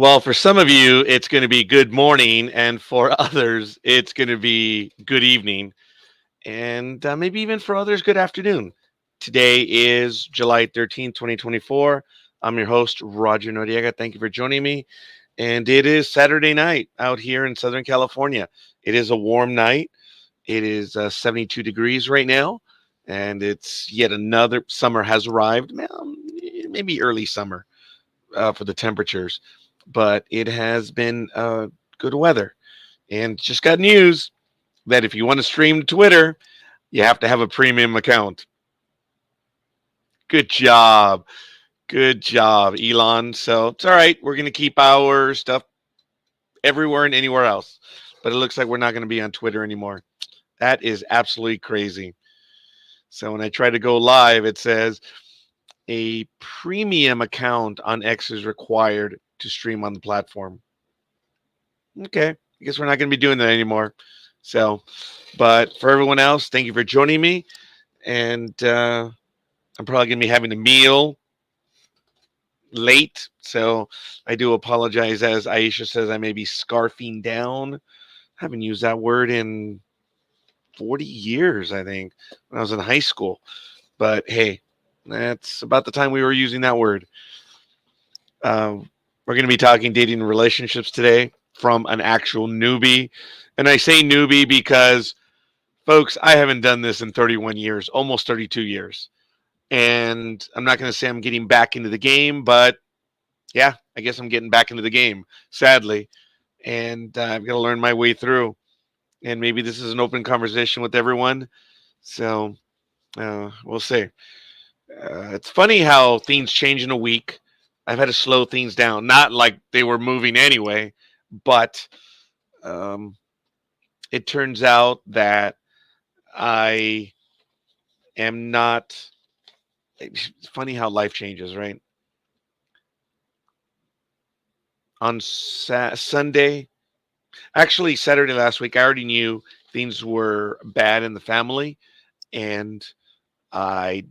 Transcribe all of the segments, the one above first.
Well, for some of you, it's going to be good morning, and for others, it's going to be good evening, and maybe even for others, good afternoon. Today is July 13th, 2024. I'm your host, Roger Noriega. Thank you for joining me. And it is Saturday night out here in Southern California. It is a warm night. It is 72 degrees right now, and it's yet another summer has arrived. Well, maybe early summer for the temperatures, but it has been good weather. And just got news that if you want to stream to Twitter, you have to have a premium account. Good job. Good job, Elon. So it's all right. We're going to keep our stuff everywhere and anywhere else. But it looks like we're not going to be on Twitter anymore. That is absolutely crazy. So when I try to go live, it says a premium account on X is required to stream on the platform. Okay. I guess we're not going to be doing that anymore. So, but for everyone else, thank you for joining me. And I'm probably going to be having a meal late. So I do apologize. As Aisha says, I may be scarfing down. I haven't used that word in 40 years, I think, when I was in high school. But hey, that's about the time we were using that word. We're going to be talking dating and relationships today from an actual newbie. And I say newbie because, folks, I haven't done this in 31 years, almost 32 years. And I'm not going to say I'm getting back into the game, but yeah, I guess I'm getting back into the game, sadly. And I've got to learn my way through. And maybe this is an open conversation with everyone. So we'll see. It's funny how things change in a week. I've had to slow things down, not like they were moving anyway, but um, it turns out that I am not. It's funny how life changes, right? On Sunday, actually Saturday last week, I already knew things were bad in the family, and I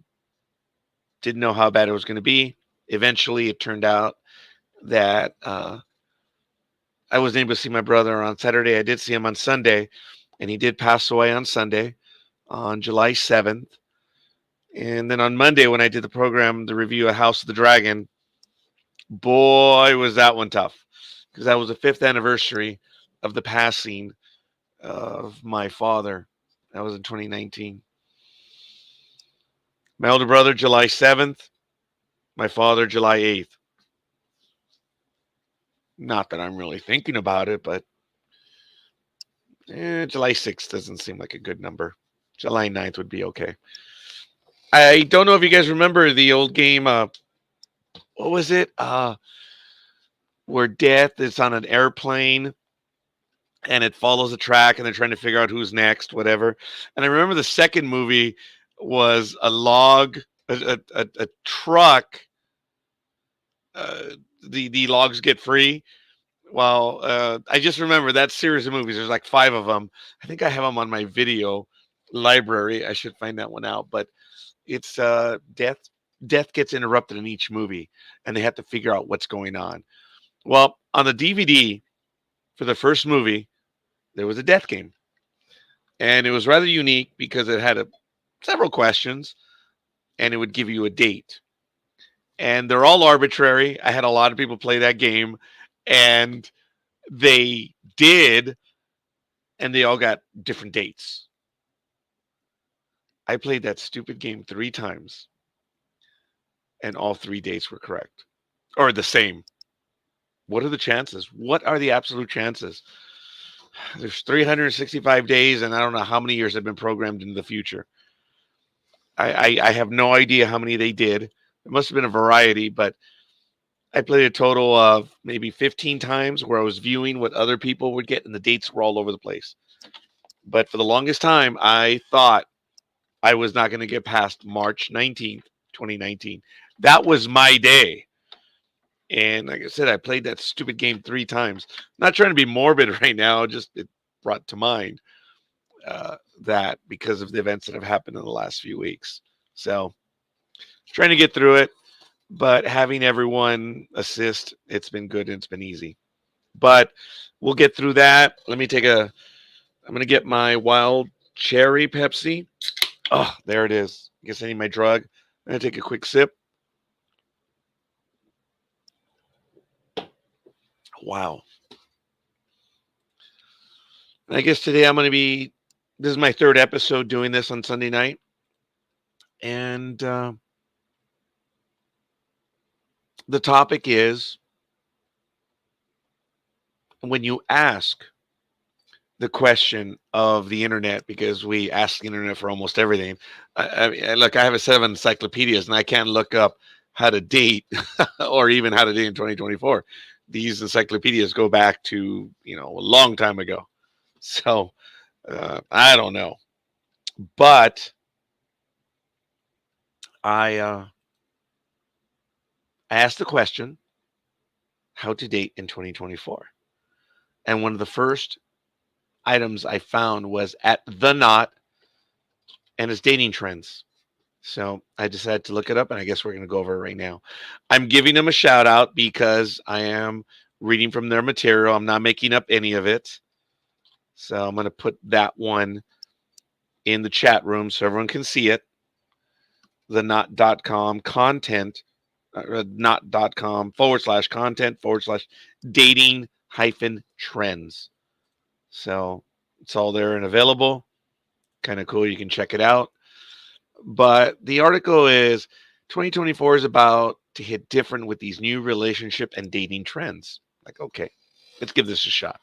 didn't know how bad it was going to be. Eventually, it turned out that I wasn't able to see my brother on Saturday. I did see him on Sunday, and he did pass away on Sunday, on July 7th. And then on Monday, when I did the program, the review of House of the Dragon, boy, was that one tough, because that was the fifth anniversary of the passing of my father. That was in 2019. My older brother, July 7th. My father, July 8th. Not that I'm really thinking about it, but July 6th doesn't seem like a good number. July 9th would be okay. I don't know if you guys remember the old game. What was it? Where death is on an airplane and it follows a track and they're trying to figure out who's next, whatever. And I remember the second movie was a log, a truck. Uh, the logs get free. Well, I just remember that series of movies. There's like five of them. I think I have them on my video library. I should find that one out. But it's death gets interrupted in each movie, and they have to figure out what's going on. Well, on the DVD for the first movie, there was a death game, and it was rather unique because it had several questions, and it would give you a date. And they're all arbitrary. I had a lot of people play that game, and they did, and they all got different dates. I played that stupid game three times, and all three dates were correct or the same. What are the chances? What are the absolute chances? There's 365 days, and I don't know how many years have been programmed into the future. I have no idea how many they did. It must have been a variety, but I played a total of maybe 15 times where I was viewing what other people would get, and the dates were all over the place. But for the longest time, I thought I was not going to get past March 19th, 2019. That was my day. And like I said, I played that stupid game three times. Not trying to be morbid right now, just it brought to mind that because of the events that have happened in the last few weeks. So trying to get through it. but having everyone assist, it's been good and it's been easy. But we'll get through that. I'm going to get my wild cherry Pepsi. Oh, there it is. I guess I need my drug. I'm going to take a quick sip. Wow. And I guess today this is my third episode doing this on Sunday night. And the topic is when you ask the question of the internet, because we ask the internet for almost everything. Look, I have a set of encyclopedias and I can't look up how to date or even how to date in 2024. These encyclopedias go back to, a long time ago. So I don't know. But I asked the question, how to date in 2024. And one of the first items I found was at The Knot and its dating trends. So I decided to look it up, and I guess we're going to go over it right now. I'm giving them a shout out because I am reading from their material. I'm not making up any of it. So I'm going to put that one in the chat room so everyone can see it. TheKnot.com content, knot.com /content/dating -trends. So it's all there and available. Kind of cool. You can check it out. But the article is 2024 is about to hit different with these new relationship and dating trends. Like, okay, let's give this a shot.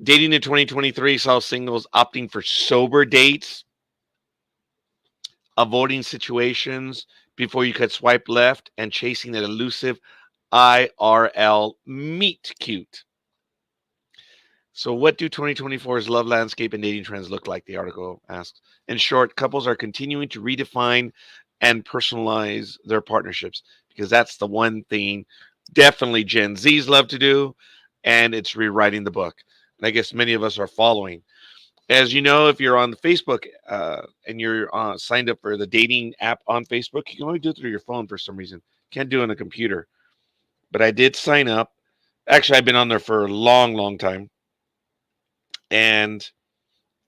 Dating in 2023 saw singles opting for sober dates, avoiding situations before you could swipe left, and chasing that elusive IRL meet cute. So what do 2024's love landscape and dating trends look like, the article asks. In short, couples are continuing to redefine and personalize their partnerships, because that's the one thing definitely Gen Zs love to do, and it's rewriting the book. And I guess many of us are following. As you know, if you're on the Facebook and you're signed up for the dating app on Facebook, you can only do it through your phone for some reason. Can't do it on a computer. But I did sign up. Actually, I've been on there for a long, long time. And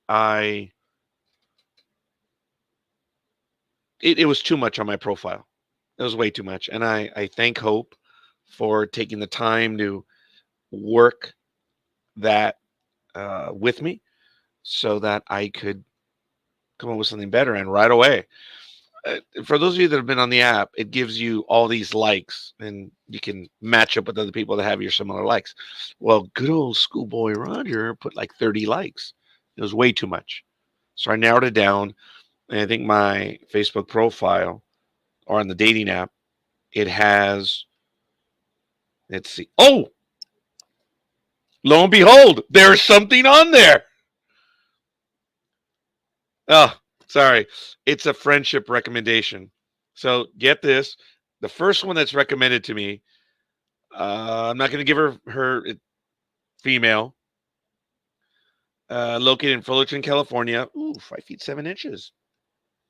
it was too much on my profile. It was way too much. And I thank Hope for taking the time to work that with me so that I could come up with something better. And right away, for those of you that have been on the app, it gives you all these likes and you can match up with other people that have your similar likes. Well, good old schoolboy Roger put like 30 likes. It was way too much. So I narrowed it down. And I think my Facebook profile or on the dating app, it has, let's see. Oh, lo and behold, there's something on there. Oh, sorry. It's a friendship recommendation. So get this. The first one that's recommended to me, I'm not going to give her female, located in Fullerton, California. Ooh, 5 feet 7 inches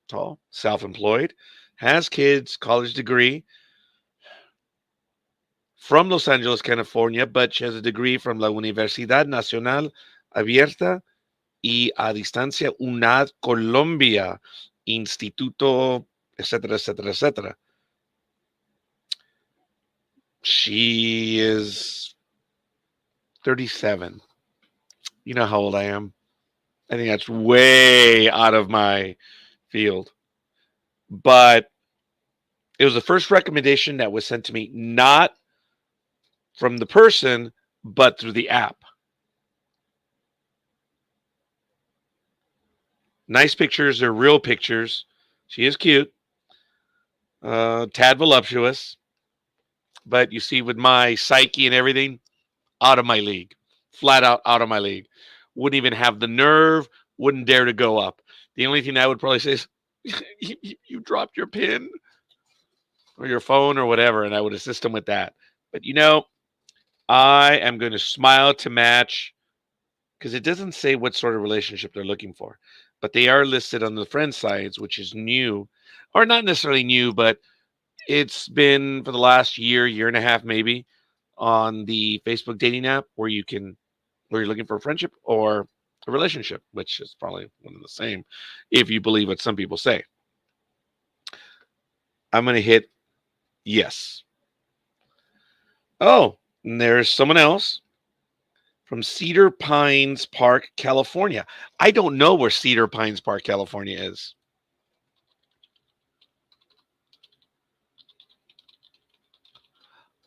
tall, self-employed, has kids, college degree from Los Angeles, California, but she has a degree from la Universidad Nacional Abierta y a Distancia UNAD Colombia, Instituto, etcétera, etcétera, etcétera. She is 37. You know how old I am. I think that's way out of my field. But it was the first recommendation that was sent to me, not from the person, but through the app. Nice pictures. They're real pictures. She is cute. Tad voluptuous. But you see, with my psyche and everything, out of my league. Flat out of my league. Wouldn't even have the nerve. Wouldn't dare to go up. The only thing I would probably say is, you dropped your pin or your phone or whatever, and I would assist them with that. But I am going to smile to match, because it doesn't say what sort of relationship they're looking for. but they are listed on the friend sides, which is new, or not necessarily new, but it's been for the last year and a half, maybe, on the Facebook dating app where you're looking for a friendship or a relationship, which is probably one and the same, if you believe what some people say. I'm going to hit yes. Oh, and there's someone else from Cedar Pines Park, California. I don't know where Cedar Pines Park, California is.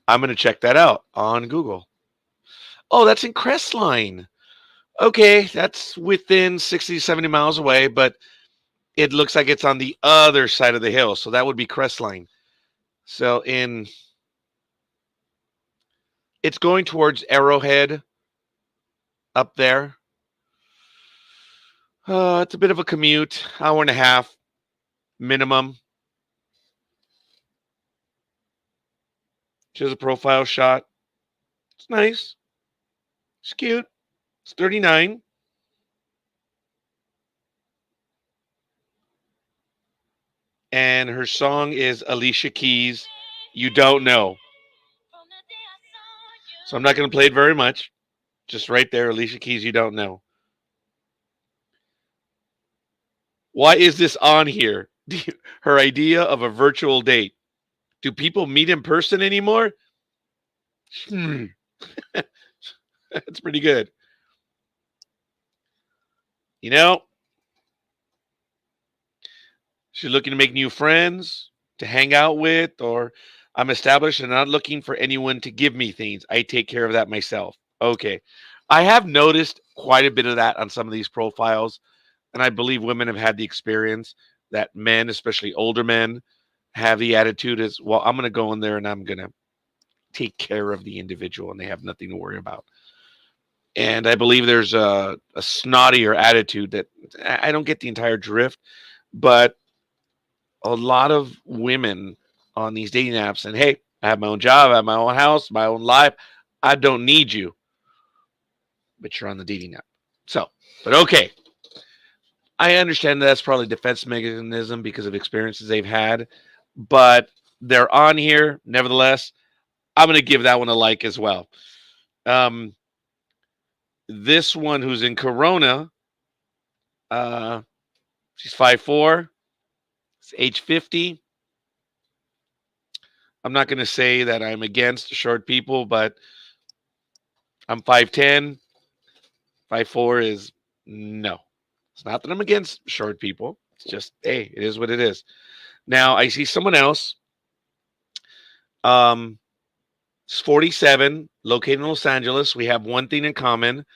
I'm going to check that out on Google. Oh, that's in Crestline. Okay, that's within 60, 70 miles away, but it looks like it's on the other side of the hill. So that would be Crestline. So it's going towards Arrowhead up there. It's a bit of a commute, hour and a half minimum. Here's a profile shot. It's nice. It's cute. It's 39. And her song is Alicia Keys, You Don't Know. So I'm not going to play it very much. Just right there, Alicia Keys, You Don't Know. Why is this on here? Her idea of a virtual date. Do people meet in person anymore? That's pretty good. You know, she's looking to make new friends, to hang out with, or I'm established and not looking for anyone to give me things. I take care of that myself. Okay. I have noticed quite a bit of that on some of these profiles. And I believe women have had the experience that men, especially older men, have the attitude as, well, I'm going to go in there and I'm going to take care of the individual and they have nothing to worry about. And I believe there's a snottier attitude that I don't get the entire drift, but a lot of women on these dating apps and, hey, I have my own job, I have my own house, my own life. I don't need you. But you're on the dating app. So, but okay. I understand that's probably defense mechanism because of experiences they've had, but they're on here. Nevertheless, I'm going to give that one a like as well. This one who's in Corona, she's 5'4", it's age 50. I'm not going to say that I'm against short people, but I'm 5'10". 5'4" is no. It's not that I'm against short people. It's just, hey, it is what it is. Now, I see someone else. It's 47, located in Los Angeles. We have one thing in common.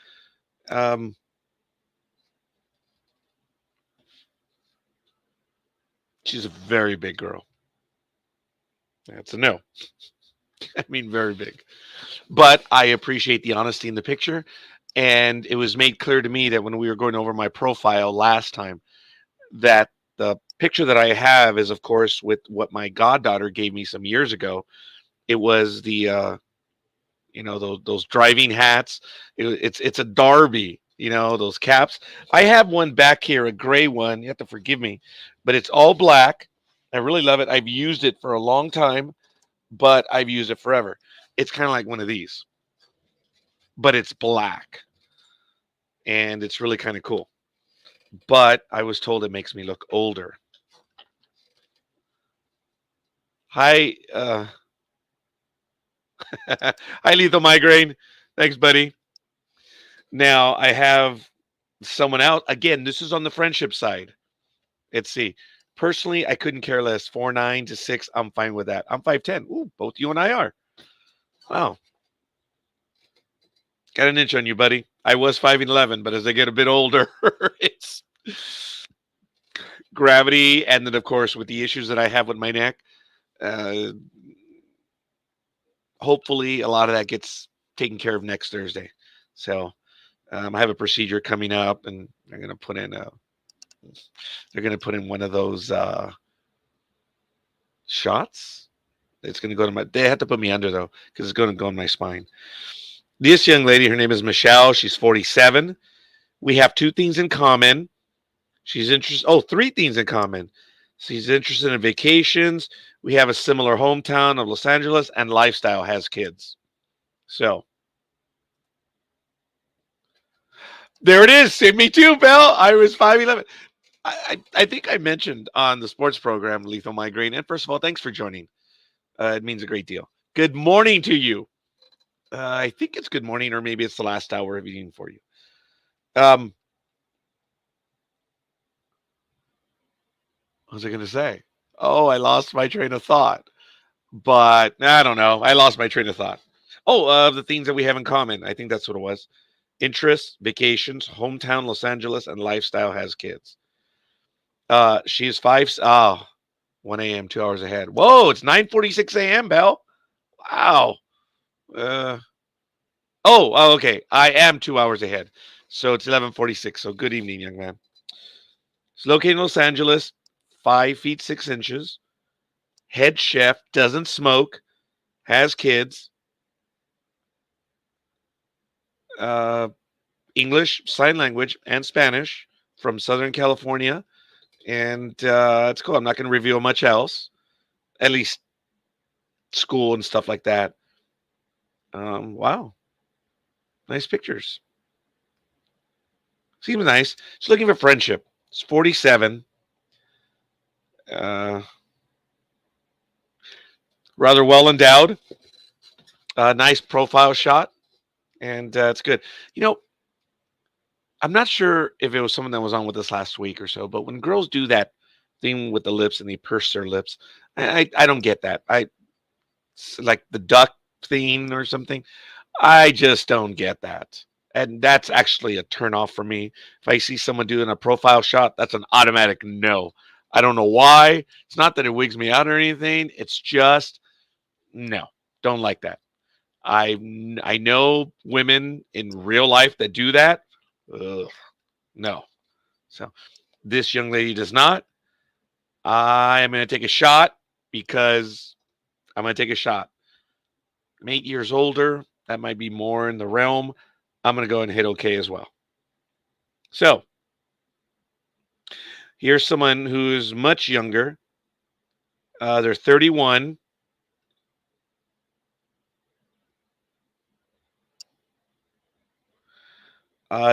She's a very big girl. That's a no. I mean, very big. But I appreciate the honesty in the picture. And it was made clear to me that when we were going over my profile last time, that the picture that I have is, of course, with what my goddaughter gave me some years ago. It was the, those driving hats. It's a Derby, those caps. I have one back here, a gray one. You have to forgive me, but it's all black. I really love it. I've used it for a long time, but I've used it forever. It's kind of like one of these, but it's black. And it's really kind of cool. But I was told it makes me look older. Hi, hi, Lethal Migraine. Thanks, buddy. Now I have someone else. Again, this is on the friendship side. Let's see. Personally, I couldn't care less. 4'9" to 6. I'm fine with that. I'm 5'10". Ooh, both you and I are. Wow. Got an inch on you, buddy. I was 5'11", but as I get a bit older, it's gravity. And then, of course, with the issues that I have with my neck, hopefully a lot of that gets taken care of next Thursday. So I have a procedure coming up, and they're going to put in one of those shots. It's going to go to my. They have to put me under though, because it's going to go in my spine. This young lady, her name is Michelle. She's 47. We have two things in common. She's interested. Oh, three things in common. She's interested in vacations. We have a similar hometown of Los Angeles, and lifestyle, has kids. So there it is. See, me too, Bell. I was 5'11". I think I mentioned on the sports program Lethal Migraine. And first of all, thanks for joining. It means a great deal. Good morning to you. I think it's good morning, or maybe it's the last hour of eating for you. Um, what was I going to say? Oh, I lost my train of thought. But I don't know. I lost my train of thought. Oh, the things that we have in common. I think that's what it was. Interests, vacations, hometown Los Angeles, and lifestyle, has kids. She's 1 a.m., 2 hours ahead. Whoa, it's 9:46 a.m., Bell. Wow. Uh, okay. I am 2 hours ahead. So it's 11:46. So good evening, young man. It's located in Los Angeles, 5 feet 6 inches. Head chef, doesn't smoke, has kids. Uh, English, sign language, and Spanish, from Southern California. And it's cool. I'm not going to reveal much else, at least school and stuff like that. Wow. Nice pictures. Seems nice. She's looking for friendship. It's 47. Uh, Rather well endowed. Nice profile shot. And it's good. You know, I'm not sure if it was someone that was on with us last week or so, but when girls do that thing with the lips and they purse their lips, I don't get that. Like the duck thing or something. I just don't get that. And that's actually a turn off for me. If I see someone doing a profile shot, that's an automatic no. I don't know why. It's not that it wigs me out or anything. It's just no. Don't like that. I know women in real life that do that. Ugh, no. So this young lady does not. I am going to take a shot because I'm going to take a shot. I'm 8 years older. That might be more in the realm. I'm going to go and hit okay as well. So here's someone who's much younger. They're 31.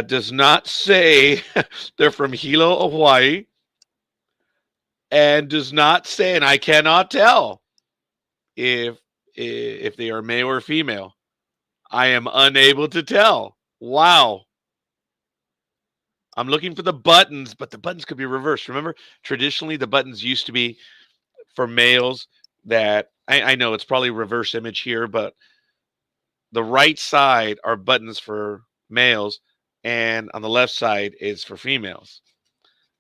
Does not say they're from Hilo, Hawaii, and does not say, and I cannot tell if they are male or female. I am unable to tell. Wow. I'm looking for the buttons, but the buttons could be reversed. Remember, traditionally the buttons used to be for males. That I know it's probably reverse image here, but the right side are buttons for males, and on the left side is for females.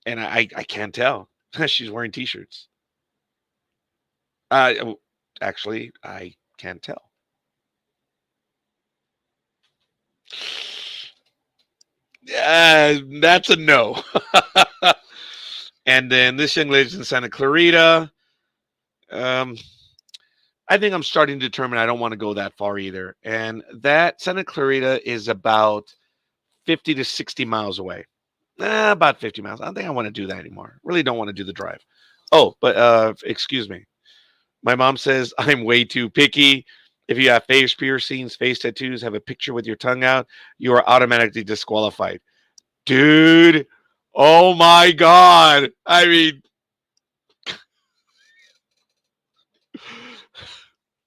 And I can't tell. She's wearing t-shirts. Actually, I can't tell. That's a no. And then this young lady's in Santa Clarita. Um, I think I'm starting to determine I don't want to go that far either. And that Santa Clarita is about 50 to 60 miles away. About 50 miles. I don't think I want to do that anymore. Really don't want to do the drive. Oh, but excuse me. My mom says I'm way too picky. If you have face piercings, face tattoos, have a picture with your tongue out, you are automatically disqualified. Dude, oh my God. I mean,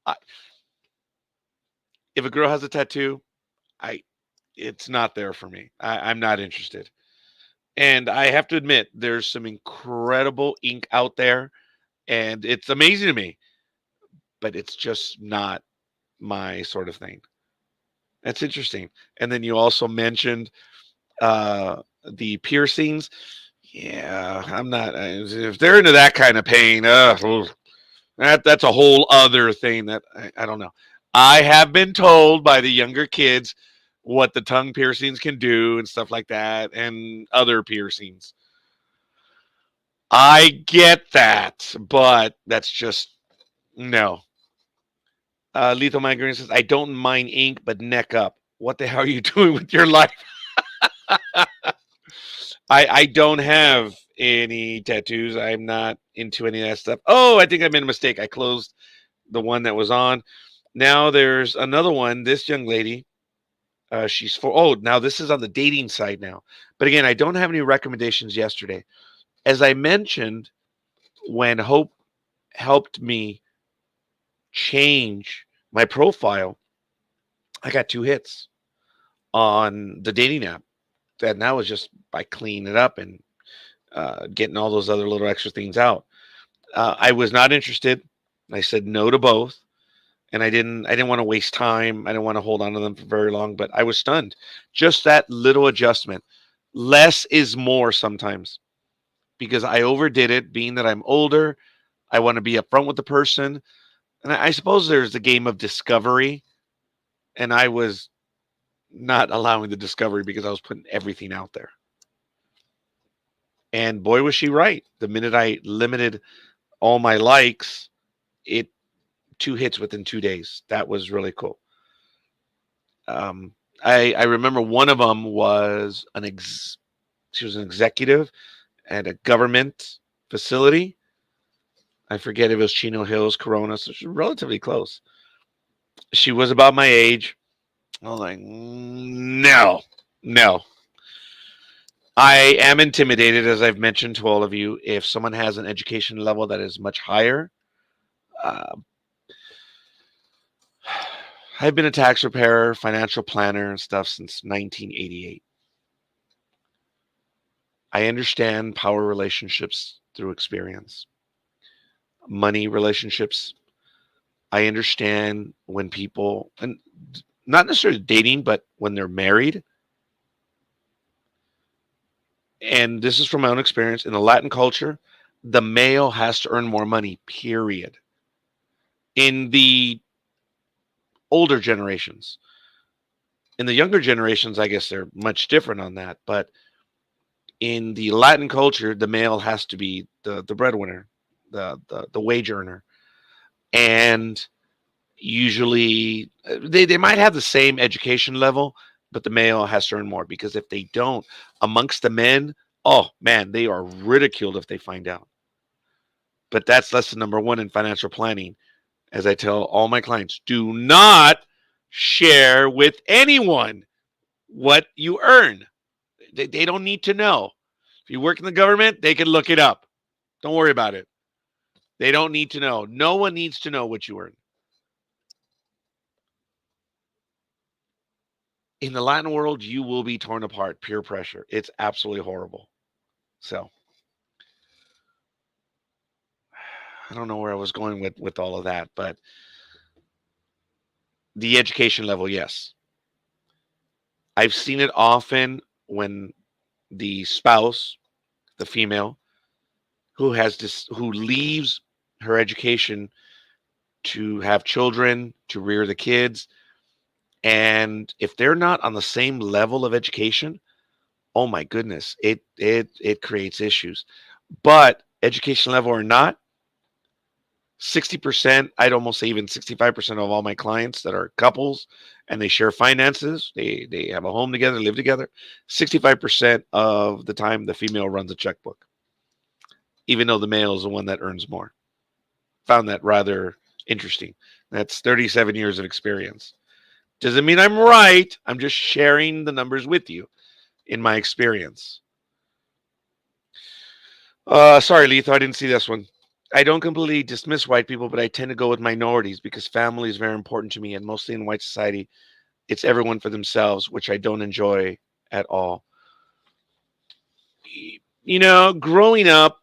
I, if a girl has a tattoo, I it's not there for me. I'm not interested. And I have to admit, there's some incredible ink out there, and it's amazing to me, but it's just not my sort of thing. That's interesting. And then you also mentioned the piercings. Yeah, I'm not. If they're into that kind of pain, that's a whole other thing that I don't know. I have been told by the younger kids what the tongue piercings can do and stuff like that, and other piercings. I get that, but that's just no. Lethal Migraine says, I don't mind ink, but neck up. What the hell are you doing with your life? I don't have any tattoos. I'm not into any of that stuff. Oh, I think I made a mistake. I closed the one that was on. Now there's another one. This young lady, she's for. Oh, now this is on the dating side now. But again, I don't have any recommendations yesterday. As I mentioned, when Hope helped me change my profile, I got 2 hits on the dating app. That now is just by cleaning it up and getting all those other little extra things out. I was not interested. I said no to both, and I didn't want to waste time. I didn't want to hold on to them for very long. But I was stunned. Just that little adjustment. Less is more sometimes because I overdid it. Being that I'm older, I want to be upfront with the person, and I suppose there's the game of discovery, and I was not allowing the discovery because I was putting everything out there. And boy, was she right. The minute I limited all my likes, it 2 hits within 2 days. That was really cool. Um, I remember one of them was she was an executive at a government facility. I forget if it was Chino Hills, Corona, so she was relatively close. She was about my age. I was like, no, no. I am intimidated, as I've mentioned to all of you. If someone has an education level that is much higher, uh, I've been a tax preparer, financial planner, and stuff since 1988. I understand power relationships through experience, money relationships. I understand when people, and not necessarily dating, but when they're married. And this is from my own experience in the Latin culture, the male has to earn more money, period. In the older generations, in the younger generations, I guess they're much different on that. But in the Latin culture, the male has to be the breadwinner, the wage earner. And usually they might have the same education level, but the male has to earn more because if they don't, amongst the men, oh man, they are ridiculed if they find out. But that's lesson number one in financial planning. As I tell all my clients, do not share with anyone what you earn. They don't need to know. If you work in the government, they can look it up. Don't worry about it. They don't need to know. No one needs to know what you earn. In the Latin world, you will be torn apart. Peer pressure. It's absolutely horrible. So I don't know where I was going with all of that, but the education level, yes. I've seen it often when the spouse, the female, who leaves her education to have children, to rear the kids, and if they're not on the same level of education, oh my goodness, it creates issues. But education level or not, 60%, I'd almost say even 65% of all my clients that are couples and they share finances, they have a home together, live together, 65% of the time the female runs a checkbook, even though the male is the one that earns more. Found that rather interesting. That's 37 years of experience. Doesn't mean I'm right. I'm just sharing the numbers with you in my experience. Sorry, Letho, I didn't see this one. I don't completely dismiss white people, but I tend to go with minorities because family is very important to me, and mostly in white society, it's everyone for themselves, which I don't enjoy at all. Growing up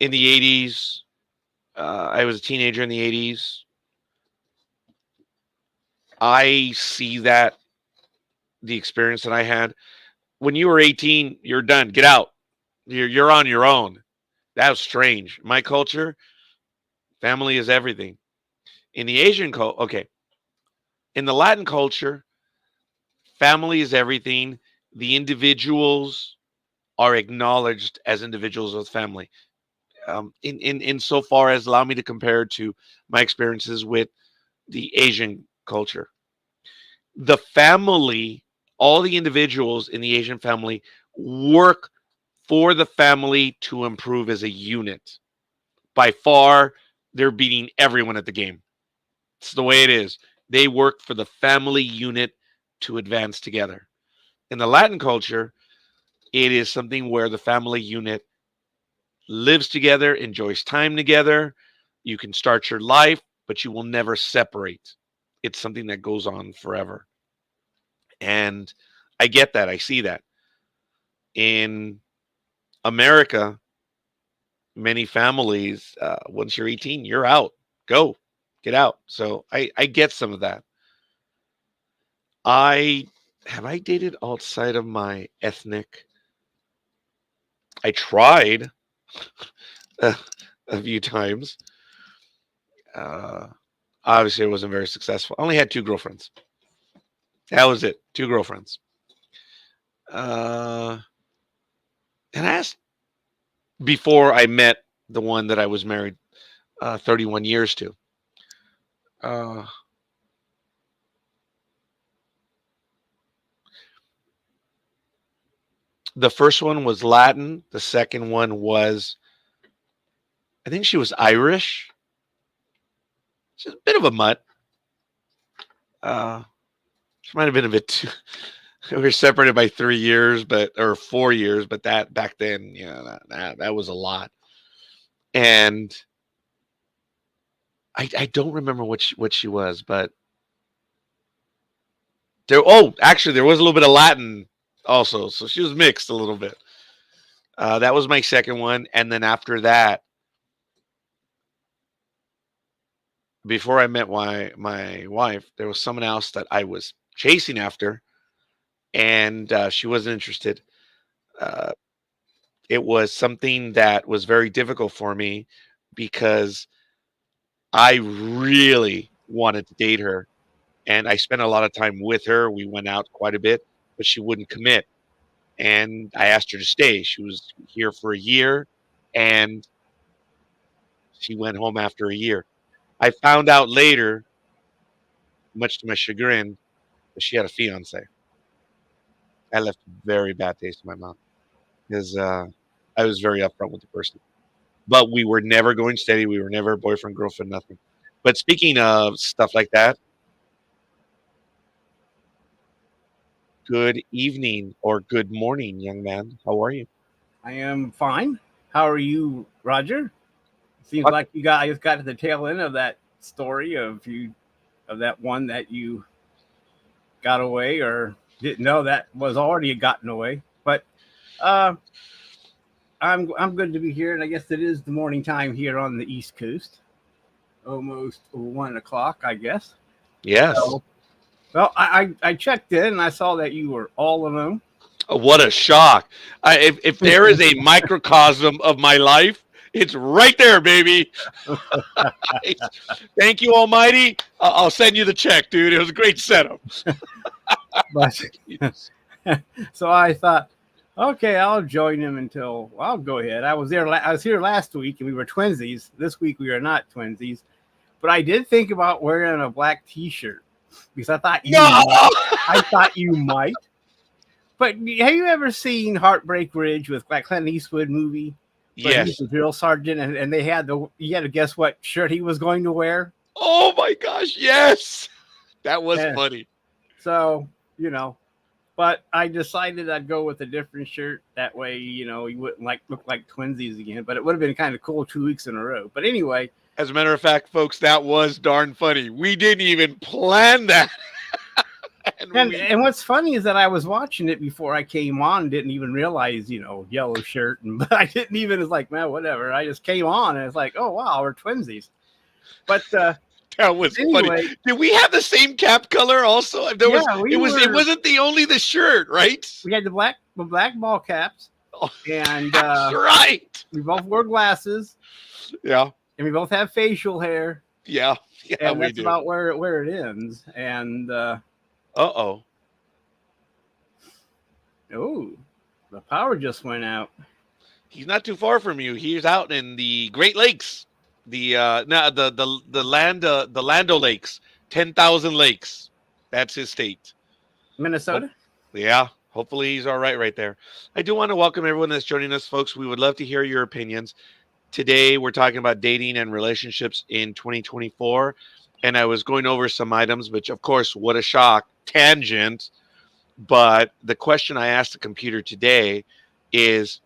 in the 80s, I was a teenager in the 80s. I see that the experience that I had when you were 18, you're done. Get out. You're on your own. That was strange. My culture, family is everything. In the Asian culture, okay. In the Latin culture, family is everything. The individuals are acknowledged as individuals with family. In so far as allow me to compare to my experiences with the Asian culture, the family, all the individuals in the Asian family work for the family to improve as a unit. By far, they're beating everyone at the game. It's the way it is. They work for the family unit to advance together. In the Latin culture, it is something where the family unit lives together, enjoys time together. You can start your life, but you will never separate. It's something that goes on forever. And I get that. I see that. In America, many families, once you're 18, you're out. Go, get out. So I get some of that. I have I dated outside of my ethnic. I tried uh, a few times. Uh, Obviously, I wasn't very successful. I only had two girlfriends. That was it. Two girlfriends. Uh, and I asked before I met the one that I was married 31 years to. Uh, the first one was Latin. The second one was, I think she was Irish. She's a bit of a mutt. She might have been a bit too. We were separated by 3 years, or 4 years, but that back then, that was a lot. And I don't remember what she was, but there. Oh, actually, there was a little bit of Latin also, so she was mixed a little bit. That was my second one, and then after that, before I met my wife, there was someone else that I was chasing after, and she wasn't interested. Uh, it was something that was very difficult for me because I really wanted to date her, and I spent a lot of time with her. We went out quite a bit, but she wouldn't commit. And I asked her to stay. She was here for a year, and she went home after a year. I found out later, much to my chagrin, that she had a fiance. I left a very bad taste in my mouth because I was very upfront with the person. But we were never going steady. We were never boyfriend, girlfriend, nothing. But speaking of stuff like that, good evening or good morning, young man. How are you? I am fine. How are you, Roger? Seems like you guys got to the tail end of that story of that one that you got away or didn't know that was already gotten away. But uh, I'm good to be here, and I guess it is the morning time here on the East Coast, almost 1 o'clock, I guess. Yes. So, well, I checked in and I saw that you were all alone. Oh, what a shock. If there is a microcosm of my life, it's right there, baby. Thank you, Almighty. I'll send you the check, dude. It was a great setup. But so I thought, okay, I'll join him until I'll go ahead. I was there. I was here last week, and we were twinsies. This week we are not twinsies, but I did think about wearing a black T-shirt because I thought I thought you might. But have you ever seen Heartbreak Ridge with that Clint Eastwood movie? Yes. He's the drill sergeant, and they had you had to guess what shirt he was going to wear. Oh my gosh, yes, that was funny. So but I decided I'd go with a different shirt. That way, you wouldn't look like twinsies again. But it would have been kind of cool 2 weeks in a row. But anyway, as a matter of fact, folks, that was darn funny. We didn't even plan that. and what's funny is that I was watching it before I came on, didn't even realize, yellow shirt, but I didn't even. It's like, man, whatever. I just came on, and it's like, oh wow, we're twinsies. But that was funny. Did we have the same cap color also? It wasn't the shirt, right? We had the black ball caps. Oh, and that's right. We both wore glasses. Yeah. And we both have facial hair. Yeah. And that's about where it ends. And oh, the power just went out. He's not too far from you. He's out in the Great Lakes. The Lando Lakes, 10,000 lakes. That's his state. Minnesota? Yeah. Hopefully he's all right there. I do want to welcome everyone that's joining us, folks. We would love to hear your opinions. Today, we're talking about dating and relationships in 2024. And I was going over some items, which, of course, what a shock, tangent. But the question I asked the computer today is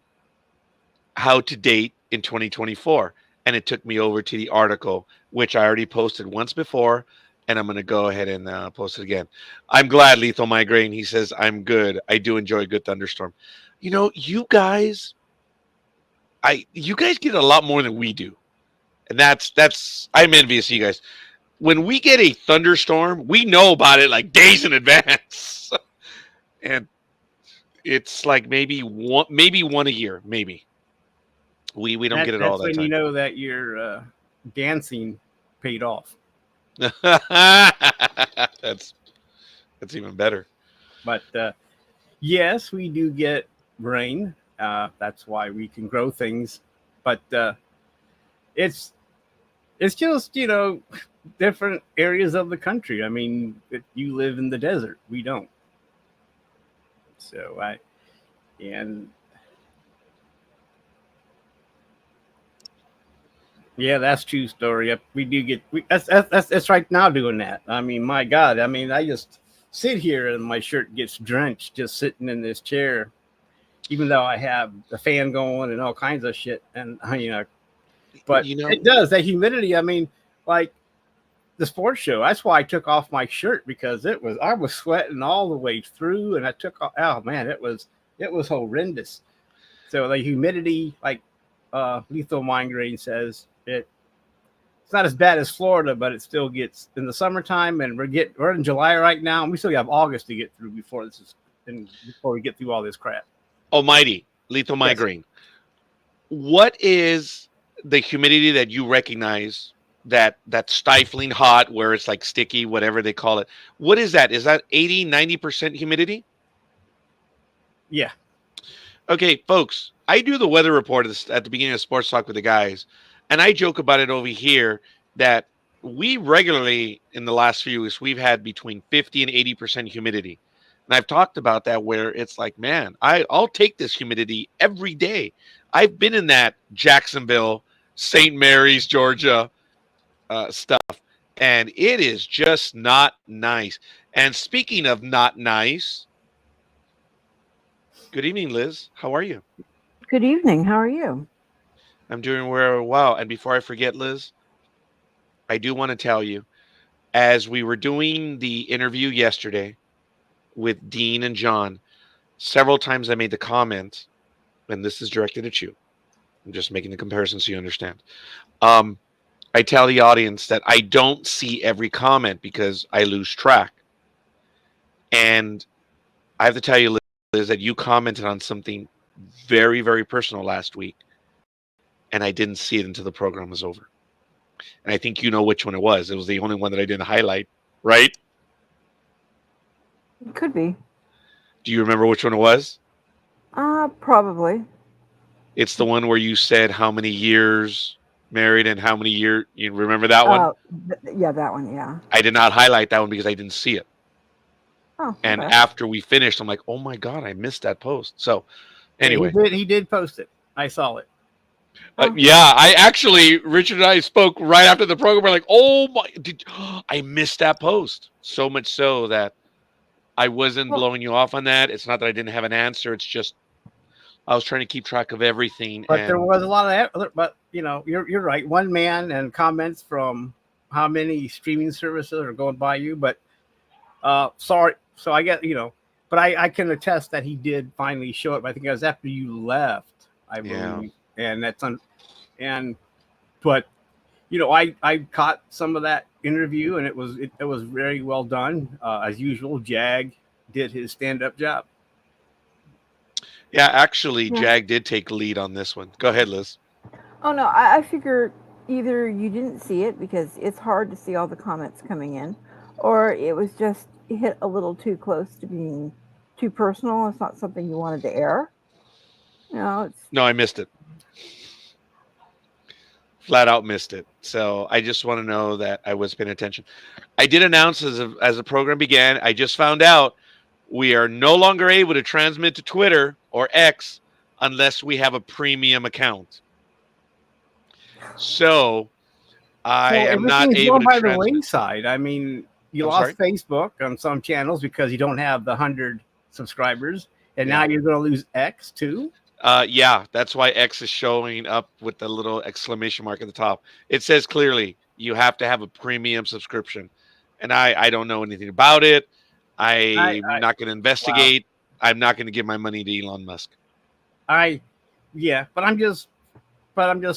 how to date in 2024. And it took me over to the article, which I already posted once before. And I'm going to go ahead and post it again. I'm glad, Lethal Migraine. He says, I'm good. I do enjoy a good thunderstorm. You know, you guys get a lot more than we do. And that's I'm envious of you guys. When we get a thunderstorm, we know about it like days in advance. And it's like maybe one a year, maybe. We don't get it all that time. That's when you time. know that your dancing paid off. That's even better. But yes, we do get rain. That's why we can grow things. But it's just, you know, different areas of the country. I mean, you live in the desert. We don't. So yeah, that's true story. Yep, we do get that's right now doing that. I mean, my God. I mean, I just sit here and my shirt gets drenched just sitting in this chair, even though I have the fan going and all kinds of shit. And but it does, that humidity. I mean, like the sports show. That's why I took off my shirt, because I was sweating all the way through, and I took off. Oh man, it was horrendous. So the humidity, like Lethal Migraine says, it's not as bad as Florida, but it still gets in the summertime, and we're in July right now, and we still have August to get through before we get through all this crap. Almighty, Lethal Migraine. Yes. What is the humidity that you recognize, that stifling hot where it's like sticky, whatever they call it? What is that? Is that 80, 90% humidity? Yeah. Okay, folks, I do the weather report at the beginning of Sports Talk with the guys, and I joke about it over here that we regularly, in the last few weeks, we've had between 50 and 80% humidity. And I've talked about that, where it's like, man, I'll take this humidity every day. I've been in that Jacksonville, St. Mary's, Georgia stuff, and it is just not nice. And speaking of not nice, good evening, Liz. How are you? Good evening. How are you? I'm doing very well. And before I forget, Liz, I do want to tell you, as we were doing the interview yesterday with Dean and John, several times I made the comment, and this is directed at you. I'm just making the comparison so you understand. I tell the audience that I don't see every comment because I lose track. And I have to tell you, Liz, that you commented on something very, very personal last week, and I didn't see it until the program was over. And I think you know which one it was. It was the only one that I didn't highlight, right? It could be. Do you remember which one it was? Probably. It's the one where you said how many years married and how many years. You remember that one? Yeah, that one, yeah. I did not highlight that one because I didn't see it. Oh, okay. And after we finished, I'm like, oh my God, I missed that post. So anyway. He did post it. I saw it. Yeah, I actually, Richard and I spoke right after the program. We're like, oh my, I missed that post. So much so that I wasn't blowing you off on that. It's not that I didn't have an answer. It's just I was trying to keep track of everything. But there was a lot of that. But, you know, you're right. One man and comments from how many streaming services are going by you. But sorry. So I get, you know, but I can attest that he did finally show up. I think it was after you left, I believe. Yeah. And but you know, I caught some of that interview, and it was very well done. As usual, Jag did his stand-up job. Yeah, actually, Jag did take lead on this one. Go ahead, Liz. Oh no, I figure either you didn't see it because it's hard to see all the comments coming in, or it was just hit a little too close to being too personal. It's not something you wanted to air. No, I missed it. Flat out missed it. So I just want to know that I was paying attention. I did announce as the program began, I just found out We are no longer able to transmit to Twitter or X unless we have a premium account. So I So am not everything's able going to by the transmit. wayside. I mean, you I'm lost sorry? Facebook on some channels because you don't have the 100 subscribers, and Yeah. now you're going to lose X too. Yeah, that's why X is showing up with the little exclamation mark at the top. It says clearly you have to have a premium subscription. And I don't know anything about it. I'm not going to Wow. investigate. I'm not going to give my money to Elon Musk. Yeah, but I'm just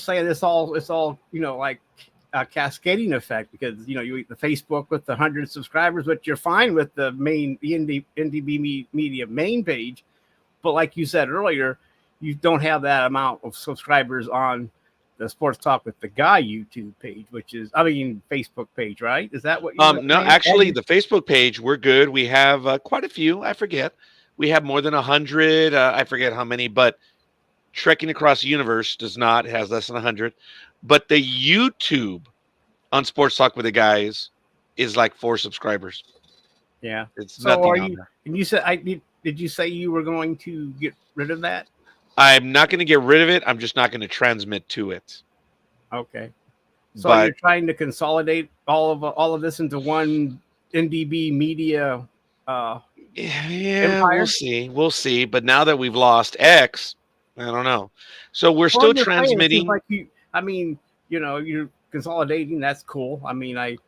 saying it's all like a cascading effect because you eat the Facebook with the 100 subscribers, but you're fine with the main NDB Media main page. But like you said earlier, you don't have that amount of subscribers on the Sports Talk with the Guy YouTube page, Facebook page, right? Is that what you were No, saying? actually, the Facebook page, we're good. We have quite a few. I forget. We have more than 100. I forget how many, but Trekking Across the Universe does not, has less than 100. But the YouTube on Sports Talk with the Guys is like 4 subscribers. Yeah. It's So nothing on there. and you said did you say you were going to get rid of that? I'm not going to get rid of it. I'm just not going to transmit to it. Okay. So But you're trying to consolidate all of this into one NDB Media yeah, empire? we'll see. We'll see. But now that we've lost X, I don't know. So we're Well, still I'm just saying, it seems transmitting. like you're consolidating. That's cool. I mean,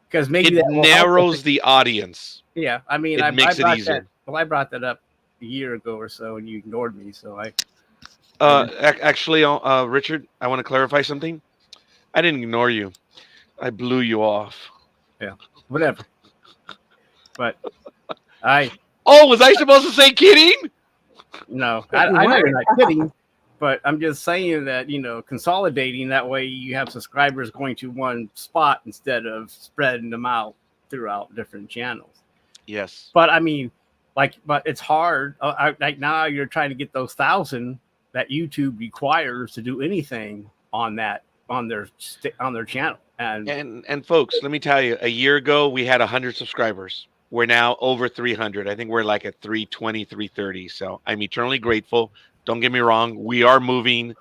because maybe It that will help with narrows the audience. yeah. I mean, It makes it brought easier. I brought that up a year ago or so, and you ignored me. So Actually, Richard, I want to clarify something. I didn't ignore you. I blew you off. whatever. But Oh, was I supposed to say kidding? no, Yeah, you I know weren't. you're not kidding. But I'm just saying that consolidating that way you have subscribers going to one spot instead of spreading them out throughout different channels. Yes. But I mean, but it's hard. Like now you're trying to get those 1,000 that YouTube requires to do anything on their channel. And folks, let me tell you, a year ago we had 100 subscribers. We're now over 300. I think we're like at 320, 330. So I'm eternally grateful. Don't get me wrong. We are moving,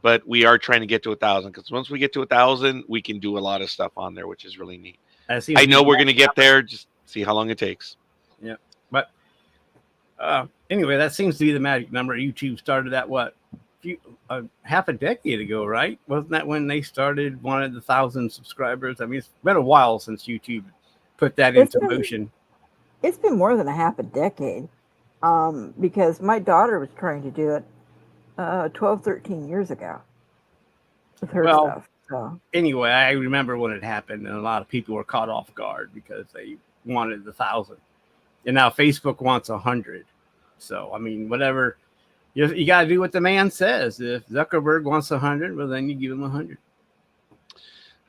but we are trying to get to 1,000 because once we get to 1,000, we can do a lot of stuff on there, which is really neat. I know we're going to get there. Just see how long it takes. Yeah. But anyway, that seems to be the magic number. YouTube started that half a decade ago, right? Wasn't that when they wanted the 1,000 subscribers? I mean, it's been a while since YouTube put that into motion. It's been more than a half a decade because my daughter was trying to do it 12, 13 years ago with her stuff. So. Anyway, I remember when it happened, and a lot of people were caught off guard because they wanted the 1,000, and now Facebook wants 100. So I mean, whatever. You got to do what the man says. If Zuckerberg wants 100, well, then you give him 100.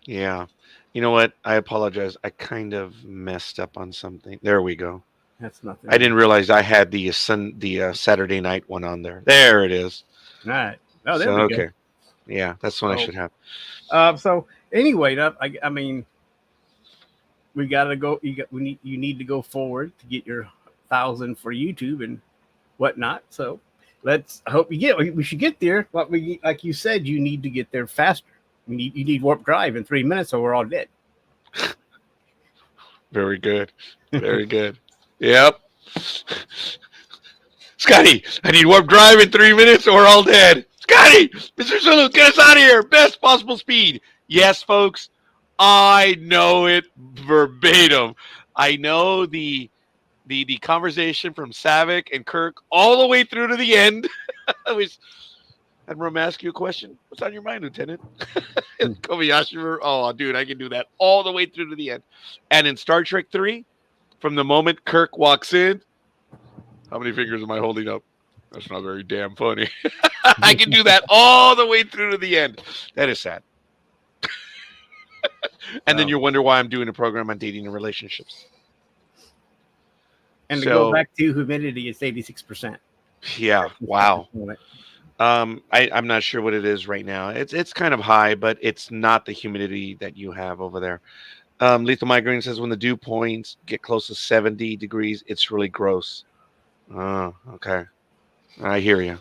Yeah. You know what? I apologize. I kind of messed up on something. There we go. That's nothing. I didn't realize I had the Saturday night one on there. There it is. All right. Oh, there we go. Yeah, that's what I should have. So anyway, I mean, we got to go. You need to go forward to get your 1,000 for YouTube and whatnot. So I hope we should get there. But like you said, you need to get there faster. You need warp drive in 3 minutes, or we're all dead. Very good. Very good. Yep. Scotty, I need warp drive in 3 minutes, or we're all dead. Scotty, Mr. Zulu, get us out of here. Best possible speed. Yes, folks, I know it verbatim. I know the conversation from Savick and Kirk all the way through to the end. Had Rum ask you a question. What's on your mind, Lieutenant? Kobayashi, oh, dude, I can do that all the way through to the end. And in Star Trek 3, from the moment Kirk walks in, how many fingers am I holding up? That's not very damn funny. I can do that all the way through to the end. That is sad. And then you wonder why I'm doing a program on dating and relationships. And to go back to humidity, it's 86%. Yeah. Wow. I'm not sure what it is right now. It's kind of high, but it's not the humidity that you have over there. Lethal Migraine says when the dew points get close to 70 degrees, it's really gross. Oh, okay. I hear you.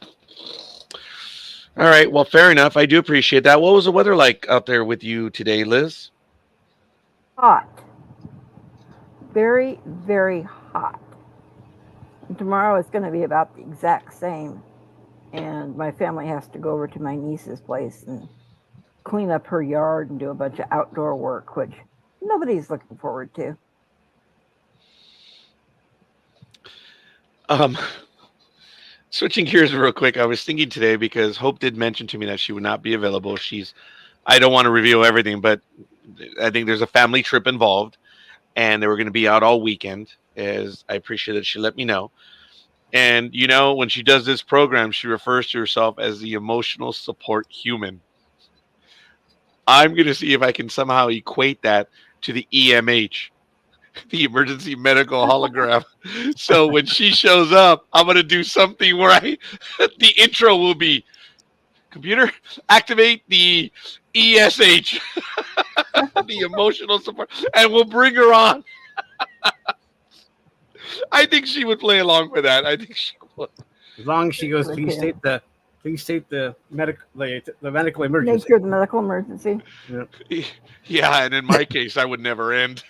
All right. Well, fair enough. I do appreciate that. What was the weather like out there with you today, Liz? Hot. Very, very hot. And tomorrow is going to be about the exact same. And my family has to go over to my niece's place and clean up her yard and do a bunch of outdoor work, which nobody's looking forward to. Switching gears real quick, I was thinking today because Hope did mention to me that she would not be available. I don't want to reveal everything, but I think there's a family trip involved, and they were going to be out all weekend. As I appreciate that she let me know. And when she does this program, she refers to herself as the emotional support human. I'm going to see if I can somehow equate that to the EMH, the emergency medical hologram. So when she shows up, I'm going to do something where the intro will be, computer, activate the ESH, the emotional support, and we'll bring her on. I think she would play along with that. I think she would. As long as she goes, please state the medical emergency. Nature of the medical emergency. Yeah, and in my case, I would never end.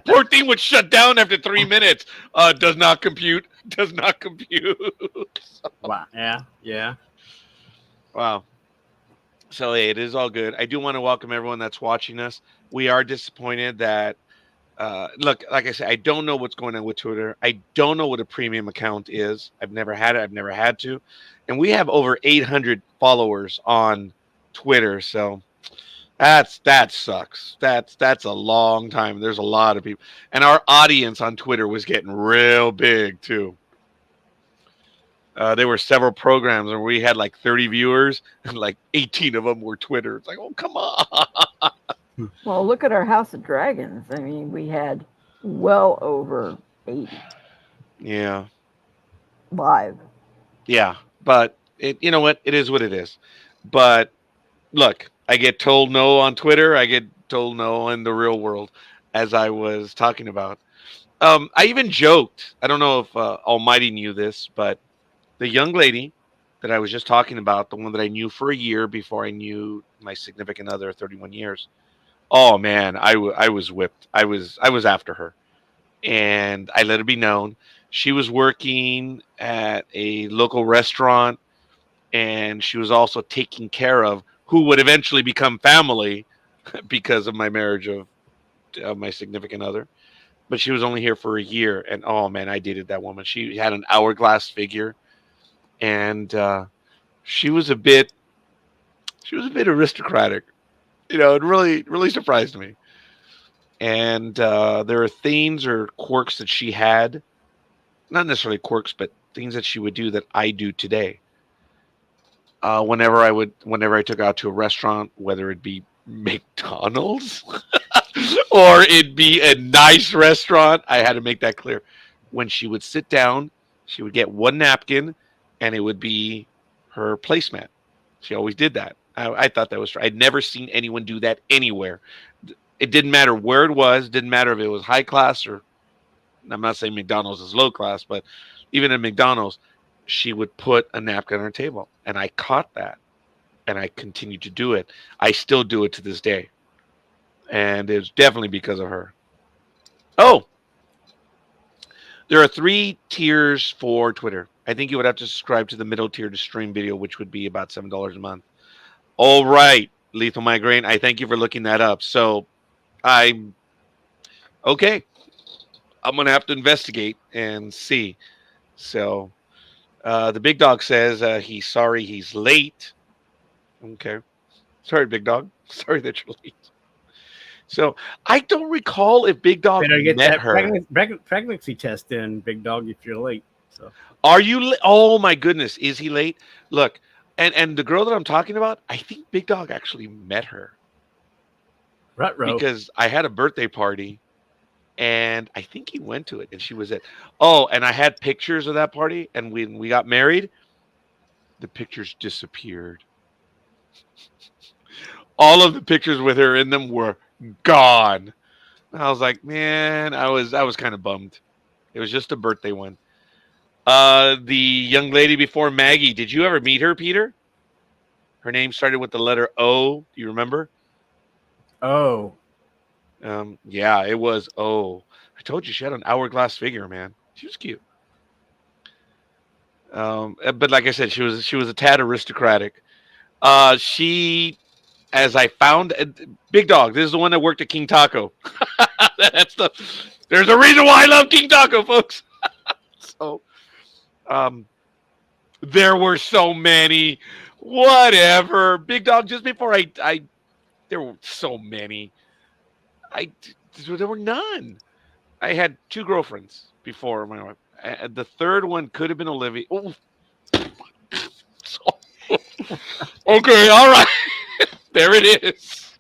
Poor thing would shut down after 3 minutes. Does not compute. Does not compute. Wow. Yeah. Wow. So hey, it is all good. I do want to welcome everyone that's watching us. We are disappointed that look, like I said, I don't know what's going on with Twitter. I don't know what a premium account is. I've never had it. I've never had to. And we have over 800 followers on Twitter. So that sucks. That's a long time. There's a lot of people. And our audience on Twitter was getting real big too. There were several programs where we had like 30 viewers and like 18 of them were Twitter. It's like, oh, come on. Well, look at our House of Dragons. I mean, we had well over 80. Yeah. Live. Yeah, but you know what? It is what it is. But look, I get told no on Twitter. I get told no in the real world, as I was talking about. I even joked. I don't know if Almighty knew this, but the young lady that I was just talking about, the one that I knew for a year before I knew my significant other, 31 years. Oh man, I was whipped. I was after her, and I let it be known. She was working at a local restaurant, and she was also taking care of who would eventually become family because of my marriage of my significant other. But she was only here for a year, and oh man, I dated that woman. She had an hourglass figure, and she was a bit aristocratic. It really surprised me. And there are things or quirks that she had, not necessarily quirks, but things that she would do that I do today. Whenever I took her out to a restaurant, whether it be McDonald's or it be a nice restaurant, I had to make that clear. When she would sit down, she would get one napkin, and it would be her placemat. She always did that. I thought that was. I'd never seen anyone do that anywhere. It didn't matter where it was. Didn't matter if it was high class or. I'm not saying McDonald's is low class, but even at McDonald's, she would put a napkin on her table, and I caught that, and I continued to do it. I still do it to this day, and it's definitely because of her. Oh, there are 3 tiers for Twitter. I think you would have to subscribe to the middle tier to stream video, which would be about $7 a month. All right, Lethal Migraine. I thank you for looking that up. So I'm okay. I'm going to have to investigate and see. So the big dog says he's sorry he's late. Okay. Sorry, big dog. Sorry that you're late. So I don't recall if Big Dog Better get met that her. pregnancy test in, Big Dog, if you're late. So Are you? Oh my goodness, is he late? Look, and the girl that I'm talking about, I think Big Dog actually met her Rutro. because I had a birthday party, and I think he went to it, and she was at. Oh, and I had pictures of that party, and when we got married, the pictures disappeared. All of the pictures with her in them were gone. I was like, man, I was kind of bummed. It was just a birthday one. The young lady before Maggie, did you ever meet her, Peter? Her name started with the letter O. Do you remember? Oh, Yeah, it was O. I told you she had an hourglass figure, man. She was cute. But like I said, she was a tad aristocratic. She, as I found, Big Dog. This is the one that worked at King Taco. That's the. There's a reason why I love King Taco, folks. So, um, there were so many. Whatever, Big Dog. Just before there were so many. I there were none. I had two girlfriends before my wife. The third one could have been Olivia. Oh, so- okay, all right. There it is.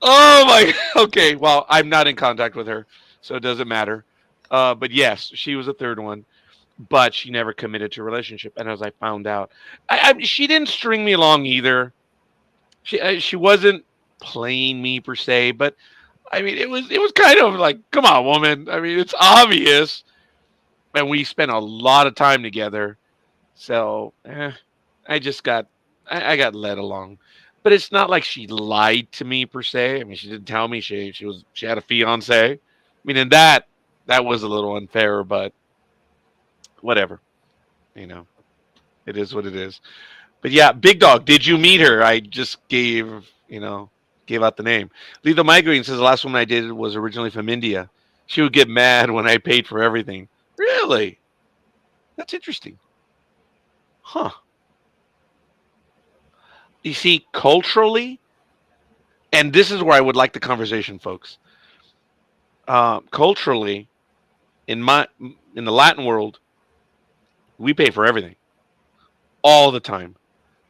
Oh my. Okay, well, I'm not in contact with her, so it doesn't matter. But yes, she was a third one, but she never committed to a relationship. And as I found out, she didn't string me along either. She wasn't playing me per se, but I mean, it was kind of like, come on, woman. I mean, it's obvious, and we spent a lot of time together. So I just I got led along, but it's not like she lied to me per se. I mean, she didn't tell me she had a fiance. I mean, and that was a little unfair, but whatever. You know, it is what it is. But yeah, Big Dog, did you meet her? I just gave out the name. Leave the Migraine says the last woman I dated was originally from India. She would get mad when I paid for everything. Really? That's interesting. Huh. You see, culturally, and this is where I would like the conversation, folks. Culturally, in the Latin world, we pay for everything all the time.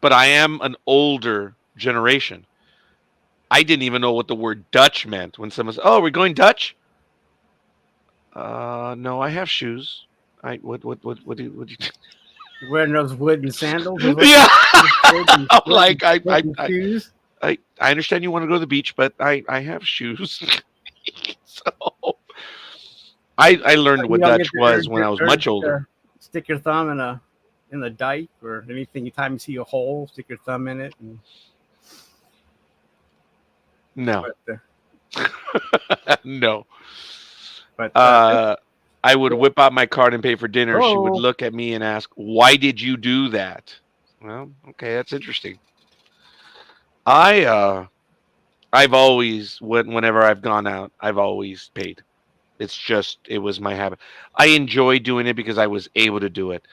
But I am an older generation. I didn't even know what the word Dutch meant when someone said, "Oh, we're going Dutch." No, I have shoes. What do you? wearing those wooden sandals. Is what Yeah, wooden, I'm wooden, like wooden shoes. I understand you want to go to the beach, but I have shoes. So I learned You what don't Dutch get the was urge, when I was urge much older. to stick your thumb in the dike or anything. Anytime you see a hole, stick your thumb in it. No, But no. but I would whip out my card and pay for dinner. She would oh, look at me and ask, "Why did you do that?" Well, okay, that's interesting. I've always whenever I've gone out, I've always paid. It was my habit. I enjoy doing it because I was able to do it.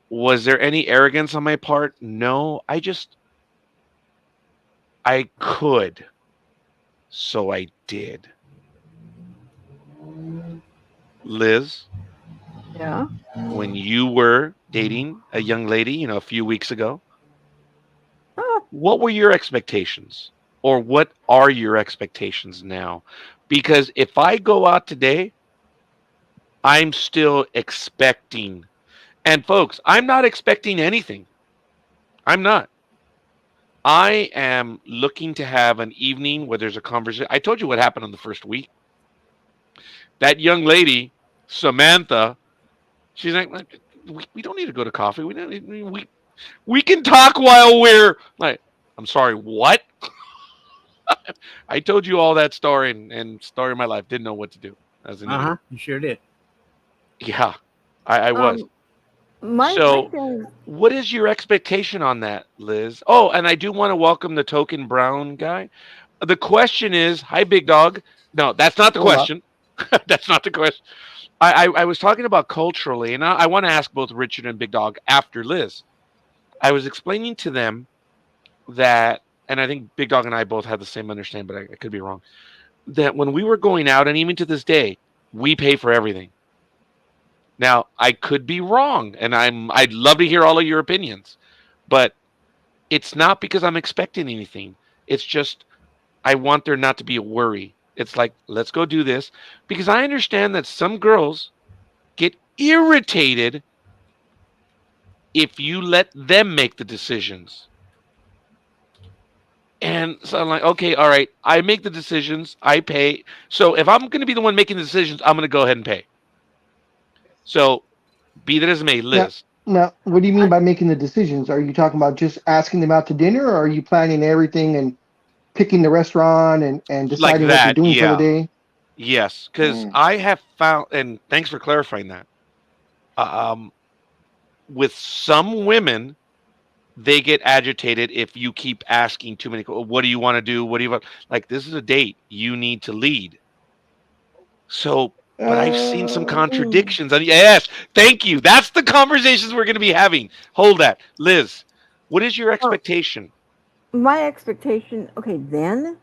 Was there any arrogance on my part? No, I could, so I did. Liz, Yeah. when you were dating a young lady, a few weeks ago, Oh, what were your expectations? Or what are your expectations now? Because if I go out today, I'm still expecting. And folks, I'm not expecting anything. I'm not. I am looking to have an evening where there's a conversation. I told you what happened on the first week. That young lady, Samantha, she's like, we don't need to go to coffee. We can talk while we're like, I'm sorry, what? I told you all that story and story of my life. Didn't know what to do as an idiot. you sure did. Yeah, I was. my So, feeling. what is your expectation on that, Liz? Oh, and I do want to welcome the token brown guy. The question is, hi, big dog. No, that's not the Hola. question. That's not the question. I was talking about culturally, and I want to ask both Richard and Big Dog after Liz. I was explaining to them that, and I think Big Dog and I both had the same understanding, but I could be wrong. That when we were going out, and even to this day, we pay for everything. Now, I could be wrong, and I'd love to hear all of your opinions, but it's not because I'm expecting anything. It's just I want there not to be a worry. It's like, let's go do this because I understand that some girls get irritated if you let them make the decisions. And so I'm like, okay, all right. I make the decisions. I pay. So if I'm going to be the one making the decisions, I'm going to go ahead and pay. So be that as it may, Now, Liz. now, what do you mean I, by making the decisions? Are you talking about just asking them out to dinner, or are you planning everything and picking the restaurant and Like deciding what you're that, doing for the yeah. day? Yes, because Mm, I have found, and thanks for clarifying that. Um, with some women, they get agitated if you keep asking too many. What do you want to do? What do you want? Like, this is a date. You need to lead. So, but I've seen some mm. contradictions. And yes, thank you. That's the conversations we're going to be having. Hold that, Liz. What is your Oh, expectation? my expectation, okay, then,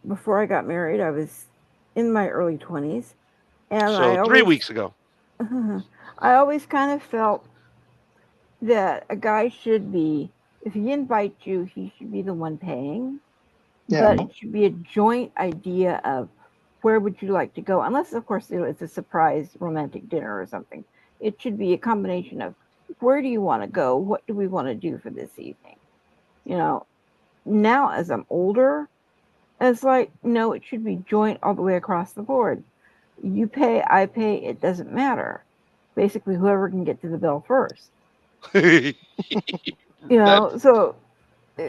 before I got married, I was in my early 20s, and So I 3 weeks ago. I always kind of felt that a guy should be, if he invites you, he should be the one paying, Yeah. but it should be a joint idea of where would you like to go, unless, of course, it's a surprise romantic dinner or something. It should be a combination of where do you want to go? What do we want to do for this evening? You know, now as I'm older, it's like, no, it should be joint all the way across the board. You pay, I pay, it doesn't matter. Basically, whoever can get to the bill first. That So uh,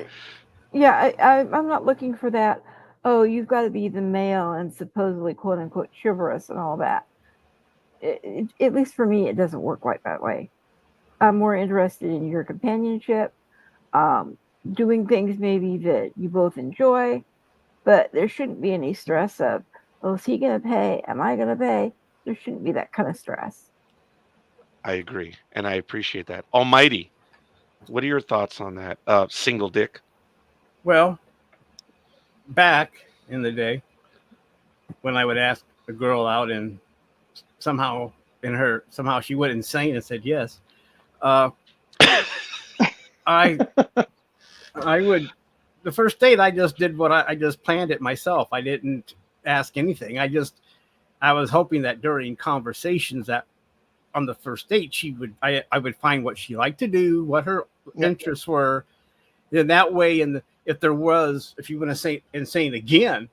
yeah, I'm not looking for that. Oh, you've got to be the male and supposedly quote unquote chivalrous and all that. At least for me, it doesn't work quite that way. I'm more interested in your companionship, um, doing things maybe that you both enjoy, but there shouldn't be any stress of, oh, is he going to pay? Am I going to pay? There shouldn't be that kind of stress. I agree, and I appreciate that. Almighty, what are your thoughts on that? Single dick. well, back in the day when I would ask a girl out and somehow somehow she went insane and said yes. Uh, I I would the first date I just did what I just planned it myself. I didn't ask anything. I was hoping that during conversations that on the first date I would find what she liked to do, what her Yep. interests were. Then that way, if you want to say insane again,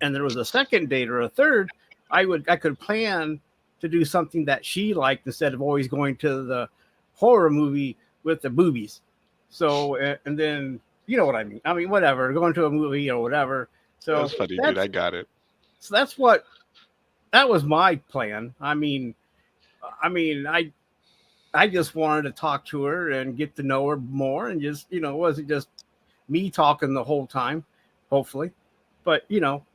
and there was a second date or a third, I could plan to do something that she liked instead of always going to the horror movie with the boobies. So and then you know what I mean. I mean whatever, going to a movie or whatever. That's So funny, dude. that's I got it. so that's what that was my plan. I just wanted to talk to her and get to know her more, and just it wasn't just me talking the whole time, hopefully. But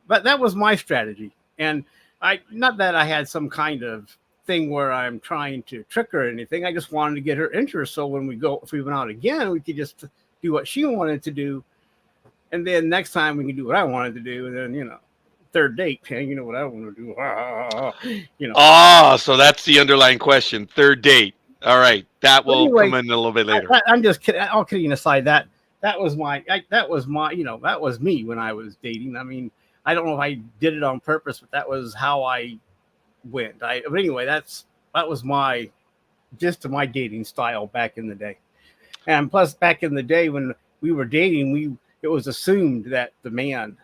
but that was my strategy. And I not that I had some kind of thing where I'm trying to trick her or anything. I just wanted to get her interest. So if we went out again, we could just do what she wanted to do. And then next time we can do what I wanted to do. And then, third date, hey, you know what I want to do. Ah, so that's the underlying question. Third date. All right, that But will come anyway, in a little bit later. I'm just kidding. All kidding aside, that was that was me when I was dating. I mean, I don't know if I did it on purpose, but that was how I went. But anyway, that was my dating style back in the day. And plus, back in the day when we were dating, it was assumed that the man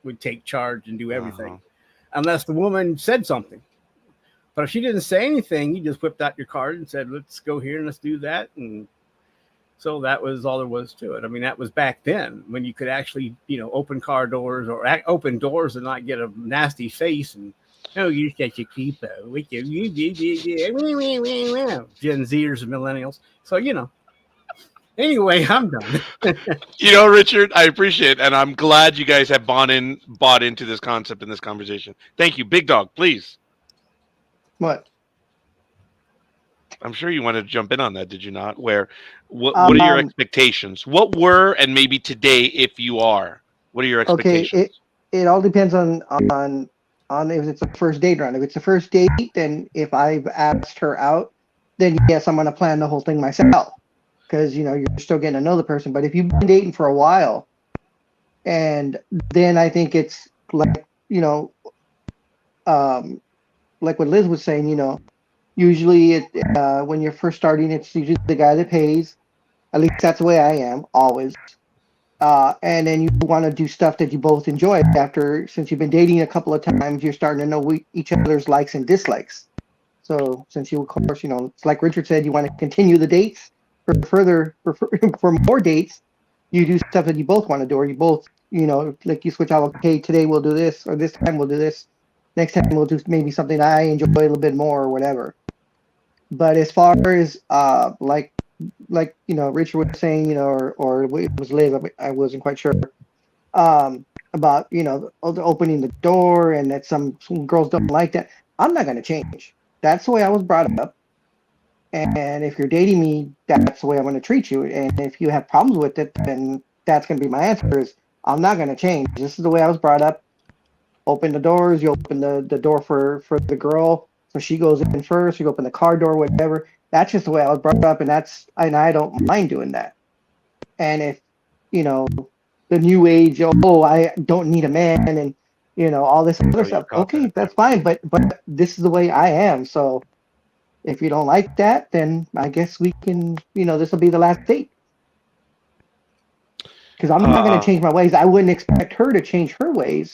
would take charge and do everything, unless the woman said something. But if she didn't say anything, you just whipped out your card and said, "Let's go here and let's do that." And so that was all there was to it. I mean, that was back then when you could actually, open car doors or open doors and not get a nasty face and, oh, you're such a creepo. Gen Zers and millennials. So, anyway, I'm done. Richard, I appreciate it, and I'm glad you guys have bought into this concept in this conversation. Thank you. Big Dog, please. What? I'm sure you wanted to jump in on that, did you not? What are your expectations? What were, and maybe today, if you are, what are your expectations? Okay, it all depends on if it's a first date or not. If it's a first date, then if I've asked her out, then yes, I'm gonna plan the whole thing myself, because you're still getting to know the person. But if you've been dating for a while, and then I think it's like like what Liz was saying, usually when you're first starting, it's usually the guy that pays. At least that's the way I am always. and then you want to do stuff that you both enjoy after, since you've been dating a couple of times, you're starting to know each other's likes and dislikes. So since you, of course, it's like Richard said, you want to continue the dates for more dates, you do stuff that you both want to do, or you both, like you switch out, okay, today we'll do this, or this time we'll do this, next time we'll do maybe something I enjoy a little bit more or whatever. But as far as like Richard was saying, or it was Liz, I wasn't quite sure, about opening the door, and that some girls don't like that. I'm not going to change. That's the way I was brought up. And if you're dating me, that's the way I'm going to treat you. And if you have problems with it, then that's going to be my answer, is I'm not going to change. This is the way I was brought up. Open the doors. You open the door for the girl, so she goes in first. You open the car door, whatever. That's just the way I was brought up, and I don't mind doing that. And if, the new age, I don't need a man, and all this other stuff, okay, that's fine. But this is the way I am. So if you don't like that, then I guess we can, this will be the last date. Because I'm not going to change my ways. I wouldn't expect her to change her ways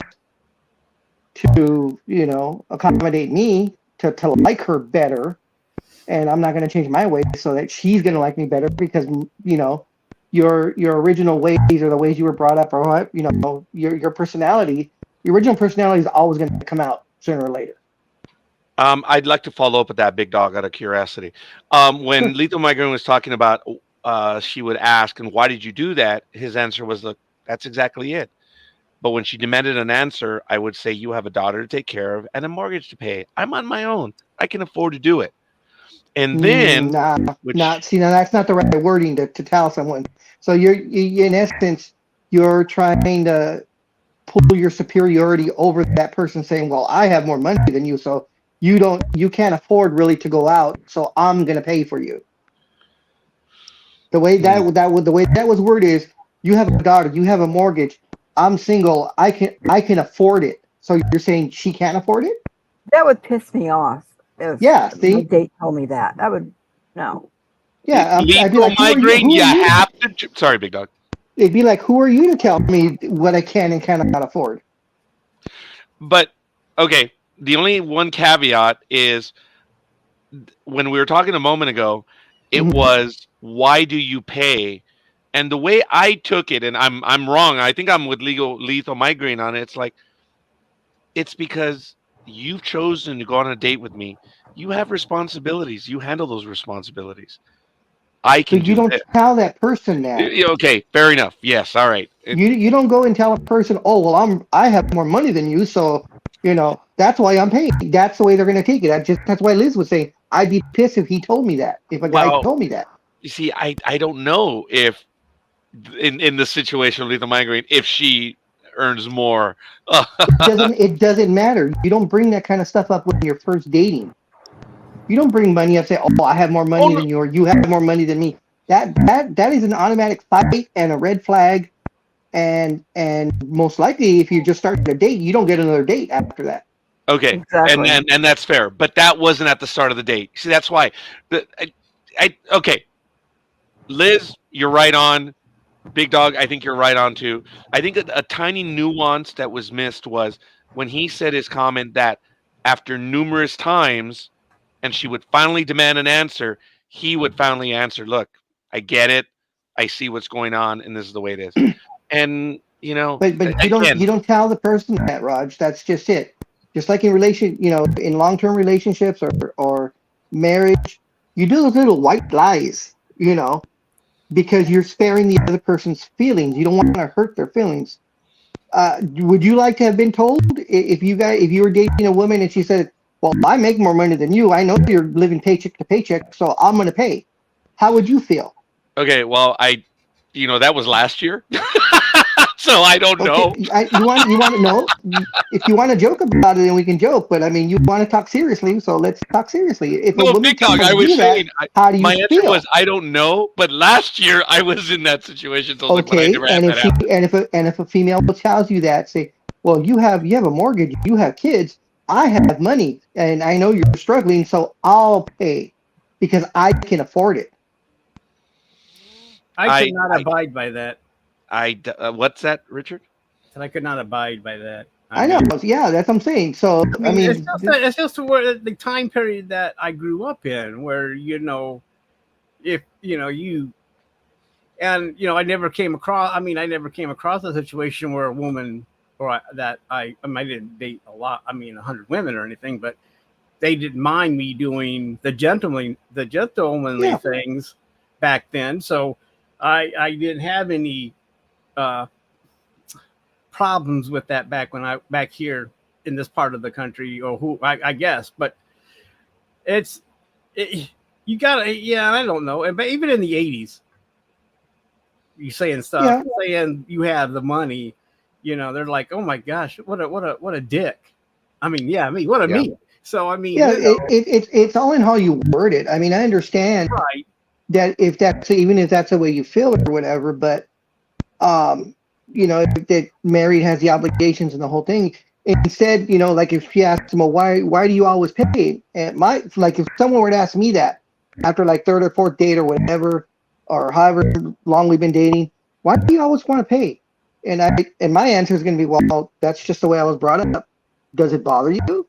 to, accommodate me, to like her better. And I'm not going to change my ways so that she's going to like me better, because, your original ways, or the ways you were brought up, or your personality, your original personality is always going to come out sooner or later. I'd like to follow up with that, Big Dog, out of curiosity. When Lethal Migraine was talking about, she would ask, and why did you do that? His answer was, look, that's exactly it. But when she demanded an answer, I would say, you have a daughter to take care of and a mortgage to pay. I'm on my own. I can afford to do it. And then, now that's not the right wording to tell someone. So you're in essence, you're trying to pull your superiority over that person, saying, well, I have more money than you, so you can't afford really to go out, so I'm going to pay for you. The way that was worded is, you have a daughter, you have a mortgage, I'm single, I can afford it. So you're saying she can't afford it? That would piss me off. Yeah, see? My date told me that. That would, no. Yeah, I'd be Lethal like, Migraine, you have to. Sorry, Big Dog. It'd be like, who are you to tell me what I can and cannot afford? But, okay, the only one caveat is, when we were talking a moment ago, it was, why do you pay? And the way I took it, and I'm wrong, I think I'm with Lethal Migraine on it, it's like, it's because you've chosen to go on a date with me. You have responsibilities. You handle those responsibilities. I can. But you don't tell that person that. Okay, fair enough. Yes, all right. You don't go and tell a person, oh, well, I have more money than you, so that's why I'm paying. That's the way they're going to take it. That's why Liz was saying, I'd be pissed if he told me that. If a guy told me that. You see, I don't know if in the situation of Lethal Migraine, if she earns more. It doesn't matter. You don't bring that kind of stuff up when you're first dating. You don't bring money up, say, oh, I have more money than you, or you have more money than me. That is an automatic fight and a red flag, and most likely, if you just start a date, you don't get another date after that. Okay, exactly. and that's fair, but that wasn't at the start of the date. See, that's why. Okay, Liz, you're right on. Big Dog, I think you're right on too. I think a tiny nuance that was missed was when he said his comment that after numerous times, and she would finally demand an answer, he would finally answer, look, I get it. I see what's going on, and this is the way it is. And, But you don't tell the person that, Raj. That's just it. Just like in in long-term relationships or marriage, you do those little white lies, because you're sparing the other person's feelings. You don't want to hurt their feelings. Would you like to have been told if you were dating a woman and she said, well, I make more money than you, I know you're living paycheck to paycheck, so I'm going to pay. How would you feel? Okay, well, that was last year. So I don't know. You want to know? If you want to joke about it, then we can joke. But I mean, you want to talk seriously, so let's talk seriously. If no, Big Dog, I was saying, how do you my feel? answer was I don't know. But last year I was in that situation. So okay, if a female tells you that, say, well, you have a mortgage, you have kids, I have money, and I know you're struggling, so I'll pay because I can afford it. I cannot abide by that. What's that, Richard? And I could not abide by that. I know. mean, Yeah, that's what I'm saying. So I mean, it's just where the time period that I grew up in, where if you and I never came across. I mean, I never came across a situation where a woman I didn't date a lot. I mean, 100 women or anything, but they didn't mind me doing the gentlemanly Yeah. things back then. So I didn't have any problems with that back here in this part of the country, or I guess. But you gotta, yeah, I don't know. But even in the 80s, you saying stuff, Yeah. saying you have the money, they're like, oh my gosh, what a dick. I mean, yeah, what a Yeah. me. So I mean, yeah, it's all in how you word it. I mean, I understand right. that even if that's the way you feel or whatever, but if that married has the obligations and the whole thing. Instead, like if she asked him, well, why do you always pay? And like if someone were to ask me that after like third or fourth date or whatever, or however long we've been dating, why do you always want to pay? And my answer is going to be, well, that's just the way I was brought up. Does it bother you?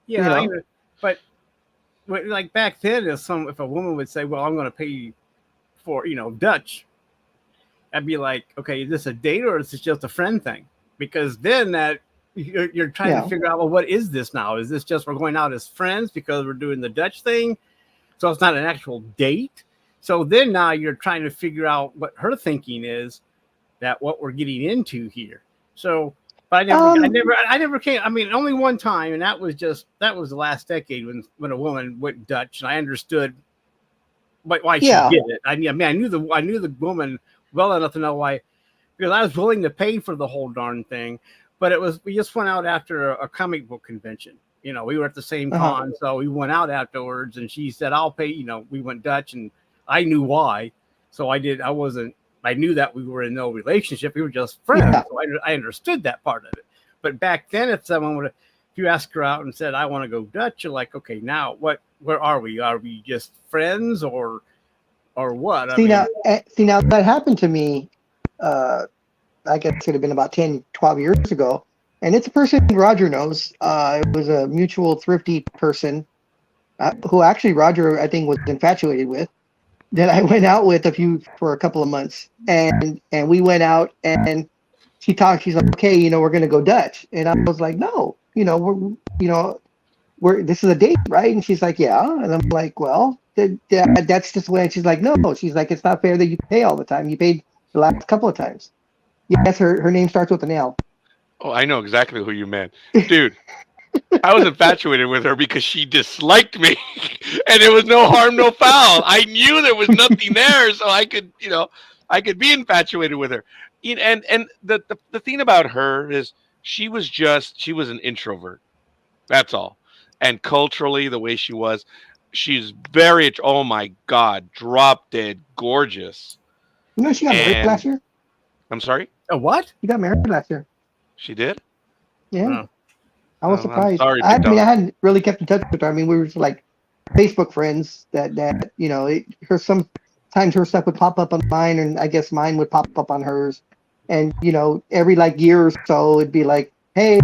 Yeah, You know? but like back then, if a woman would say, well, I'm going to pay you for Dutch, I'd be like, okay, is this a date or is this just a friend thing? Because then that you're trying Yeah. to figure out, well, what is this now? Is this just we're going out as friends because we're doing the Dutch thing? So it's not an actual date. So then now you're trying to figure out what her thinking is, that what we're getting into here. So, but I never came. I mean, only one time, and that was the last decade when a woman went Dutch, and I understood why she Yeah. did it. I mean, I knew the woman well enough to know why, because I was willing to pay for the whole darn thing. But we just went out after a comic book convention. We were at the same con, so we went out afterwards, and she said, "I'll pay." We went Dutch, and I knew why, so I did. I knew that we were in no relationship; we were just friends. Yeah. So I understood that part of it. But back then, if you asked her out and said, "I want to go Dutch," you're like, "Okay, now what? Where are we? Are we just friends, or what?" See now that happened to me. I guess it would have been about 10, 12 years ago. And it's a person Roger knows. It was a mutual thrifty person who actually Roger, I think, was infatuated with, that I went out with for a couple of months. And we went out and she's like, okay, we're going to go Dutch. And I was like, no, this is a date, right? And she's like, yeah. And I'm like, well, that's just the way. And she's like, no. She's like, it's not fair that you pay all the time. You paid the last couple of times. Yes, her name starts with an L. Oh, I know exactly who you meant, dude. I was infatuated with her because she disliked me, and there was no harm, no foul. I knew there was nothing there, so I could be infatuated with her. And the thing about her is she was an introvert. That's all. And culturally, the way she's very, oh my God, drop dead gorgeous. She got married last year? I'm sorry? A what? She got married last year. She did? Yeah. Oh. I was I'm surprised. sorry, I Big Dog. hadn't really kept in touch with her. I mean, we were just like Facebook friends sometimes her stuff would pop up on mine, and I guess mine would pop up on hers. And, every like year or so, it'd be like, hey,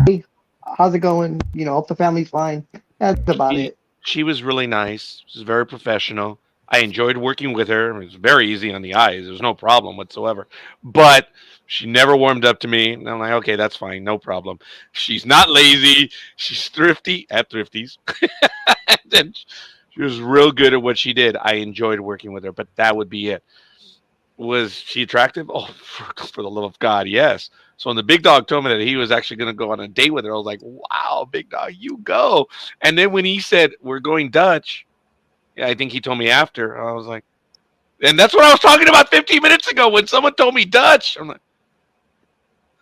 how's it going? Hope the family's fine. That's about it. She was really nice. She was very professional. I enjoyed working with her. It was very easy on the eyes. There was no problem whatsoever. But she never warmed up to me. And I'm like, okay, that's fine. No problem. She's not lazy. She's thrifty at Thrifties. And she was real good at what she did. I enjoyed working with her, but that would be it. Was she attractive? Oh, for the love of God, yes. So when the Big Dog told me that he was actually going to go on a date with her, I was like, wow, Big Dog, you go. And then when he said, we're going Dutch, yeah, I think he told me after. I was like, and that's what I was talking about 15 minutes ago when someone told me Dutch. I'm like,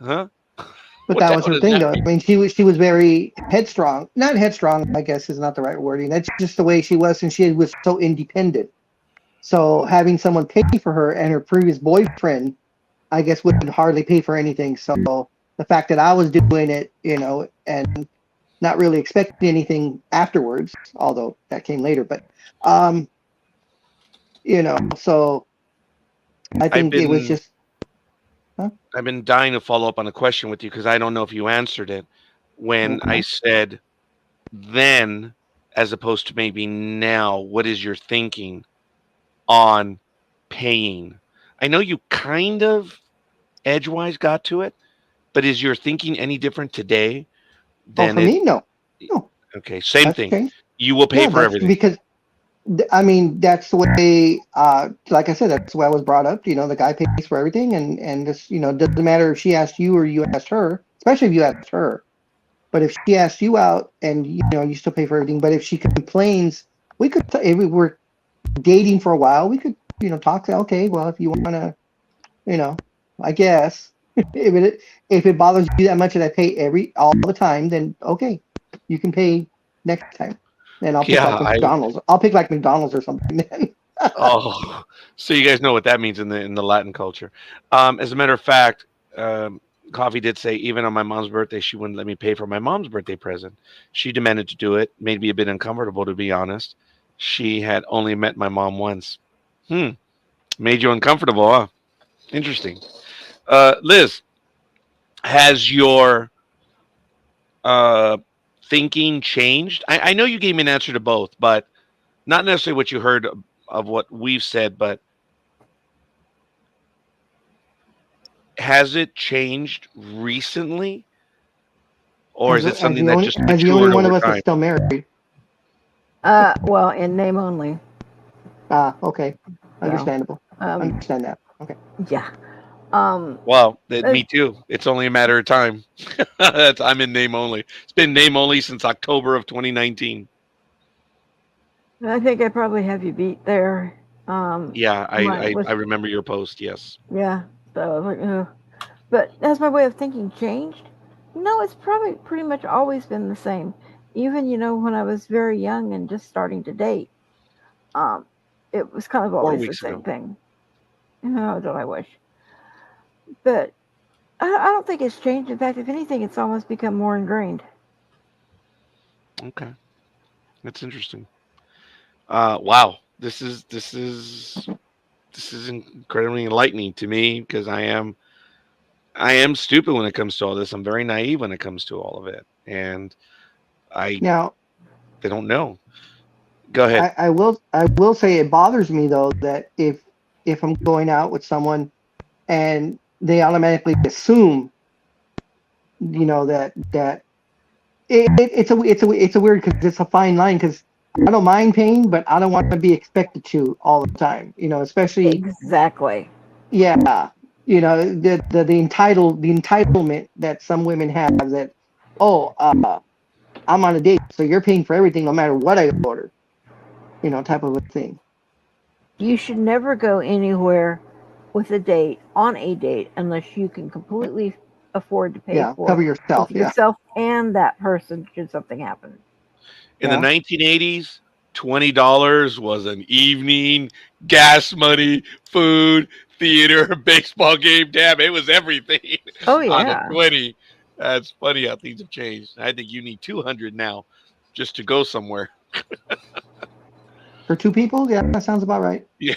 huh? But What that the was hell her does thing, that though. mean? I mean, she was very headstrong. Not headstrong, I guess, is not the right wording. That's just the way she was, and she was so independent. So having someone pay for her, and her previous boyfriend, I guess, wouldn't hardly pay for anything. So the fact that I was doing it, and not really expecting anything afterwards, although that came later, but so I think it was just. I've been dying to follow up on a question with you because I don't know if you answered it when I said then as opposed to maybe now. What is your thinking on paying? I know you kind of edgewise got to it, but is your thinking any different today than For me, no. Okay, same That's thing. changed. You will pay Yeah, for that's everything. because I mean that's the way. Like I said, that's the way I was brought up. The guy pays for everything, and this doesn't matter if she asked you or you asked her, especially if you asked her. But if she asks you out and you still pay for everything. But if she complains, we could if we were dating for a while, we could talk. Okay, well, if you want to, I guess if it bothers you that much that I pay all the time, then okay, you can pay next time. And I'll pick Yeah, like McDonald's. I'll pick like McDonald's or something then. Oh, so you guys know what that means in the Latin culture. As a matter of fact, Coffee did say even on my mom's birthday, she wouldn't let me pay for my mom's birthday present. She demanded to do it. Made me a bit uncomfortable, to be honest. She had only met my mom once. Made you uncomfortable, huh? Interesting. Liz, has your thinking changed? I know you gave me an answer to both, but not necessarily what you heard of what we've said, but has it changed recently, or is it something that just as the only matured one of over us that's time? still married? Well, in name only. Okay, understandable. Um, Understand that. Okay. yeah. Well, me too. It's only a matter of time. I'm in name only. It's been name only since October of 2019. I think I probably have you beat there. Yeah, I remember your post. Yes. Yeah. So I was like, ugh. But has my way of thinking changed? No, it's probably pretty much always been the same. Even when I was very young and just starting to date, it was kind of always the same thing. Don't I wish? But I don't think it's changed. In fact, if anything, it's almost become more ingrained. Okay, that's interesting. Wow, this is incredibly enlightening to me because I am stupid when it comes to all this. I'm very naive when it comes to all of it, and they don't know. Go ahead. I will say it bothers me though that if I'm going out with someone and they automatically assume that it's a weird because it's a fine line because I don't mind paying, but I don't want to be expected to all the time. Especially exactly. Yeah, the entitlement that some women have that I'm on a date, so you're paying for everything no matter what I order. Type of a thing. You should never go anywhere with a date unless you can completely afford to pay for cover yourself. Yourself and that person should something happen. In the 1980s, $20 was an evening, gas money, food, theater, baseball game. Damn, it was everything. Oh yeah. On a 20. That's funny how things have changed. I think you need 200 now just to go somewhere. For two people? Yeah, that sounds about right. Yeah,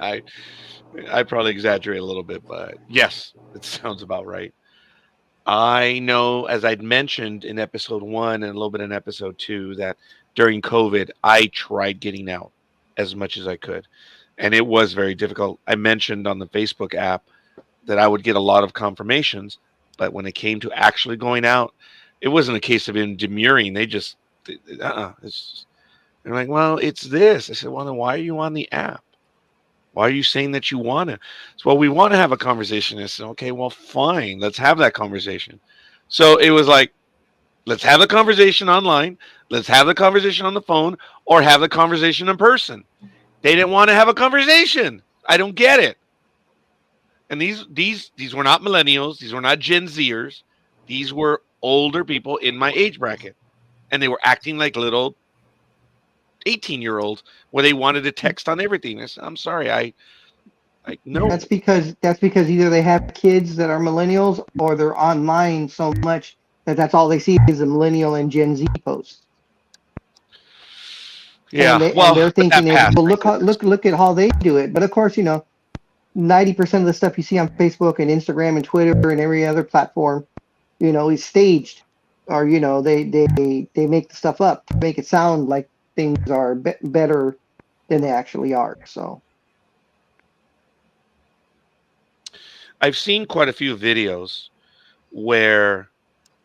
I probably exaggerate a little bit, but yes, it sounds about right. I know, as I'd mentioned in episode 1 and a little bit in episode 2, that during COVID, I tried getting out as much as I could. And it was very difficult. I mentioned on the Facebook app that I would get a lot of confirmations, but when it came to actually going out, it wasn't a case of him demurring. They just, they're like, well, it's this. I said, well, then why are you on the app? Why are you saying that you want to? So, well, we want to have a conversation. I said, okay, well, fine. Let's have that conversation. So it was like, let's have the conversation online. Let's have the conversation on the phone or have the conversation in person. They didn't want to have a conversation. I don't get it. And these were not millennials. These were not Gen Zers. These were older people in my age bracket. And they were acting like little 18-year-olds where they wanted to text on everything. I said, I'm sorry, I no. That's because either they have kids that are millennials or they're online so much that that's all they see is the millennial and Gen Z posts. Yeah, and they're thinking, well, look at how they do it. But of course, 90% of the stuff you see on Facebook and Instagram and Twitter and every other platform, is staged, or they make the stuff up to make it sound like things are better than they actually are. So I've seen quite a few videos where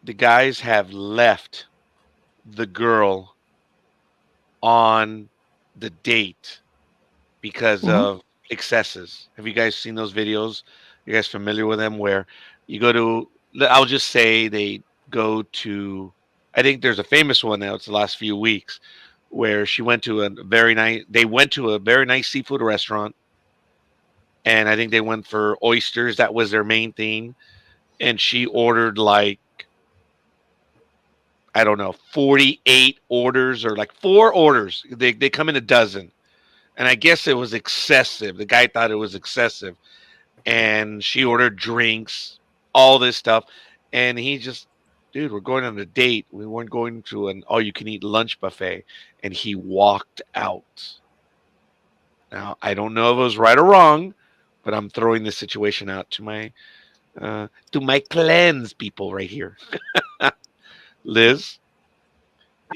the guys have left the girl on the date because of excesses. Have you guys seen those videos? You guys familiar with them? Where you go to, I'll just say they go to, I think there's a famous one now, it's the last few weeks, where they went to a very nice seafood restaurant. And I think they went for oysters. That was their main thing. And she ordered like, I don't know, 48 orders, or like 4 orders. They come in a dozen. And I guess it was excessive. The guy thought it was excessive. And she ordered drinks, all this stuff. And he just, dude, we're going on a date. We weren't going to an all-you-can-eat lunch buffet. And he walked out. Now, I don't know if it was right or wrong, but I'm throwing this situation out to my cleanse people right here. Liz,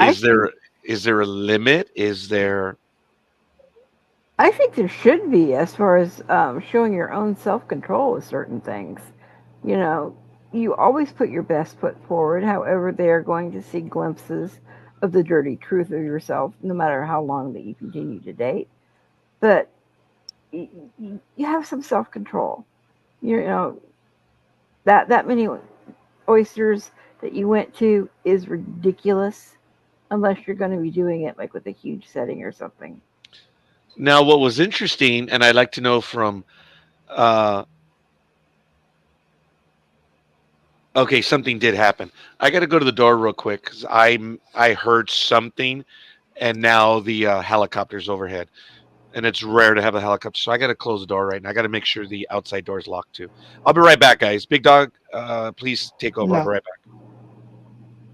is there a limit? Is there? I think there should be, as far as showing your own self-control with certain things. You always put your best foot forward. However, they are going to see glimpses of the dirty truth of yourself, no matter how long that you continue to date. But you have some self-control. That many oysters that you went to is ridiculous, unless you're going to be doing it like with a huge setting or something. Now, what was interesting, and I'd like to know from, okay, something did happen. I got to go to the door real quick because I heard something, and now the helicopter's overhead. And it's rare to have a helicopter, so I got to close the door right now. I got to make sure the outside door is locked too. I'll be right back, guys. Big Dog, please take over. No. I'll be right back.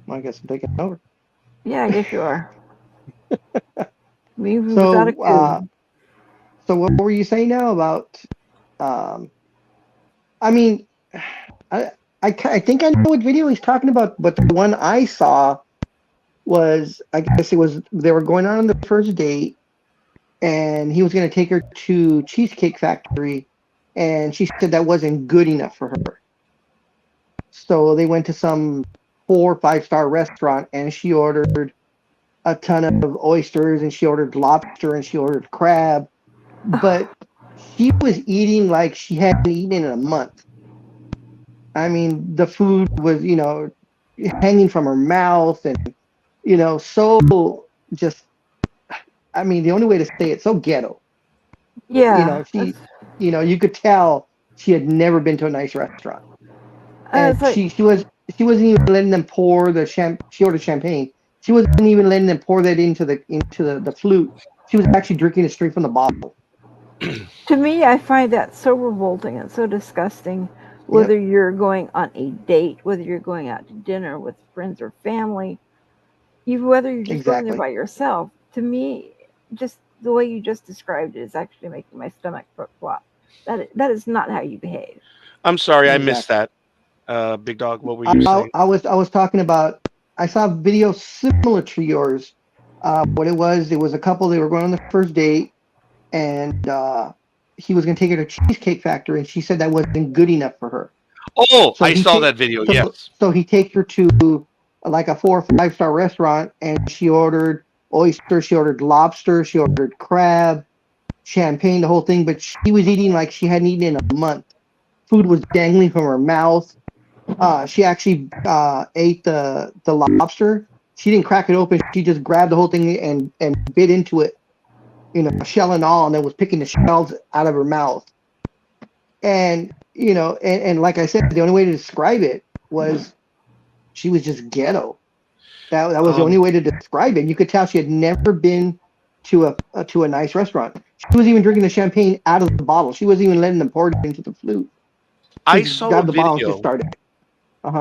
I guess I'm taking over. Yeah, I guess you are. Maybe So, without a clue. So what were you saying now about? I mean, I think I know what video he's talking about, but the one I saw was, I guess they were going on the first date, and he was going to take her to Cheesecake Factory, and she said that wasn't good enough for her. So they went to some 4 or 5-star restaurant, and she ordered a ton of oysters, and she ordered lobster, and she ordered crab, but she was eating like she hadn't eaten in a month. I mean, the food was, hanging from her mouth, and, so just, I mean, the only way to say it, so ghetto. Yeah. You could tell she had never been to a nice restaurant. And she wasn't even letting them pour she ordered champagne. She wasn't even letting them pour that into the flute. She was actually drinking it straight from the bottle. To me, I find that so revolting and so disgusting. Whether you're going on a date, whether you're going out to dinner with friends or family, whether you're just going there by yourself, to me, just the way you just described it is actually making my stomach flop. That is not how you behave. I'm sorry, I missed that. Big Dog, what were you saying? I was talking about, I saw a video similar to yours. What it was a couple, they were going on the first date, and he was going to take her to Cheesecake Factory, and she said that wasn't good enough for her. Oh, so I saw that video, yes. So he takes her to like a 4 or 5-star restaurant, and she ordered oyster, she ordered lobster, she ordered crab, champagne, the whole thing, but she was eating like she hadn't eaten in a month. Food was dangling from her mouth. She actually ate the lobster. She didn't crack it open. She just grabbed the whole thing and bit into it, shell and all, and then was picking the shells out of her mouth. And, and like I said, the only way to describe it was she was just ghetto. That was the only way to describe it. You could tell she had never been to a nice restaurant. She was even drinking the champagne out of the bottle. She wasn't even letting them pour it into the flute. I saw a video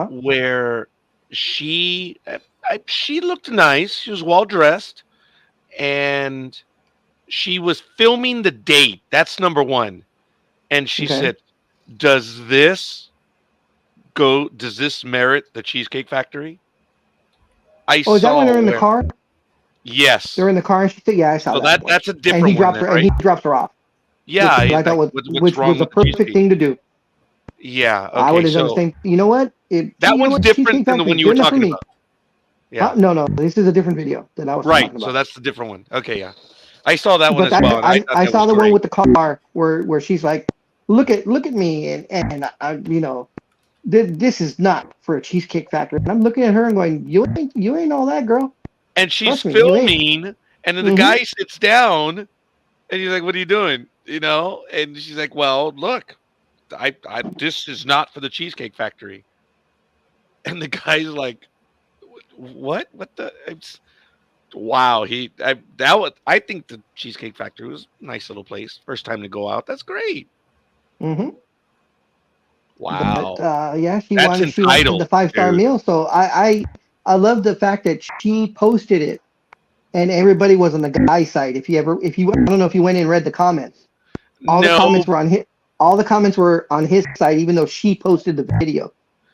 where she looked nice. She was well dressed, and she was filming the date. That's number one. and she Okay. said, Does this merit the Cheesecake Factory? I Oh, is that when saw they're in the where car? yes. They're in the car, and she said, "Yeah, I saw So that one." that's a And different he one drops then, her, and right? he drops her off, Yeah, which he's I thought like, was what's wrong the with the perfect cheesecake? thing to do. Yeah, I okay, would have done the so same. You know what? that You know one's what? different Cheesecake than the Factory, one you good were enough for talking me. about. Yeah, No, this is a different video that I was right. talking So about. that's the different one. Okay, yeah. I saw that one But as well, and I thought I that was saw the one great. with the car where she's like, look at me, and I, this is not for a Cheesecake Factory. And I'm looking at her and going, you ain't all that, girl. And she's Trust me, you ain't. filming, and then the Mm-hmm. guy sits down, and he's like, "What are you doing?" And she's like, "Well, look, I this is not for the Cheesecake Factory." And the guy's like, "What? What the?" Wow. I think the Cheesecake Factory was a nice little place. First time to go out. That's great. Mm-hmm. But Wow. yeah, That's she wanted the entitled, 5-star dude. meal. So I love the fact that she posted it and everybody was on the guy's side. I don't know if you went and read the comments. All the No, comments were on his all the comments were on his side, even though she posted the video.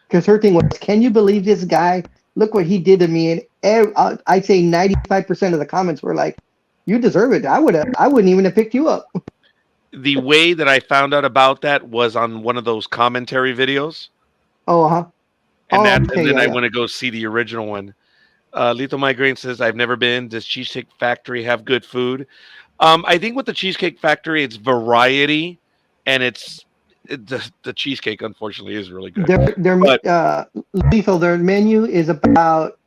Because her thing was, can you believe this guy? Look what he did to me. And I'd say 95% of the comments were like, you deserve it. I wouldn't even have picked you up. the way that I found out about that was on one of those commentary videos. Oh, huh. And Oh, and okay, then yeah, I yeah. went to go see the original one. Lethal Migraine says, I've never been. Does Cheesecake Factory have good food? I think with the Cheesecake Factory, it's variety, and the cheesecake, unfortunately, is really good. But Lethal, their menu is about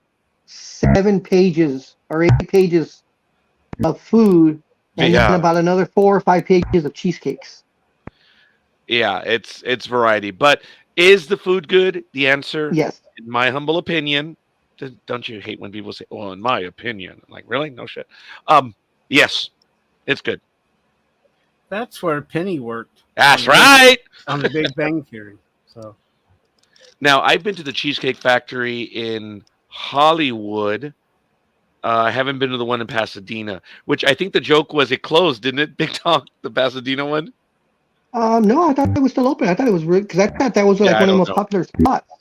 7 pages or 8 pages of food, and then yeah, about another 4 or 5 pages of cheesecakes. yeah, it's variety. But is the food good? The answer, Yes. in my humble opinion, don't you hate when people say, "Well, in my opinion," I'm like, really? No shit. Yes, it's good. That's where Penny worked That's on right. the Big Bang Theory. So Now, I've been to the Cheesecake Factory in Hollywood. I haven't been to the one in Pasadena, which I think the joke was it closed, didn't it? Big Talk, the Pasadena one. No, I thought it was still open. I thought it was because I thought that was like Yeah, I one of the don't most know. popular spots.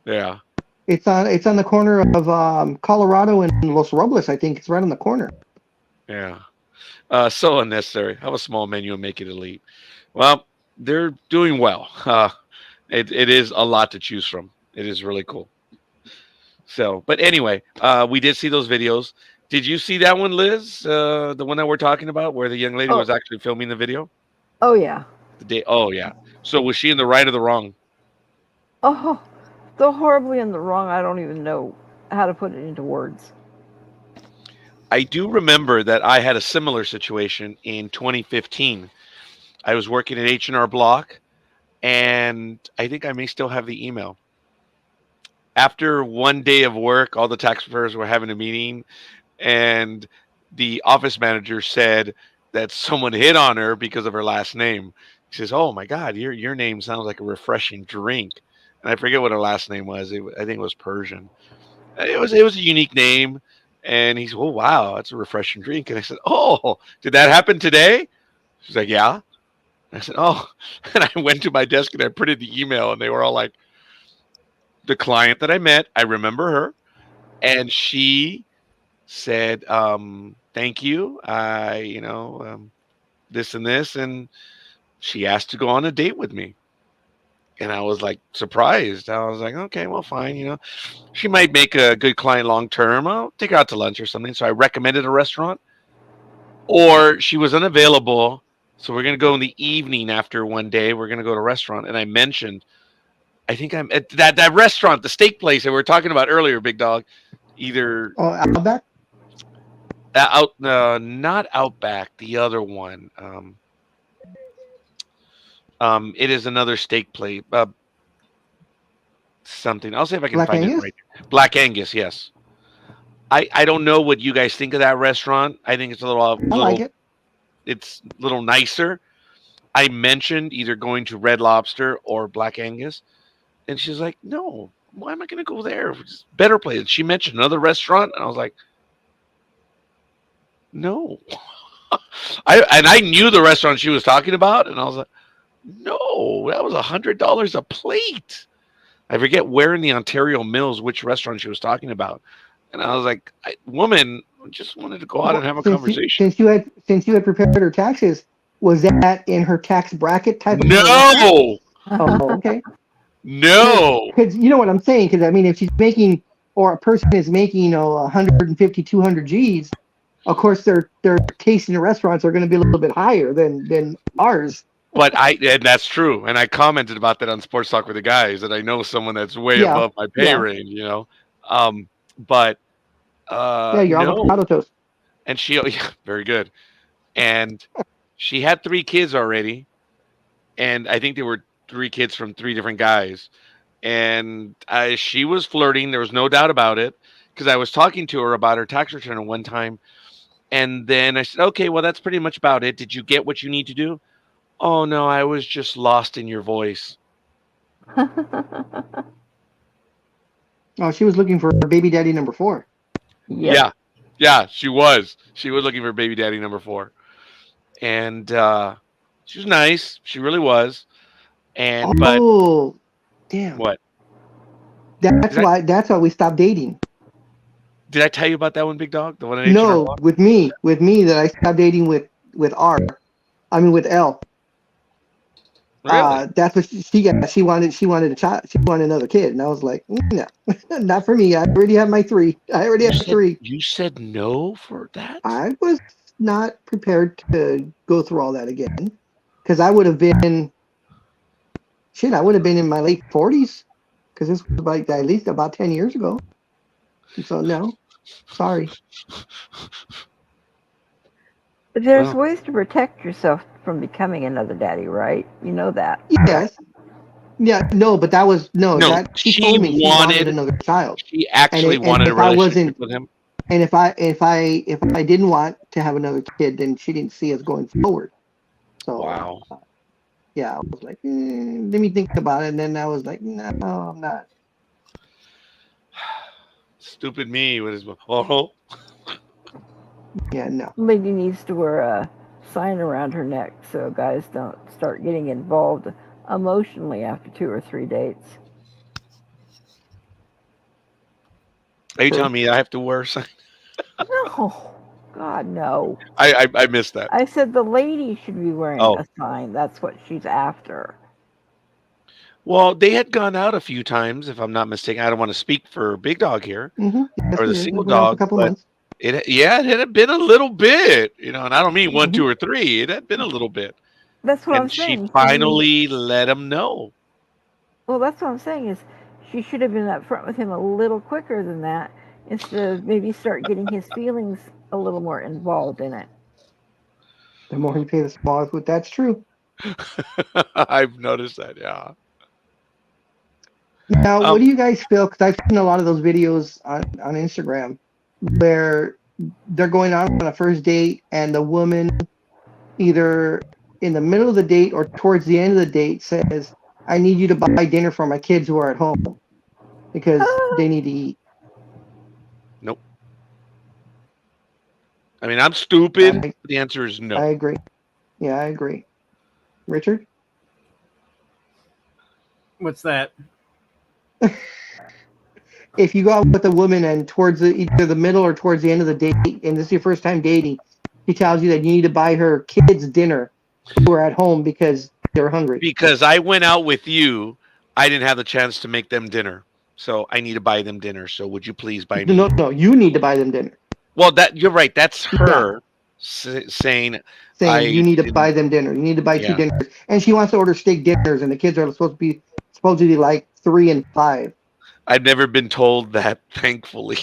Yeah, It's on the corner of Colorado and Los Robles. I think it's right on the corner. yeah. So unnecessary. Have a small menu and make it elite. Well, they're doing well. It is a lot to choose from. It is really cool. So, but anyway, we did see those videos. Did you see that one, Liz? The one that we're talking about, where the young lady was actually filming the video? Oh yeah. The day. Oh yeah. So was she in the right or the wrong? Oh, so horribly in the wrong. I don't even know how to put it into words. I do remember that I had a similar situation in 2015. I was working at H&R Block, and I think I may still have the email. After one day of work, all the taxpayers were having a meeting, and the office manager said that someone hit on her because of her last name. He says, "Oh my God, your name sounds like a refreshing drink," and I forget what her last name was. I think it was Persian. It was a unique name, and he said, "Oh wow, that's a refreshing drink." And I said, "Oh, did that happen today?" She's like, "Yeah." And I said, "Oh," and I went to my desk and I printed the email, and they were all like, "The client that I met, I remember her, and she said, thank you. This and this, and she asked to go on a date with me." And I was like surprised. I was like, okay, well, fine. She might make a good client long term. I'll take her out to lunch or something. So I recommended a restaurant, or she was unavailable. So we're going to go in the evening after one day. We're going to go to a restaurant. And I mentioned, I think I'm at that restaurant, the steak place that we were talking about earlier, Big Dog. Either Oh, Outback. not Outback, the other one. It is another steak plate. Something. I'll see if I can Black find it Angus? right. Black Angus, yes. I don't know what you guys think of that restaurant. I think it's a I like it. it's a little nicer. I mentioned either going to Red Lobster or Black Angus, and she's like, "No, why am I going to go there? It's a better place." She mentioned another restaurant, and I was like, "No." I knew the restaurant she was talking about, and I was like, No, that was $100 a plate. I forget where in the Ontario Mills, which restaurant she was talking about. And I was like, woman, I just wanted to go out and have a conversation. Since you had prepared her taxes, was that in her tax bracket type of a restaurant? No, Oh, okay. no. Because you know what I'm saying. Because I mean, if she's making, or a person is making, 150, 200 G's, of course their tastes in the restaurants are going to be a little bit higher than ours. But and that's true. And I commented about that on Sports Talk with the guys, that I know someone that's way Yeah, above my pay yeah. range, But Yeah, your no. avocado toast. And she, yeah, very good. And she had 3 kids already. And I think there were 3 kids from 3 different guys. And she was flirting. There was no doubt about it, because I was talking to her about her tax return at one time. And then I said, okay, well, that's pretty much about it. Did you get what you need to do? Oh, no, I was just lost in your voice. Oh, she was looking for baby daddy number 4. Yep. Yeah, she was. She was looking for baby daddy number 4. And she was nice. She really was. And but Oh, damn. what? That's why we stopped dating. Did I tell you about that one, Big Dog? The one in No, H&R? with me that I stopped dating with L. Really? That's what she got. She wanted a child. She wanted another kid, and I was like, no, not for me. I already have my 3. I already have 3. You said no for that? I was not prepared to go through all that again, because I would have been in my late 40s, because this was at least about 10 years ago. So no, sorry. But there's Well. ways to protect yourself from becoming another daddy, right? You know that. Yes. Yeah, no, but that was No, that she told me she wanted another child. She actually And wanted a if I relationship wasn't- with him. And if I didn't want to have another kid, then she didn't see us going forward. So Wow. yeah, I was like, let me think about it, and then I was like, no, I'm not. Stupid me with his oh. Yeah, no. Lady needs to wear a sign around her neck so guys don't start getting involved emotionally after 2 or 3 dates. Are you telling me I have to wear something? No, God, no. I missed that. I said the lady should be wearing Oh. a sign. That's what she's after. Well, they had gone out a few times, if I'm not mistaken. I don't want to speak for Big Dog here, Mm-hmm. or the single We've been out for dog, a couple but months. it had been a little bit, and I don't mean 1, Mhm. 2, or 3. It had been a little bit, That's what I'm and saying. she finally let him know. Well, that's what I'm saying is she should have been upfront with him a little quicker than that, instead of maybe start getting his feelings a little more involved in it. The more you pay, the smaller. That's true. I've noticed that. Yeah. Now, what do you guys feel? Because I've seen a lot of those videos on Instagram where they're going out on a first date, and the woman either in the middle of the date or towards the end of the date says, I need you to buy dinner for my kids who are at home because they need to eat. Nope. I mean, I'm stupid. I- The answer is no. I agree. Yeah, I agree. Richard? What's that? If you go out with a woman and towards either the middle or towards the end of the date, and this is your first time dating, she tells you that you need to buy her kids dinner who are at home because they're hungry. Because I went out with you, I didn't have the chance to make them dinner. So I need to buy them dinner. So would you please buy me? No, you need to buy them dinner. Well, you're right. That's her saying You need to didn't- buy them dinner. You need to buy Yeah. 2 dinners. And she wants to order steak dinners, and the kids are supposedly like 3 and 5. I've never been told that, thankfully.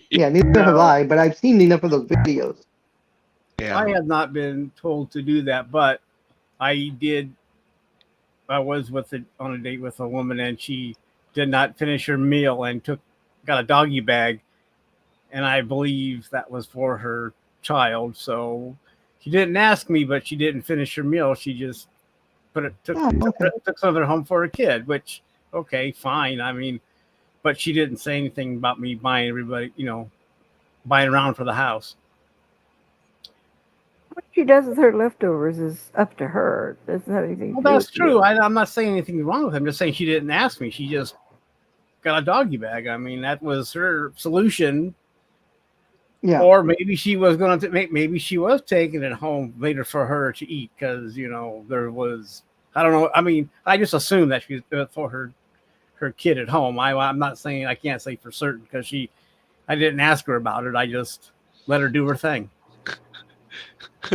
Yeah, neither have I, but I've seen enough of those videos. Yeah. I have not been told to do that, but I did. I was on a date with a woman, and she did not finish her meal and got a doggy bag, and I believe that was for her child. So she didn't ask me, but she didn't finish her meal. She just took some of it home for her kid, which okay, fine. I mean, but she didn't say anything about me buying everybody, buying around for the house. she does with her leftovers is up to her. It doesn't have anything Well, to do that's with you. true. I'm not saying anything wrong with him. I'm just saying she didn't ask me. She just got a doggy bag. I mean, that was her solution. Yeah. Or maybe she was going to. Maybe she was taking it home later for her to eat because there was. I don't know. I mean, I just assumed that she was doing it for her kid at home. I'm not saying, I can't say for certain because I didn't ask her about it. I just let her do her thing.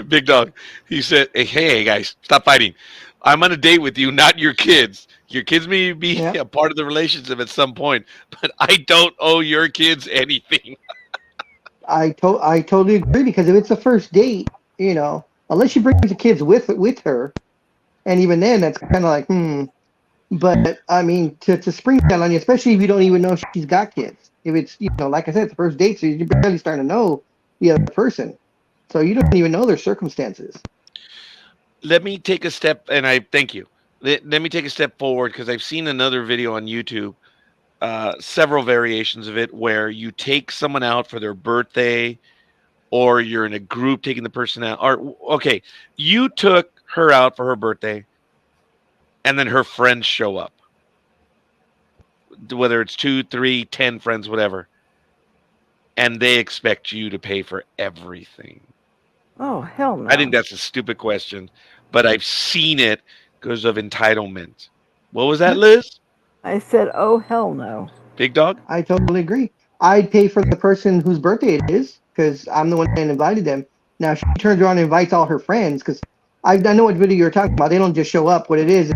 Big Dog. He said, hey, guys, stop fighting. I'm on a date with you, not your kids. Your kids may be Yeah. a part of the relationship at some point, but I don't owe your kids anything. I totally agree, because if it's a first date, unless she brings the kids with her, and even then, that's kind of like, But I mean, to spring that on you, especially if you don't even know she's got kids. If it's, like I said, it's the first date, so you're barely starting to know the other person, so you don't even know their circumstances. Let me take a step, and I thank you. Let me take a step forward, because I've seen another video on YouTube, several variations of it, where you take someone out for their birthday, or you're in a group taking the person out. Or okay, you took her out for her birthday, and then her friends show up, whether it's 2, 3, 10 friends, whatever, and they expect you to pay for everything. Oh, hell no. I think that's a stupid question, but I've seen it because of entitlement. What was that, Liz? I said, oh, hell no. Big Dog? I totally agree. I'd pay for the person whose birthday it is, because I'm the one that invited them. Now she turns around and invites all her friends, because I know what video you're talking about. They don't just show up. What it is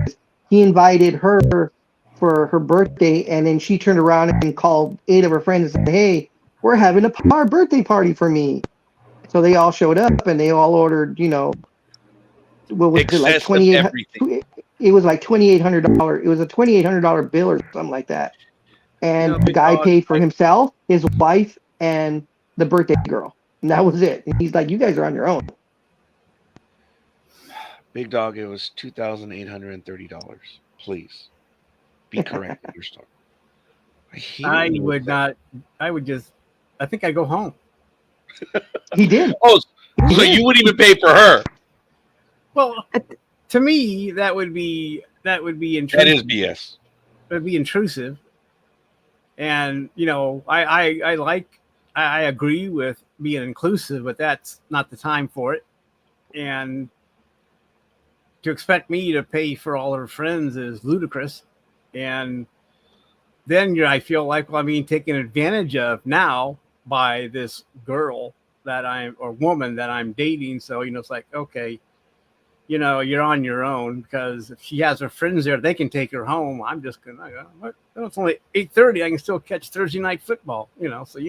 he invited her for her birthday, and then she turned around and called 8 of her friends and said, "Hey, we're having a birthday party for me." So they all showed up, and they all ordered, what was it, like Excessive everything. It was like $2,800. It was a $2,800 bill or something like that. And the Big guy Dog, paid for himself, his wife, and the birthday girl. And that was it. And he's like, "You guys are on your own." Big Dog, it was $2,830. Please be correct with your story. I would not. I would just. I think I'd go home. He did. Oh, so you wouldn't even pay for her? Well, to me, that would be intrusive. That is BS. It would be intrusive. And I agree with being inclusive, but that's not the time for it. And to expect me to pay for all her friends is ludicrous. And then I feel like, taken advantage of now by this girl or woman that I'm dating. So, it's like, okay, you're on your own, because if she has her friends there, they can take her home. I'm just going to go, what? Oh, it's only 8:30. I can still catch Thursday night football, so.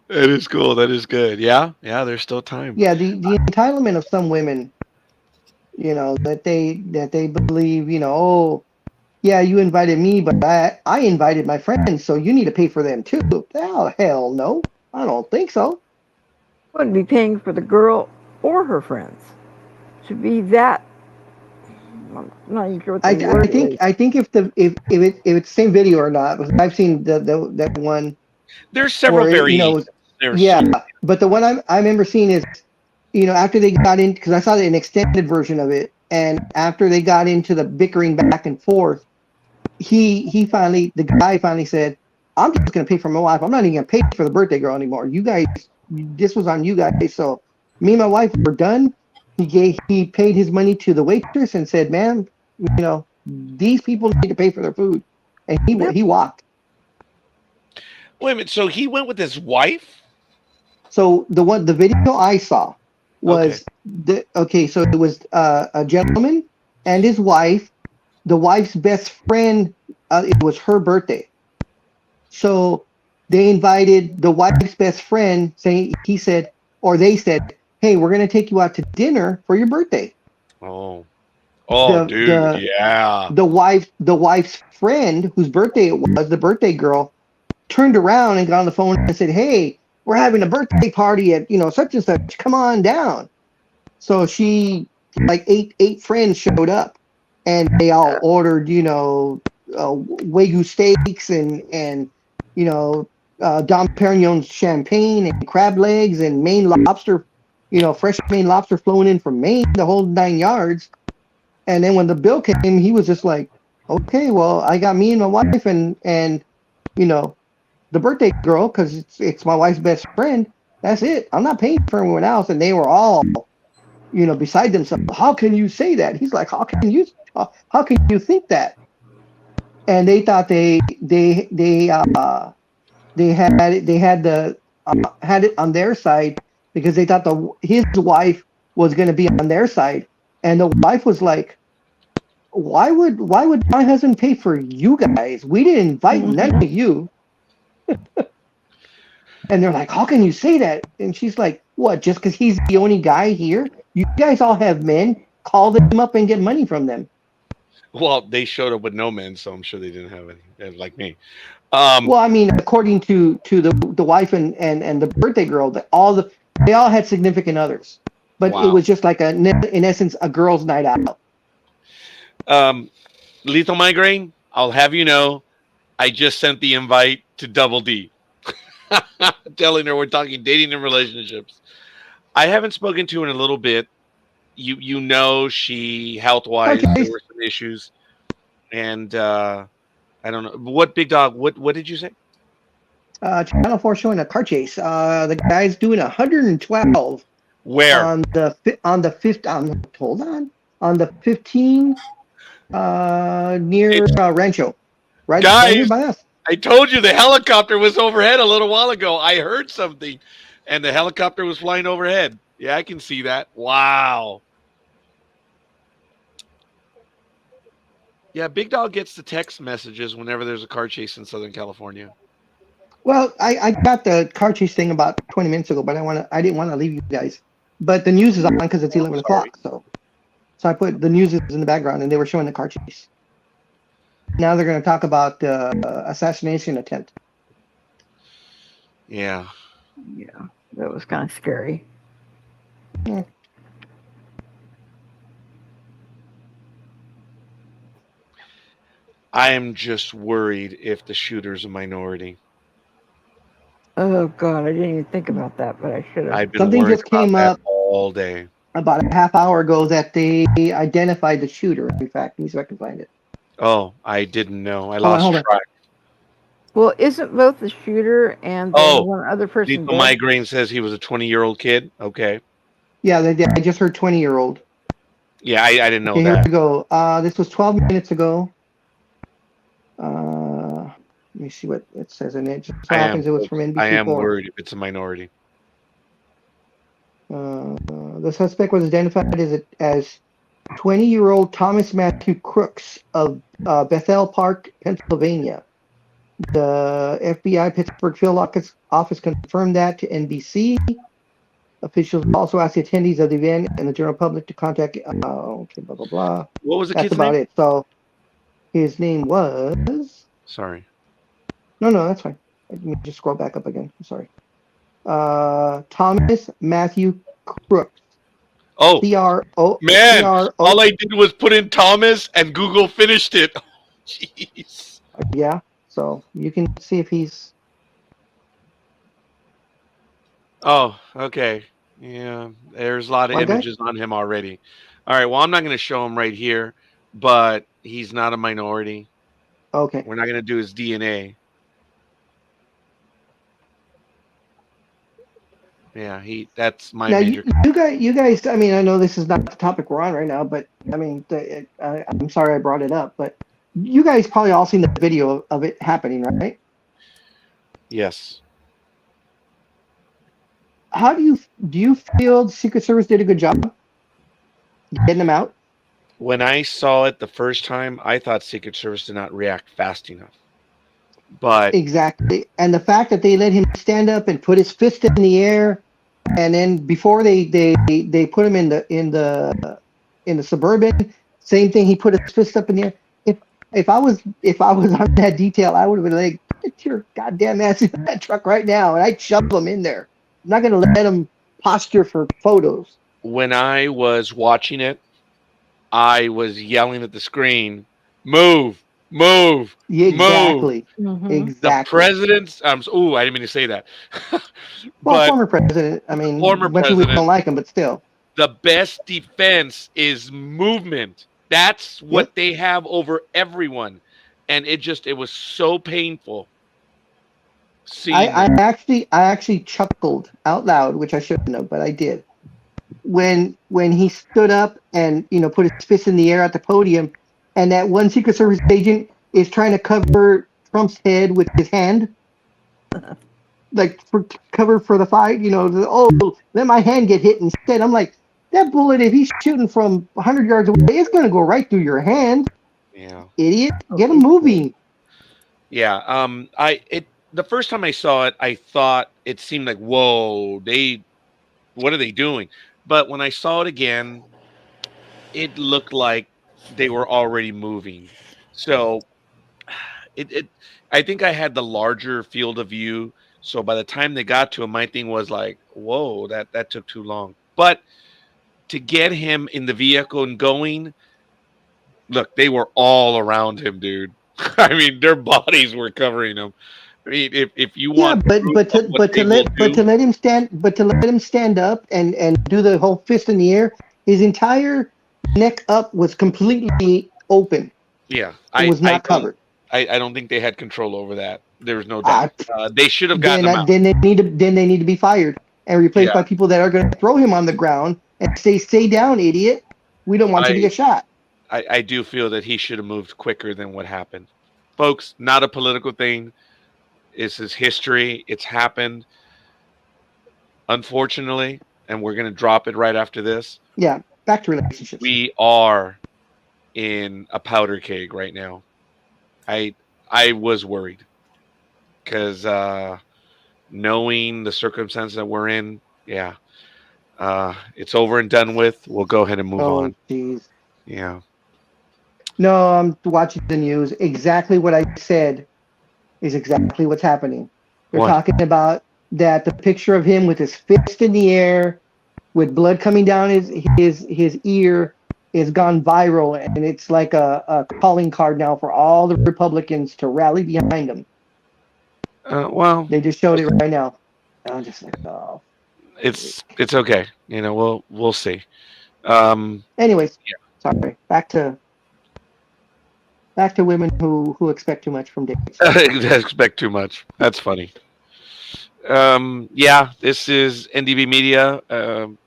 That is cool. That is good. Yeah. There's still time. Yeah, the entitlement of some women, that they believe, oh, yeah, you invited me, but I invited my friends, so you need to pay for them too. Oh, hell no. I don't think so. Wouldn't be paying for the girl or her friends. Should be that. I'm not even sure what the word is. I think if it's the same video or not, because I've seen that one. There's several variations. But the one I remember seeing is, after they got in, because I saw an extended version of it, and after they got into the bickering back and forth, the guy finally said, "I'm just going to pay for my wife. I'm not even going to pay for the birthday girl anymore. You guys, this was on you guys. So me and my wife were done." He paid his money to the waitress and said, "Ma'am, these people need to pay for their food," and he walked. Wait a minute. So he went with his wife? So the video I saw was so it was a gentleman and his wife. The wife's best friend, it was her birthday. So they invited the wife's best friend, they said, "Hey, we're going to take you out to dinner for your birthday." Oh, The wife's friend, whose birthday it was, the birthday girl, turned around and got on the phone and said, "Hey, we're having a birthday party at, such and such. Come on down." So she, like eight friends showed up, and they all ordered, Wagyu steaks and Dom Perignon's champagne and crab legs and Maine lobster, fresh Maine lobster flowing in from Maine, the whole 9 yards. And then when the bill came, he was just like, okay, well, I got me and my wife and the birthday girl, because it's my wife's best friend. That's it. I'm not paying for everyone else. And they were all, beside themselves. How can you say that? He's like, how can you think that? And they thought they had it on their side because they thought his wife was going to be on their side, and the wife was like, why would my husband pay for you guys? We didn't invite none of you. And they're like, how can you say that? And she's like, what, just because he's the only guy here? You guys all have men. Call them up and get money from them. Well, they showed up with no men, so I'm sure they didn't have any, like me. Well, I mean, according to the wife and the birthday girl, they all had significant others, but Wow. It was just like in essence, a girls' night out. Lethal Migraine, I'll have you know, I just sent the invite to Double D. Telling her we're talking dating and relationships. I haven't spoken to her in a little bit. She health-wise, Okay. there were some issues. And I don't know. What, Big Dog, what did you say? Channel 4 showing a car chase. The guy's doing 112 Where? on the 15 near Rancho, right Guys, here by us. I told you the helicopter was overhead a little while ago. I heard something, and the helicopter was flying overhead. Yeah, I can see that. Wow. Yeah, Big Dog gets the text messages whenever there's a car chase in Southern California. Well, I got the car chase thing about 20 minutes ago, but I didn't want to leave you guys. But the news is on because it's 11 o'clock. So I put the news is in the background, and they were showing the car chase. Now they're going to talk about the assassination attempt. Yeah. Yeah, that was kind of scary. Yeah. I am just worried if the shooter's a minority. Oh God, I didn't even think about that, but I should have. I've been Something worried just came about up that all day. about a half hour ago that they identified the shooter. In fact, let me see if I can find it. Oh, I didn't know. I Hold on, lost hold on. track. Well, isn't both the shooter and one other person Lethal dead? Migraine says he was a 20-year-old kid. Okay. Yeah, I just heard 20-year-old. Yeah, I didn't know Okay, here that. we go. This was 12 minutes ago. Let me see what it says in it. Just so happens it was from NBC4. I am worried if it's a minority. The suspect was identified as 20-year-old Thomas Matthew Crooks of Bethel Park, Pennsylvania. The FBI Pittsburgh field office confirmed that to NBC. Officials also asked the attendees of the event and the general public to contact. Okay, blah blah blah. What was the That's kid's about name? it. So his name was. Sorry. No, that's fine. Let me just scroll back up again. I'm sorry. Thomas Matthew Crooks. Oh, C-R-O. man. C-R-O. All I did was put in Thomas and Google finished it. Jeez. Yeah. So you can see if he's. Oh, okay. Yeah, there's a lot of Okay. images on him already. All right, well, I'm not going to show him right here, but he's not a minority. Okay. We're not going to do his DNA. Yeah, that's my Now major. you guys. I mean, I know this is not the topic we're on right now, but I mean, I'm sorry I brought it up, but you guys probably all seen the video of it happening, right? Yes. How do you feel the Secret Service did a good job getting them out? When I saw it the first time, I thought Secret Service did not react fast enough. But Exactly, and the fact that they let him stand up and put his fist in the air, and then before they put him in the Suburban, same thing. He put his fist up in the air. If I was on that detail, I would have been like, "Get your goddamn ass in that truck right now," and I'd shove him in there. I'm not gonna let him posture for photos. when I was watching it, I was yelling at the screen, "Move, move. Yeah, exactly. Mhm. The Exactly. president's. I didn't mean to say that. Well, But former president. I mean, former much as we president. don't like him, but still. The best defense is movement. That's what Yep. they have over everyone. And it was so painful seeing I that. actually chuckled out loud, which I shouldn't have, but I did. When he stood up and put his fist in the air at the podium, and that one Secret Service agent is trying to cover Trump's head with his hand, like for cover for the fight. Let my hand get hit instead. I'm like, that bullet, if he's shooting from 100 yards away, it's gonna go right through your hand, Yeah. idiot. Get him moving. Yeah. The first time I saw it, I thought it seemed like, whoa, what are they doing? But when I saw it again, it looked like they were already moving. So I think I had the larger field of view. So by the time they got to him, my thing was like, whoa, that took too long. But to get him in the vehicle and going, look, they were all around him, dude. I mean, their bodies were covering him. I mean, if you Yeah, want but proof but of to what but they to will let but do, to let him stand up and do the whole fist in the air, his entire neck up was completely open. yeah, It was not covered. I don't think they had control over that. There was no Uh, doubt. They should have gotten him out. then they need to be fired and replaced Yeah, by people that are going to throw him on the ground and say, "Stay down, idiot. We don't want you to I get shot." I do feel that he should have moved quicker than what happened. Folks, not a political thing. This is history. It's happened, unfortunately, and we're going to drop it right after this. Yeah, back to relationships. We are in a powder keg right now. I was worried because knowing the circumstances that we're in, yeah, it's over and done with. We'll go ahead and move Oh, on. jeez. Yeah. No, I'm watching the news. Exactly what I said is exactly what's happening. They're What? talking about that the picture of him with his fist in the air, with blood coming down his ear, is gone viral, and it's like a calling card now for all the Republicans to rally behind him. Well, They just showed it right now. And I'm just like, oh. it's okay. We'll see. Anyways, Yeah. sorry. Back to women who expect too much from dates. I expect too much. That's funny. Yeah, this is NDB Media.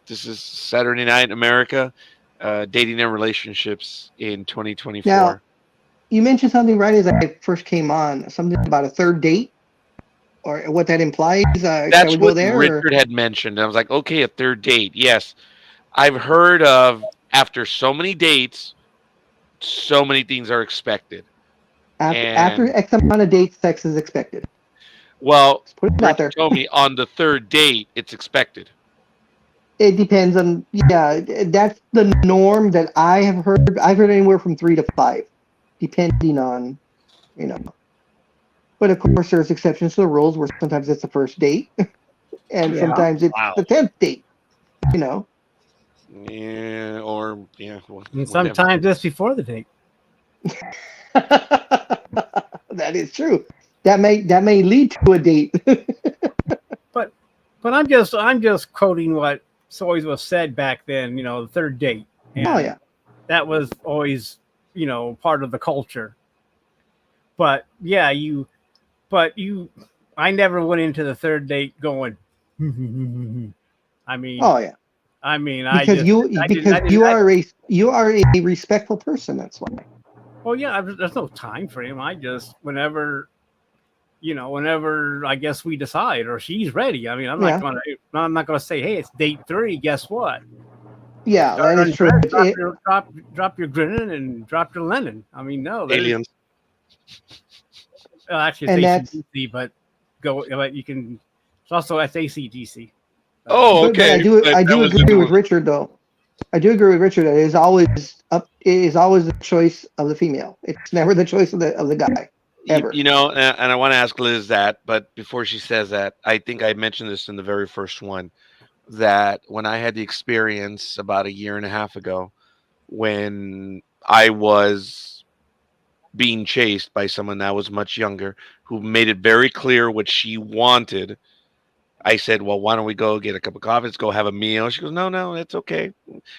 This is Saturday Night in America, dating and relationships in 2024. Now, you mentioned something right as I first came on, something about a third date, or what that implies. Shall That's we go what there? Richard had mentioned. I was like, okay, a third date. Yes, I've heard of after so many dates, so many things are expected. After X amount of dates, sex is expected. Well, Let's put it out there. Richard told me on the third date, it's expected. It depends on, yeah, that's the norm that I have heard. I've heard anywhere from 3 to 5, depending on, But of course, there's exceptions to the rules where sometimes it's the first date, and Yeah. sometimes it's Wow. the 10th date. Yeah, or yeah. And whatever. sometimes just before the date. That is true. That may lead to a date. But I'm just quoting what always was said back then. The third date. And Oh yeah. that was always part of the culture. But yeah, I never went into the third date going. I mean, Oh yeah. Because you are a respectful person. That's why. Well, yeah, there's no time frame. I just whenever I guess we decide or she's ready. I mean, I'm not gonna say, hey, it's date 3. Guess what? Yeah, that is true. Drop your grinning and drop your linen. I mean, no, Aliens. actually, And it's ACDC, but you can. It's also SACDC. Oh, But okay. I do agree with Richard though. I do agree with Richard that it is always the choice of the female. It's never the choice of the guy. Ever. And I want to ask Liz that, but before she says that, I think I mentioned this in the very first one, that when I had the experience about a year and a half ago, when I was being chased by someone that was much younger who made it very clear what she wanted. I said, well, why don't we go get a cup of coffee? Let's go have a meal. She goes, no, it's okay.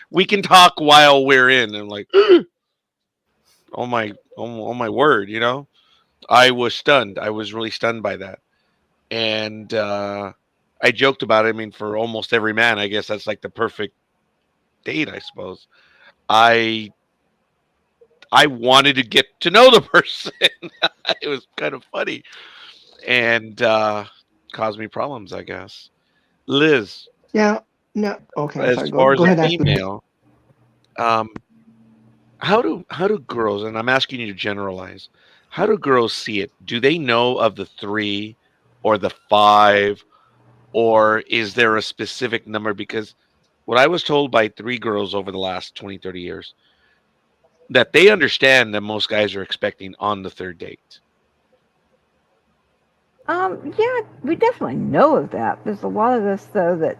We can talk while we're in. And I'm like, oh my word, you know? I was stunned. I was really stunned by that. And I joked about it. I mean, for almost every man, I guess that's like the perfect date, I suppose. I wanted to get to know the person. It was kind of funny. And caused me problems, I guess. Liz, Yeah. No. Okay. I'm as sorry. far as Go a ahead. Ask me. female, how do girls, and I'm asking you to generalize, how do girls see it? Do they know of the 3 or the 5, or is there a specific number? Because what I was told by 3 girls over the last 20, 30 years, that they understand that most guys are expecting on the 3rd date. Yeah, we definitely know of that. There's a lot of us though that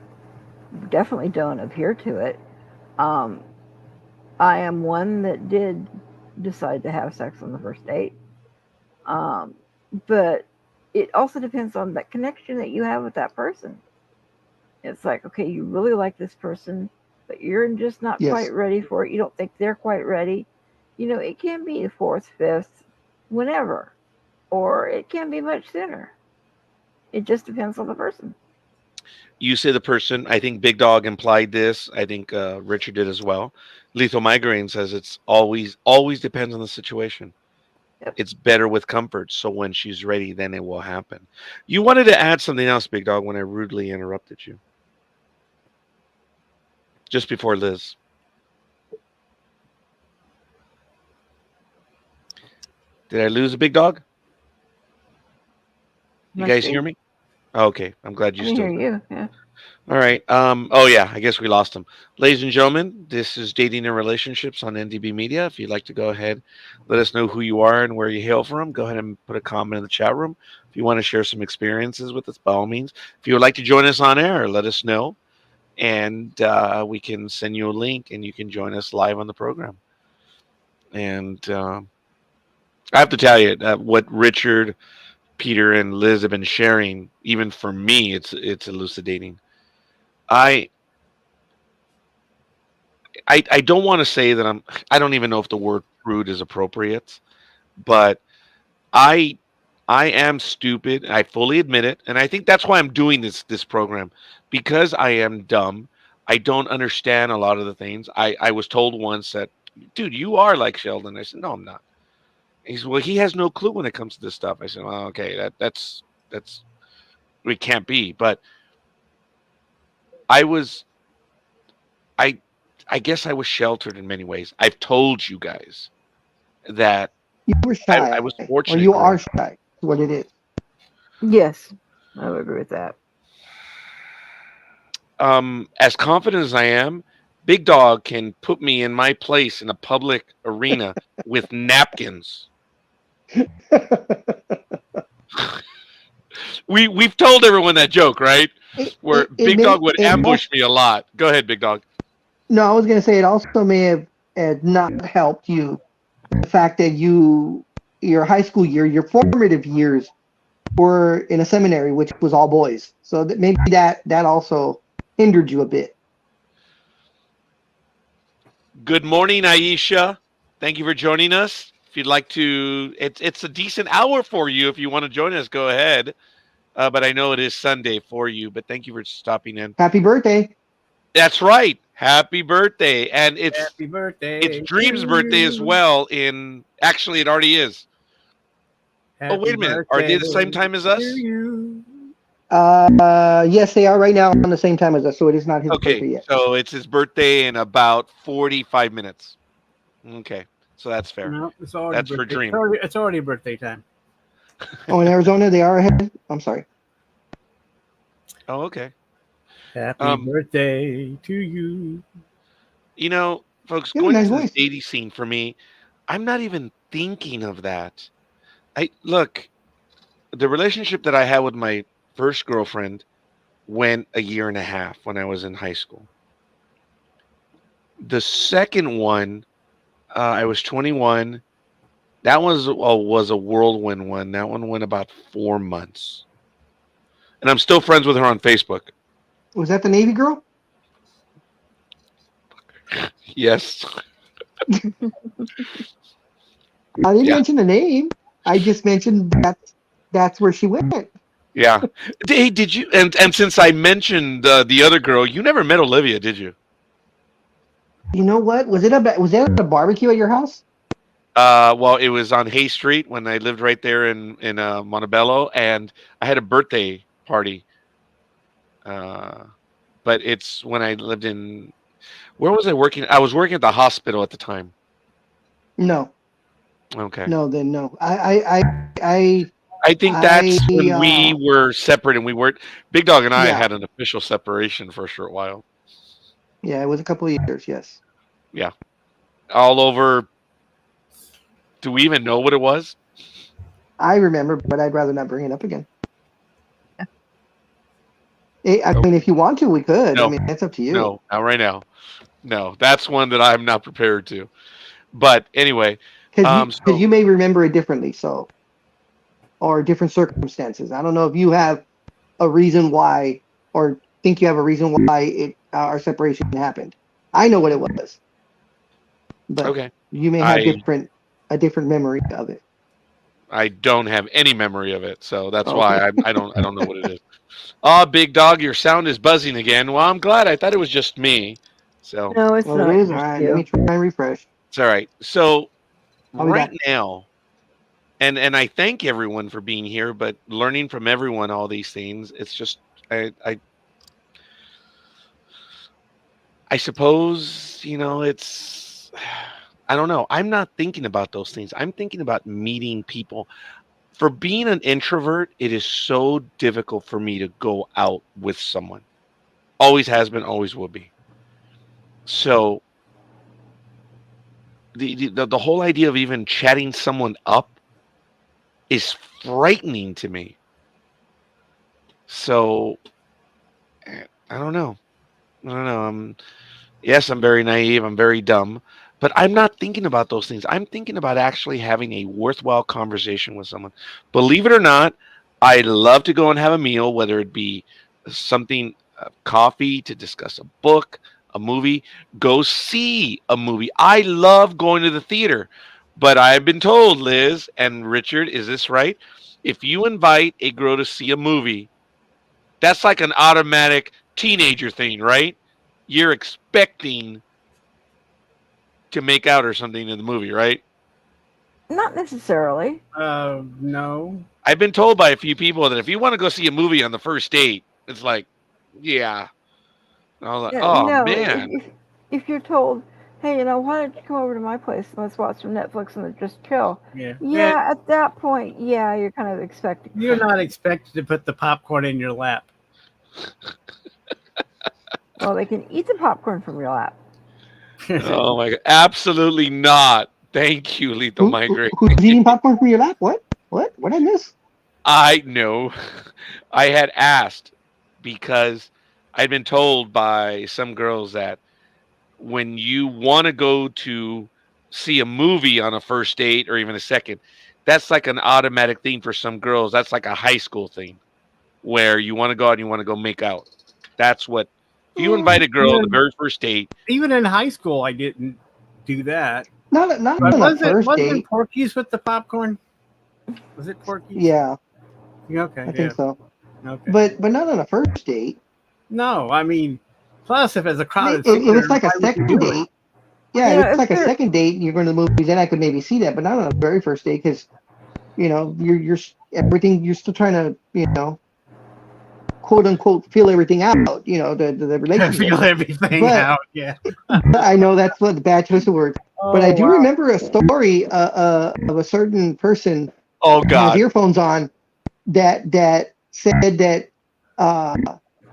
definitely don't adhere to it. I am one that did decide to have sex on the first date. But it also depends on that connection that you have with that person. It's like, okay, you really like this person, but you're just not Yes. quite ready for it. You don't think they're quite ready. You know, it can be the 4th, 5th, whenever, or it can be much sooner. It just depends on the person. You say the person. I think Big Dog implied this. I think Richard did as well. Lethal Migraine says it's always depends on the situation. Yep. It's better with comfort. So when she's ready, then it will happen. You wanted to add something else, Big Dog, when I rudely interrupted you. Just before Liz. Did I lose a Big Dog? You Must guys be. hear me? Okay, I'm glad I you can still. hear you. Yeah. All right. Oh yeah, I guess we lost him. Ladies and gentlemen, this is Dating and Relationships on NDB Media. If you'd like to go ahead, let us know who you are and where you hail from. Go ahead and put a comment in the chat room. If you want to share some experiences with us, by all means. If you would like to join us on air, let us know, and we can send you a link, and you can join us live on the program. And I have to tell you what Richard, Peter, and Liz have been sharing. Even for me, it's elucidating. I don't want to say that I don't even know if the word prude is appropriate, but I am stupid. I fully admit it, and I think that's why I'm doing this program, because I am dumb. I don't understand a lot of the things. I was told once that, dude, you are like Sheldon. I said, no, I'm not. He said, well, he has no clue when it comes to this stuff. I said, well, okay, that's it can't be. But I was I guess I was sheltered in many ways. I've told you guys that You were shy, I was or fortunate. you are shy. That's what it is. Yes, I would agree with that. As confident as I am, Big Dog can put me in my place in a public arena with napkins. We've told everyone that joke, right? Where Big Dog would ambush me a lot. Go ahead, Big Dog. No, I was going to say it also may have not helped you. The fact that your high school year, your formative years were in a seminary, which was all boys. So that maybe that also hindered you a bit. Good morning, Aisha. Thank you for joining us. If you'd like to, it's a decent hour for you. If you want to join us, go ahead. But I know it is Sunday for you. But thank you for stopping in. Happy birthday. That's right. Happy birthday. And Happy birthday. it's Dream's to birthday as you. well. Actually, it already is. Happy Wait a minute. Are they the same time as us? to you. Yes, they are right now on the same time as us, so it is not his birthday Okay, yet. so it's his birthday in about 45 minutes. Okay, so that's fair. No, it's already That's for birthday. Dream. It's already birthday time. Oh, in Arizona they are ahead. I'm sorry. Oh, okay. Happy birthday to you. You know, folks, You have a going nice into the voice. dating scene for me, I'm not even thinking of that. Look, the relationship that I had with my first girlfriend went a year and a half when I was in high school. The second one, I was 21. That was a whirlwind one. That one went about 4 months, and I'm still friends with her on Facebook. Was that the Navy girl? Yes. I didn't Yeah. mention the name. I just mentioned that's where she went. Yeah. Hey, did you? And since I mentioned the other girl, you never met Olivia, did you? You know what? Was that a barbecue at your house? Well, it was on Hay Street when I lived right there in Montebello, and I had a birthday party. But it's when I lived in. Where was I working? I was working at the hospital at the time. No, Okay. no, then no. I I think that's when we I, were separate, and we weren't. Big Dog and I Yeah. had an official separation for a short while. yeah, it was a couple of years. Yes. All over. Do we even know what it was? I remember, but I'd rather not bring it up again. I mean, if you want to, we could. No. I mean, that's up to you. No, not right now. No, that's one that I'm not prepared to. But anyway, Because so- you may remember it differently, or different circumstances. I don't know if you have a reason why, or think you have a reason why our separation happened. I know what it was, but okay. you may have I- a different memory of it. I don't have any memory of it, so that's Okay. why I don't know what it is. Oh, Big Dog, your sound is buzzing again. Well, I'm glad. I thought it was just me. So No, it's Well, not. it is. just All right, you. let me try and refresh. it's all right. So I'll be right back. now, and I thank everyone for being here, but learning from everyone all these things, it's just I suppose, it's I don't know. I'm not thinking about those things. I'm thinking about meeting people. For being an introvert, it is so difficult for me to go out with someone. Always has been, always will be. So the whole idea of even chatting someone up is frightening to me. So I don't know. Yes, I'm very naive. I'm very dumb. But I'm not thinking about those things. I'm thinking about actually having a worthwhile conversation with someone. Believe it or not, I love to go and have a meal, whether it be something, coffee, to discuss a book, a movie, go see a movie. I love going to the theater. But I've been told, Liz and Richard, is this right? If you invite a girl to see a movie, that's like an automatic teenager thing, right? You're expecting to make out or something in the movie, right? Not necessarily. No. I've been told by a few people that if you want to go see a movie on the first date, it's like, yeah. And I was like, Yeah, oh, no, man. If you're told, hey, why don't you come over to my place and let's watch some Netflix and just chill? Yeah. Yeah, at that point, yeah, you're kind of expecting. You're not expected to put the popcorn in your lap. Well, they can eat the popcorn from your lap. Oh, my God. Absolutely not. Thank you, Lethal Migraine. Who's eating popcorn from your lap? What? What did I miss? I know. I had asked because I'd been told by some girls that when you want to go to see a movie on a first date or even a second, that's like an automatic thing for some girls. That's like a high school thing where you want to go out and you want to go make out. That's what, if you invite a girl on the very first date. Even in high school, I didn't do that. Not But on the first wasn't date. Porky's with the popcorn? Was it Porky's? Yeah, Yeah, okay. I think so. Okay. But not on a first date. No, I mean, plus if it's a crowded It was theater, like a why would you second do it? date. Yeah, Yeah, it's like a if second date. And you're going to the movies, then I could maybe see that, but not on a very first date because, you're everything. You're still trying to, quote unquote, feel everything out. The relationship. Feel everything But- out. Yeah. I know that's what the bad choice of words. But I do wow. remember a story of a certain person Oh, who has God. earphones on that said that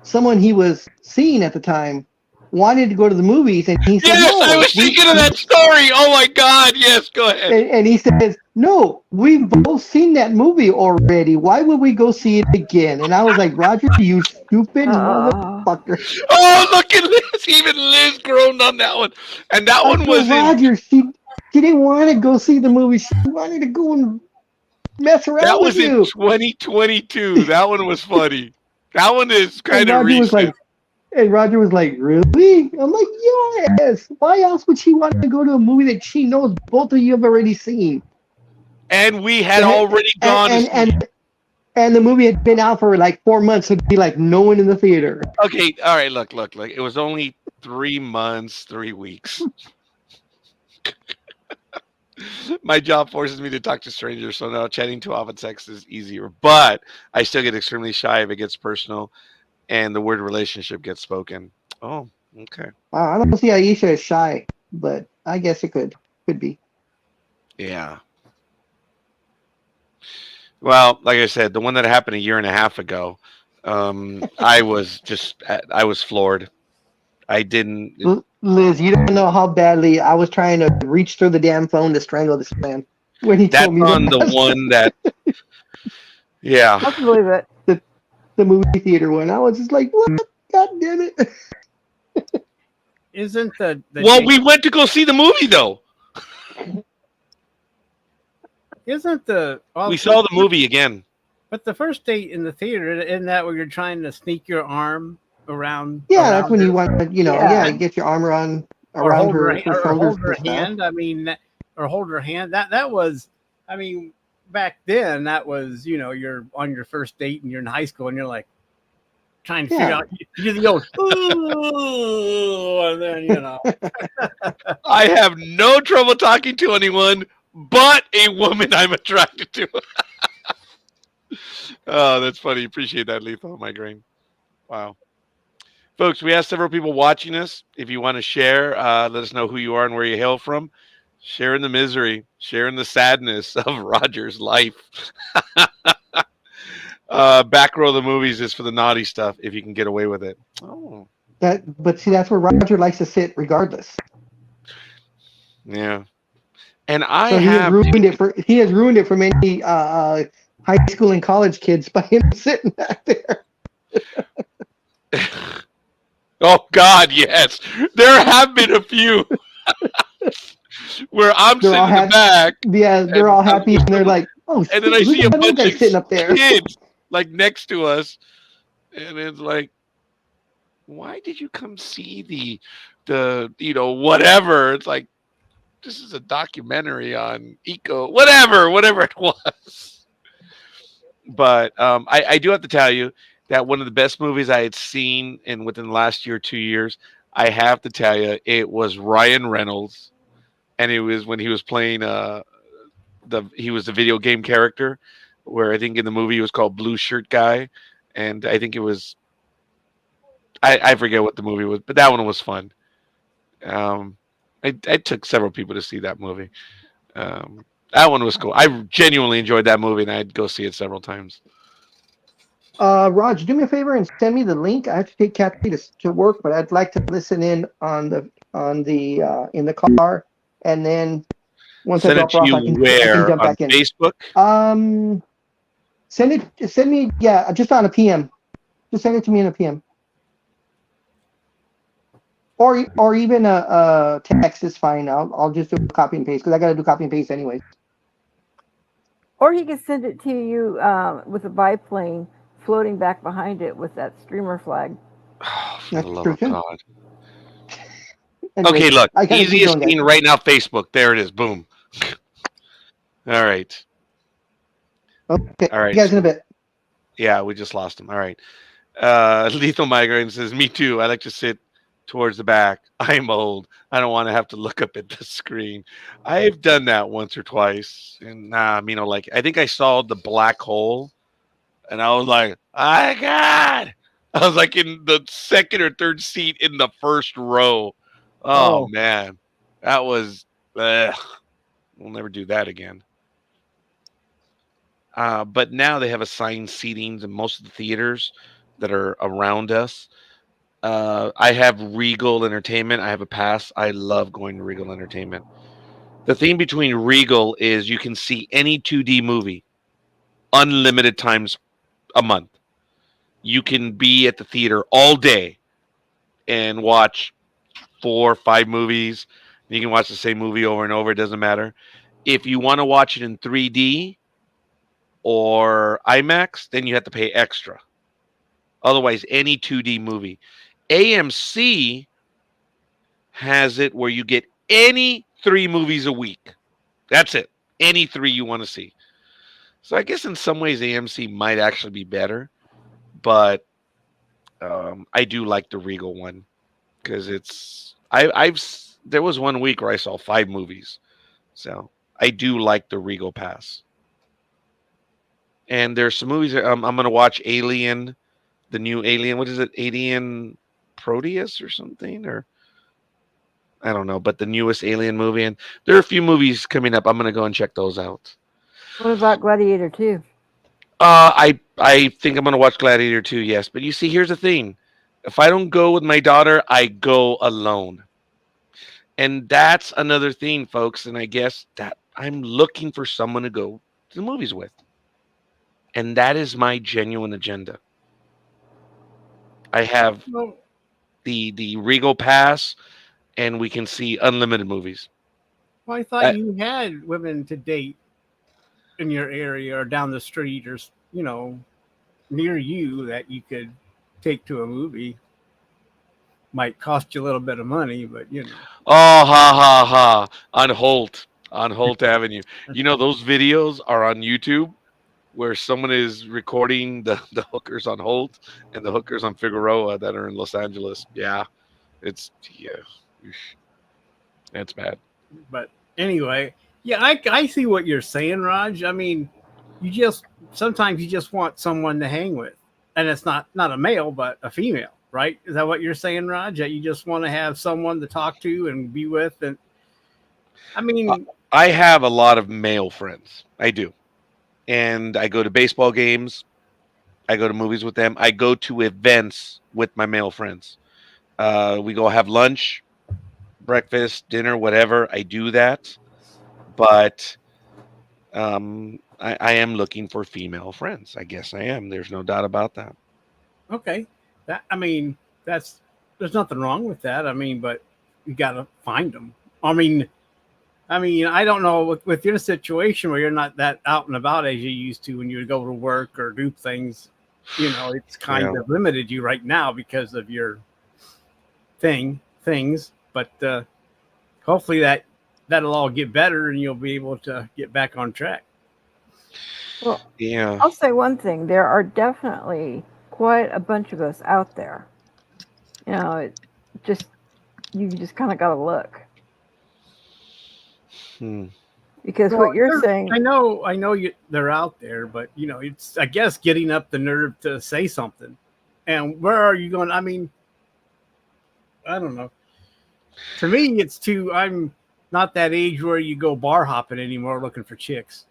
someone he was seeing at the time wanted to go to the movies, and he said, Yes, "No." I was thinking of that story. Oh, my God. Yes, go ahead. And he says, "No, we've both seen that movie already. Why would we go see it again?" And I was like, "Roger, you stupid motherfucker!" Oh, look at Liz. Even Liz groaned on that one. And that one was in. Roger, She didn't want to go see the movie. She wanted to go and mess around That with was in you. 2022. That one was funny. That one is kind of Roger was recent. like, and Roger was like, really? I'm like, yes. Why else would she want to go to a movie that she knows both of you have already seen? And we had And- already gone to see. And the movie had been out for like 4 months. So it'd be like no one in the theater. Okay, all right, look. It was only 3 months, 3 weeks. My job forces me to talk to strangers, so now chatting to off and sex is easier. But I still get extremely shy if it gets personal and the word relationship gets spoken. Oh, okay. Wow, I don't see Aisha as shy, but I guess it could be. Yeah. Well, like I said, the one that happened a year and a half ago, I was floored. I didn't. Liz, you don't know how badly I was trying to reach through the damn phone to strangle this man when he That's told me on the one that. Yeah. I can believe it. the movie theater one. I was just like, what? God damn it! Isn't the Well, date- we went to go see the movie though. isn't the We saw the movie again. But the first date in the theater, isn't that where you're trying to sneak your arm around? Yeah, around that's when her? you want to, Yeah. get your arm around or around hold her, her, her or shoulders hold her and stuff. hand. I mean, or hold her hand. That was, I mean, back then that was, you're on your first date and you're in high school and you're like trying to figure Yeah. out. You do the old, ooh, and then I have no trouble talking to anyone but a woman I'm attracted to. Oh, that's funny. Appreciate that, Lethal Migraine. Wow. Folks, we have several people watching us. If you want to share, let us know who you are and where you hail from. Sharing the misery, sharing the sadness of Roger's life. Back row of the movies is for the naughty stuff, if you can get away with it. Oh, But see, that's where Roger likes to sit, regardless. yeah. And I So he has ruined it for many high school and college kids by him sitting back there. Oh God, yes. There have been a few where I'm They're all sitting in the back, Yeah, they're all happy and they're like, oh, and then I look see at a that little bunch guy of sitting up there. kids like next to us, and it's like, why did you come see the whatever? It's like, this is a documentary on whatever it was. But I do have to tell you that one of the best movies I had seen within the last year or 2 years, I have to tell you, it was Ryan Reynolds, and it was when he was playing he was the video game character, where I think in the movie it was called Blue Shirt Guy, and I think it was I forget what the movie was, but that one was fun. I took several people to see that movie. That one was cool. I genuinely enjoyed that movie, and I'd go see it several times. Raj, do me a favor and send me the link. I have to take Kathy to work, but I'd like to listen in on the in the car, and then once Send I it drop her to off, you I can where jump on back in. Facebook. Send me, yeah, just on a PM. Just send it to me in a PM. Or even a text is fine. I'll just do copy and paste because I got to do copy and paste anyways. Or he could send it to you with a biplane floating back behind it with that streamer flag. Oh, for That's the love true, of too. God. Anyways, Okay, look, I gotta keep easiest going, guys. scene right now, Facebook. There it is. Boom. All right. Okay, All right. you guys in a bit. Yeah, we just lost him. All right. Lethal Migraine says, me too. I like to sit towards the back. I'm old. I don't want to have to look up at the screen. I've done that once or twice. And I think I saw The Black Hole, and I was like, my God. I was like in the second or third seat in the first row. Oh. Man. That was, we'll never do that again. But now they have assigned seatings in most of the theaters that are around us. I have Regal Entertainment. I have a pass. I love going to Regal Entertainment. The thing between Regal is you can see any 2D movie unlimited times a month. You can be at the theater all day and watch 4 or 5 movies. You can watch the same movie over and over. It doesn't matter. If you want to watch it in 3D or IMAX, then you have to pay extra. Otherwise, any 2D movie. AMC has it where you get any 3 movies a week. That's it. Any 3 you want to see. So I guess in some ways AMC might actually be better, but I do like the Regal one because there was one week where I saw 5 movies, so I do like the Regal Pass. And there's some movies I'm gonna watch Alien, the new Alien. What is it? Alien Proteus or something, or I don't know, but the newest Alien movie, and there are a few movies coming up. I'm gonna go and check those out. What about Gladiator 2? I think I'm gonna watch Gladiator 2, yes. But you see, here's the thing: if I don't go with my daughter, I go alone, and that's another thing, folks. And I guess that I'm looking for someone to go to the movies with, and that is my genuine agenda. I have Well, the Regal Pass, and we can see unlimited movies. well, I thought you had women to date in your area or down the street or, near you that you could take to a movie. Might cost you a little bit of money, but Oh, ha ha ha! On Holt Avenue. Those videos are on YouTube where someone is recording the hookers on Holt and the hookers on Figueroa that are in Los Angeles. Yeah, it's bad. But anyway, yeah, I see what you're saying, Raj. I mean, sometimes you just want someone to hang with, and it's not a male but a female, right? Is that what you're saying, Raj? That you just want to have someone to talk to and be with? And I mean, I have a lot of male friends. I do, and I go to baseball games. I go to movies with them. I go to events with my male friends. We go have lunch, breakfast, dinner, whatever. I do that, but I am looking for female friends. I guess I am. There's no doubt about that. okay, there's nothing wrong with that. I mean, but you got to find them. I mean, I don't know with your situation where you're not that out and about as you used to when you would go to work or do things. It's kind of limited you right now because of your things. But hopefully that'll all get better and you'll be able to get back on track. Well, Yeah. I'll say one thing. There are definitely quite a bunch of us out there. You just kind of got to look. Because Well, what you're saying, I know they're out there, but it's I guess getting up the nerve to say something. And where are you going? I mean, I don't know. To me, I'm not that age where you go bar hopping anymore looking for chicks.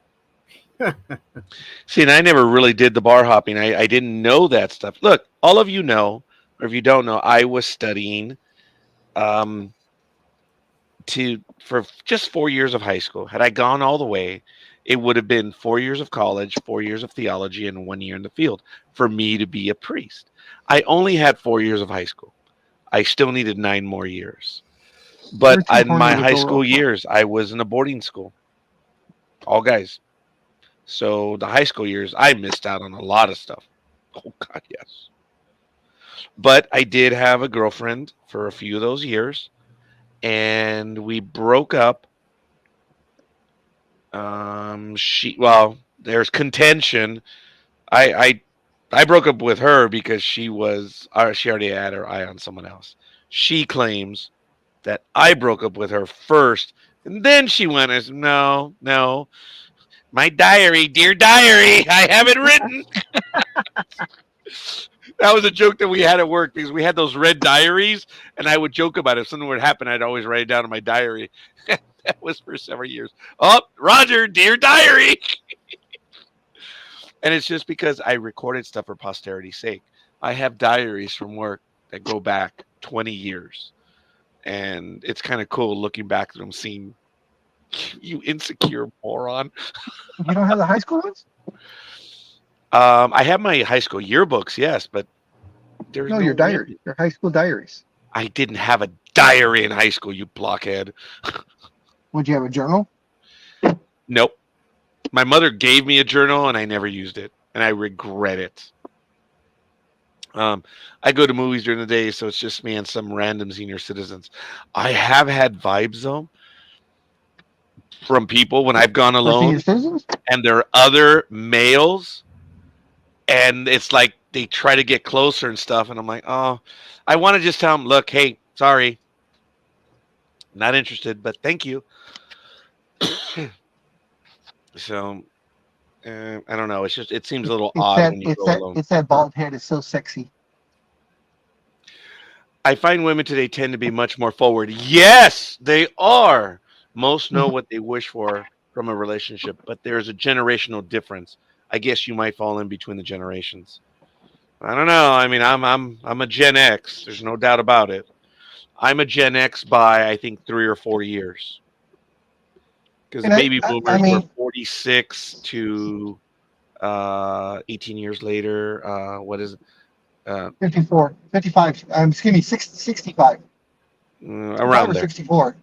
See, and I never really did the bar hopping. I didn't know that stuff. Look, all of you know, or if you don't know, I was studying for just 4 years of high school. Had I gone all the way, it would have been 4 years of college, 4 years of theology, and 1 year in the field for me to be a priest. I only had 4 years of high school. I still needed 9 more years. But in my high school years, I was in a boarding school. All guys. So the high school years, I missed out on a lot of stuff. Oh, God, yes. But I did have a girlfriend for a few of those years. And we broke up. There's contention. I broke up with her because she already had her eye on someone else. She claims that I broke up with her first, and then she went as no, my diary, dear diary, I have it written. That was a joke that we had at work because we had those red diaries, and I would joke about it. If something would happen, I'd always write it down in my diary. That was for several years. Oh, Roger, dear diary. And it's just because I recorded stuff for posterity's sake. I have diaries from work that go back 20 years. And it's kind of cool looking back at them, seeing you insecure moron. You don't have the high school ones? I have my high school yearbooks, yes, but there's No, your diary, your high school diaries. I didn't have a diarrhea in high school, you blockhead. Would you have a journal? Nope. My mother gave me a journal and I never used it, and I regret it. I go to movies during the day, so it's just me and some random senior citizens. I have had vibes though from people when I've gone For senior alone, citizens? and there are other males, and it's like they try to get closer and stuff, and I'm like, oh, I want to just tell them, look, hey, sorry, not interested, but thank you. So I don't know. It's just it seems a little odd when you go alone. It's that bald head is so sexy. I find women today tend to be much more forward. Yes, they are. Most know what they wish for from a relationship, but there's a generational difference. I guess you might fall in between the generations. I don't know. I mean, I'm a Gen X. There's no doubt about it. I'm a Gen X by I think 3 or 4 years. Because the baby boomers were 46 to 18 years later. What is it? 54, 55. Excuse me, 65. Around there. 64.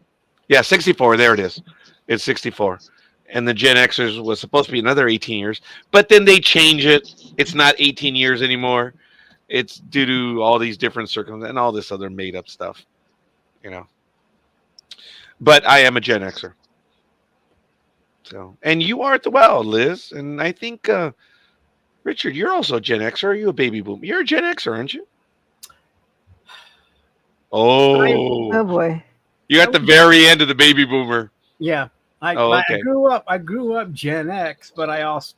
Yeah, 64. There it is. It's 64. And the Gen Xers was supposed to be another 18 years. But then they change it. It's not 18 years anymore. It's due to all these different circumstances and all this other made up stuff. You know. But I am a Gen Xer. So, and you are at the well, Liz. And I think, Richard, you're also a Gen Xer. Are you a baby boomer? You're a Gen Xer, aren't you? Oh boy. You're at the very end of the baby boomer. Yeah. I okay. I grew up Gen X, but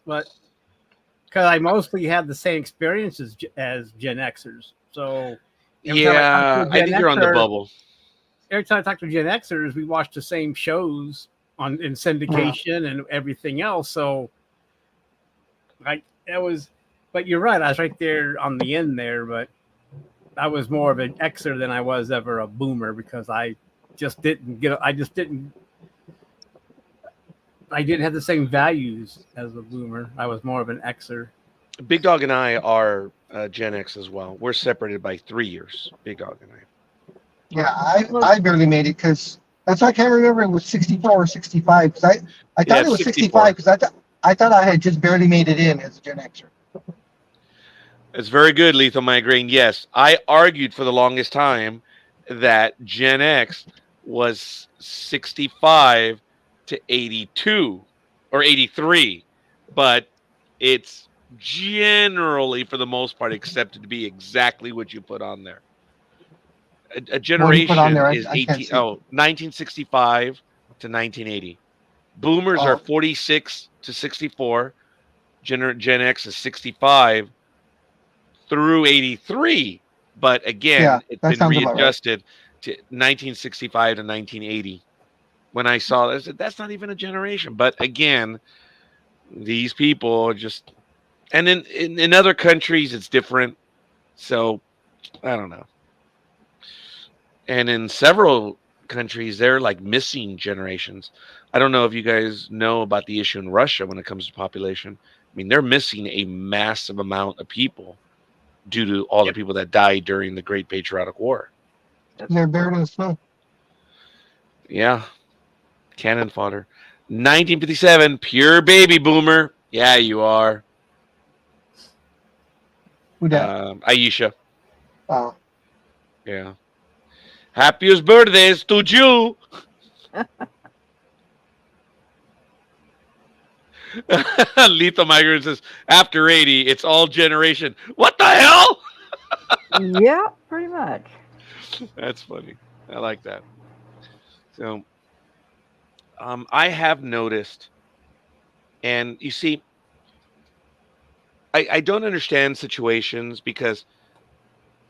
because I mostly had the same experiences as Gen Xers. So yeah, I think you're on the bubble. Every time I talk to Gen Xers, we watch the same shows in syndication and everything else. So but you're right. I was right there on the end there, but I was more of an Xer than I was ever a boomer because I didn't have the same values as a boomer. I was more of an Xer. Big Dog and I are Gen X as well. We're separated by 3 years. Big Dog and I. Yeah, I barely made it because that's why I can't remember it was 64 or 65 because I thought it was 65 because I thought I had just barely made it in as a Gen Xer. It's very good, Lethal Migraine. Yes, I argued for the longest time that Gen X was 65 to 82 or 83, but it's generally, for the most part, accepted to be exactly what you put on there. A generation is 1965 to 1980. Boomers are 46 to 64. Gen X is 65 through 83. But again, it's been readjusted to 1965 to 1980. When I saw this, I said, that's not even a generation. But again, these people are just, and in other countries, it's different. So I don't know. And in several countries, they're like missing generations. I don't know if you guys know about the issue in Russia when it comes to population. I mean, they're missing a massive amount of people due to all the people that died during the Great Patriotic War. They're buried in the snow. Yeah. Cannon fodder. 1957, pure baby boomer. Yeah, you are. Who that? Aisha. Oh. Yeah. Happiest birthdays to you. Lethal Migrant says, after 80, it's all generation. What the hell? Yeah, pretty much. That's funny. I like that. So, I have noticed, and you see, I don't understand situations because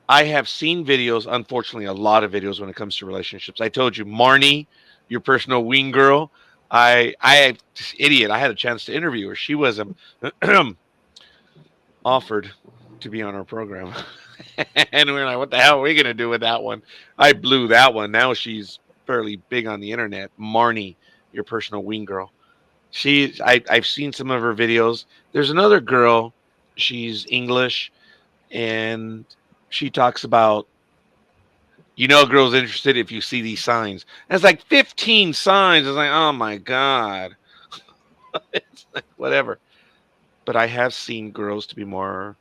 I have seen videos, unfortunately, a lot of videos when it comes to relationships. I told you, Marnie, your personal wing girl, this idiot, I had a chance to interview her. She was offered to be on our program. And we were like, what the hell are we going to do with that one? I blew that one. Now she's fairly big on the internet. Marnie, your personal wing girl. I've seen some of her videos. There's another girl. She's English, and she talks about You know a girl's interested if you see these signs. And it's like 15 signs. It's like, oh my God. It's like, whatever. But I have seen girls to be more,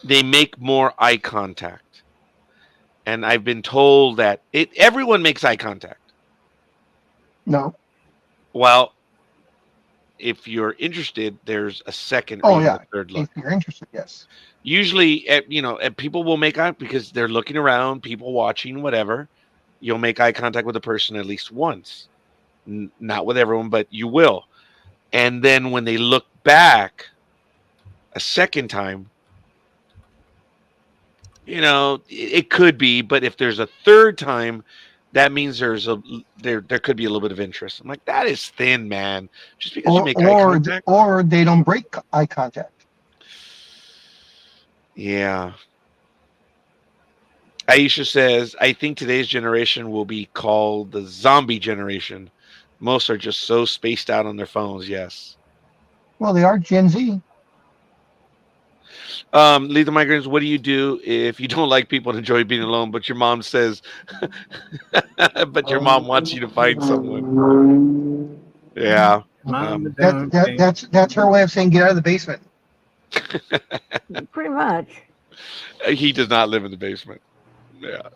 they make more eye contact. And I've been told that everyone makes eye contact. No. Well, if you're interested, there's a second Oh or yeah. a third look. If you're interested, yes. Usually, people will make eye because they're looking around, people watching, whatever. You'll make eye contact with a person at least once. Not with everyone, but you will. And then when they look back a second time, it could be, but if there's a third time, that means there could be a little bit of interest. I'm like, that is thin, man. Just because you make eye contact. Or they don't break eye contact. Yeah. Aisha says, I think today's generation will be called the zombie generation. Most are just so spaced out on their phones. Yes. Well, they are Gen Z. Lethal Migrants, what do you do if you don't like people and enjoy being alone, but your mom says, but your mom wants you to find someone? Yeah. That's her way of saying get out of the basement. Pretty much. He does not live in the basement. Yeah.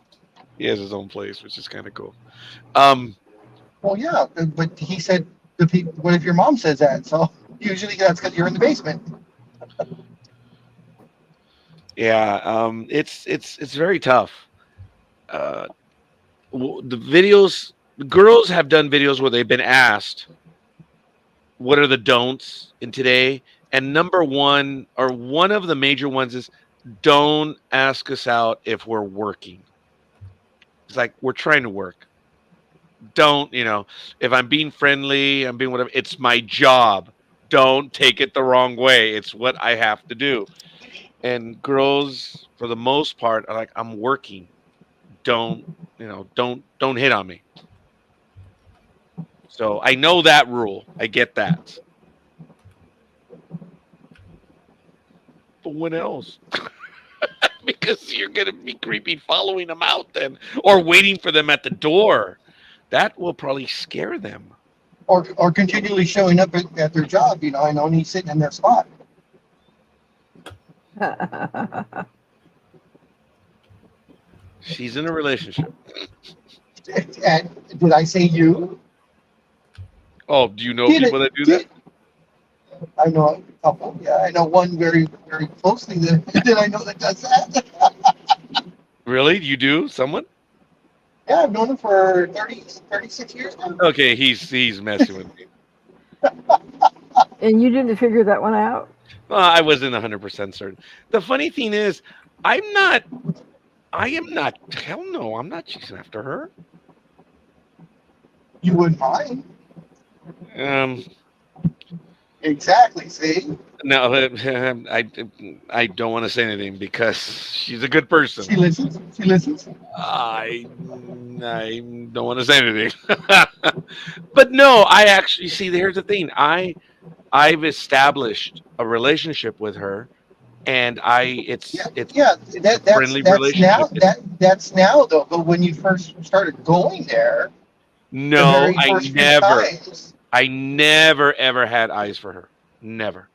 He has his own place, which is kind of cool. Well, yeah, but he said, what if your mom says that? So usually that's because you're in the basement. Yeah, it's very tough. The videos, girls have done videos where they've been asked, what are the don'ts in today? And number one, or one of the major ones, is don't ask us out if we're working. It's like, we're trying to work. Don't, if I'm being friendly, I'm being whatever, it's my job. Don't take it the wrong way. It's what I have to do. And girls, for the most part, are like, I'm working. Don't hit on me. So I know that rule. I get that. But when else? Because you're going to be creepy following them out then, or waiting for them at the door. That will probably scare them. Or continually showing up at their job, and only sitting in their spot. She's in a relationship. And did I say you? Oh, do you know people that do that? I know a couple. Yeah, I know one very, very closely that I know that does that. Really? You do? Someone? Yeah, I've known him for 36 years now. Okay, he's messing with me. And you didn't figure that one out? Well, I wasn't 100% certain. The funny thing is, I am not, hell no, I'm not chasing after her. You wouldn't mind. Exactly, see? No, I don't want to say anything because she's a good person. She listens. I don't want to say anything. But no, I actually, see, here's the thing. I've established a relationship with her, and it's that's friendly relationship. That's now though. But when you first started going there, no, I never ever had eyes for her. Never.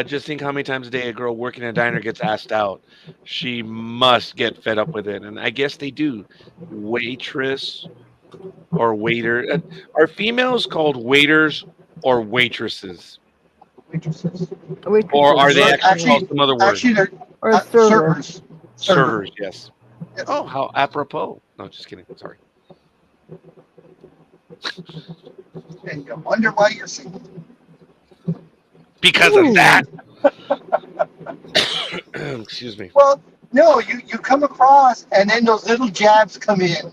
Just think how many times a day a girl working in a diner gets asked out. She must get fed up with it, and I guess they do. Waitress or waiter. Are females called waiters or waitresses? Waitresses. Or are they actually called some other word? Actually, they're Or servers. Servers, yes. Yes. Oh, how apropos. No, just kidding. Sorry. And you wonder why you're single. Because of that. Excuse me. Well, no, you come across, and then those little jabs come in,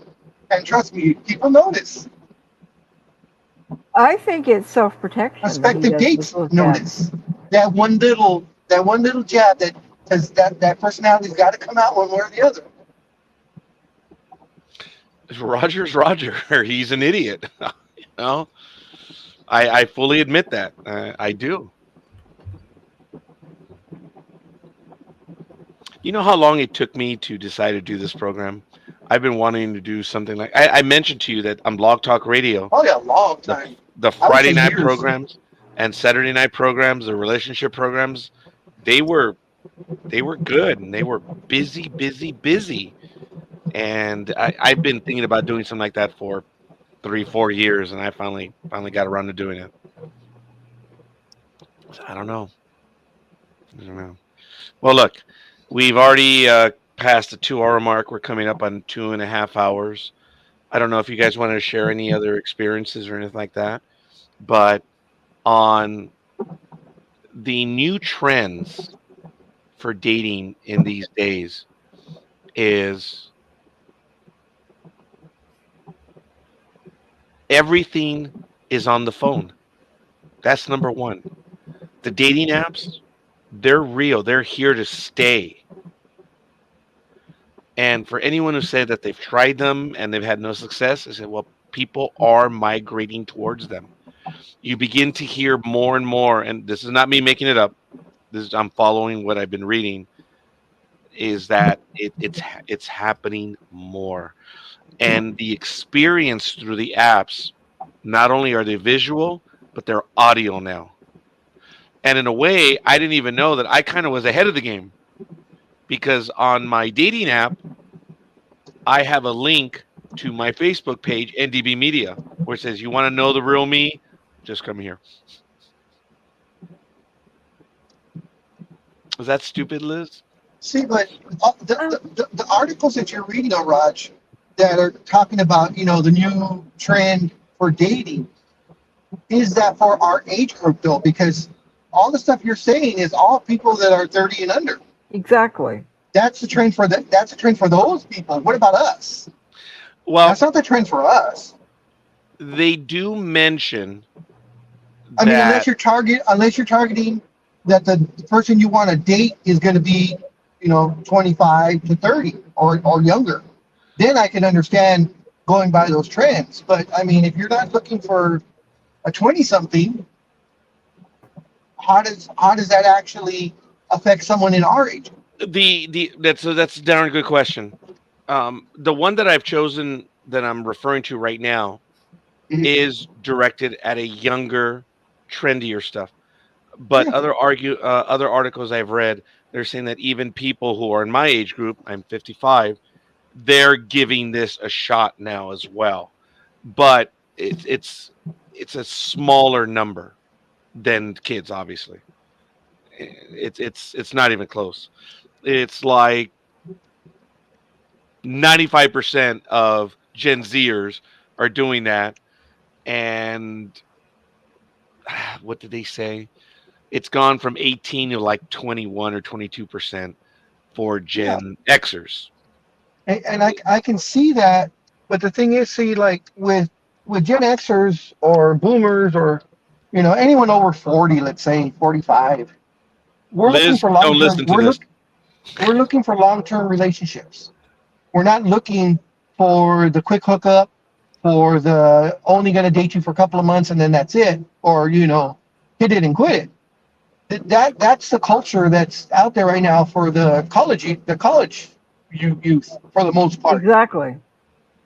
and trust me, people notice. I think it's self-protection. Prospective dates notice that one little jab that because that personality's got to come out one way or the other. Roger's Roger. He's an idiot. I fully admit that. I do. You know how long it took me to decide to do this program? I've been wanting to do something like I mentioned to you that on Blog Talk Radio, Probably a long the time. the I would Friday say night years. programs and Saturday night programs, the relationship programs, they were good and they were busy, busy, busy. And I've been thinking about doing something like that for 3, 4 years, and I finally got around to doing it. So I don't know. Well, look, we've already passed the 2 hour mark. We're coming up on 2.5 hours. I don't know if you guys want to share any other experiences or anything like that, but on the new trends for dating in these days is everything is on the phone. That's number one. The dating apps, they're real. They're here to stay. And for anyone who said that they've tried them and they've had no success, I said, well, people are migrating towards them. You begin to hear more and more, and this is not me making it up. I'm following what I've been reading. Is that it's happening more, and the experience through the apps, not only are they visual, but they're audio now. And in a way, I didn't even know that I kind of was ahead of the game, because on my dating app, I have a link to my Facebook page, NDB Media, where it says, you want to know the real me? Just come here. Was that stupid, Liz? See, but the articles that you're reading, Raj, that are talking about, the new trend for dating, is that for our age group, though? Because all the stuff you're saying is all people that are 30 and under. Exactly. That's the trend for that's a trend for those people. What about us? Well, that's not the trend for us. They do mention. I mean, unless you're targeting that the person you want to date is going to be, 25 to 30 or younger, then I can understand going by those trends. But I mean, if you're not looking for a 20-something, how does that actually affect someone in our age? That's a darn good question. The one that I've chosen that I'm referring to right now is directed at a younger, trendier stuff. But other articles I've read, they're saying that even people who are in my age group, I'm 55, they're giving this a shot now as well. But it's a smaller number than kids, obviously. It's not even close. It's like 95% of Gen Zers are doing that. And what did they say? It's gone from 18 to like 21 or 22% for Gen Xers. And I can see that, but the thing is, see, like with Gen Xers or Boomers or anyone over 40, let's say 45, we're looking for long-term. We're looking for long-term relationships. We're not looking for the quick hookup, for the only going to date you for a couple of months and then that's it, or hit it and quit it. That's the culture that's out there right now for the college youth for the most part. Exactly.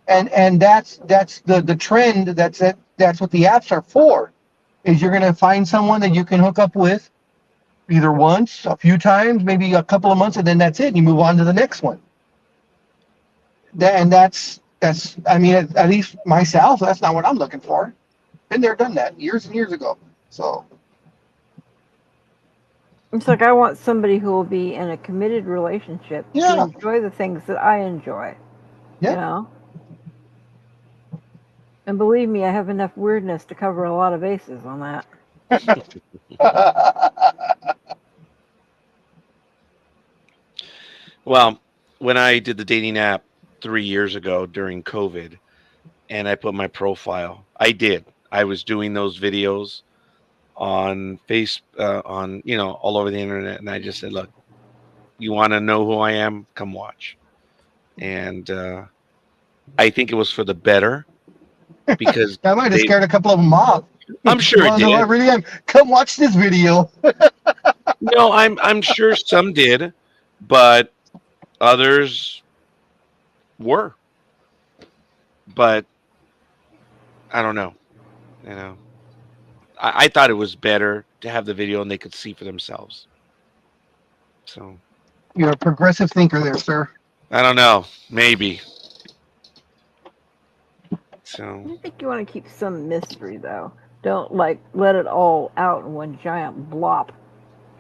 And that's the trend. That's what the apps are for. Is you're going to find someone that you can hook up with either once, a few times, maybe a couple of months, and then that's it. And you move on to the next one. And that's I mean, at least myself, that's not what I'm looking for. Been there, done that years and years ago. So. It's like I want somebody who will be in a committed relationship to enjoy the things that I enjoy. Yeah. And believe me, I have enough weirdness to cover a lot of bases on that. Well, when I did the dating app 3 years ago during COVID, and I put my profile, I was doing those videos on on all over the internet, and I just said, look, you want to know who I am, come watch. And I think it was for the better, because that might have scared a couple of them off. I'm sure it did. I really am. Come watch this video. No, I'm sure some did, but Others were, but I don't know. You know, I thought it was better to have the video and they could see for themselves. So You're a progressive thinker there, sir. I don't know. Maybe. So I think you want to keep some mystery, though. Don't like let it all out in one giant blop.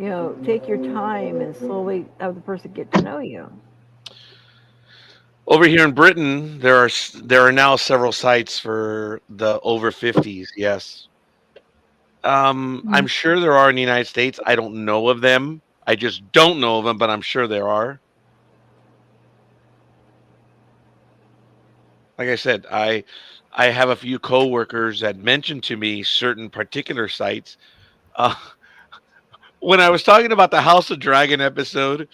You know, take your time and slowly have the person get to know you. over here in Britain, there are now several sites for the over 50s. Yes. I'm sure there are in the United States. I don't know of them. I just don't know of them, but I'm sure there are. Like I said, I have a few coworkers that mentioned to me certain particular sites. Uh, when I was talking about the House of Dragon episode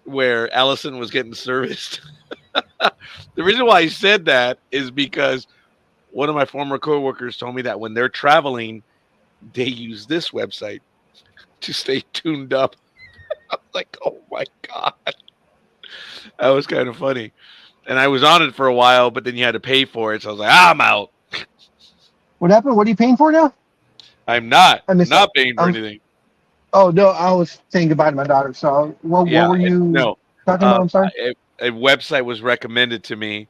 where Allison was getting serviced, the reason why I said that is because one of my former coworkers told me that when they're traveling, they use this website to stay tuned up. I was like, oh my God. That was kind of funny. And I was on it for a while, but then you had to pay for it. So I was like, I'm out. What happened? What are you paying for now? I'm not I missed not it. paying for anything. Oh no, I was saying goodbye to my daughter. So what were you No. talking about? I'm sorry. A website was recommended to me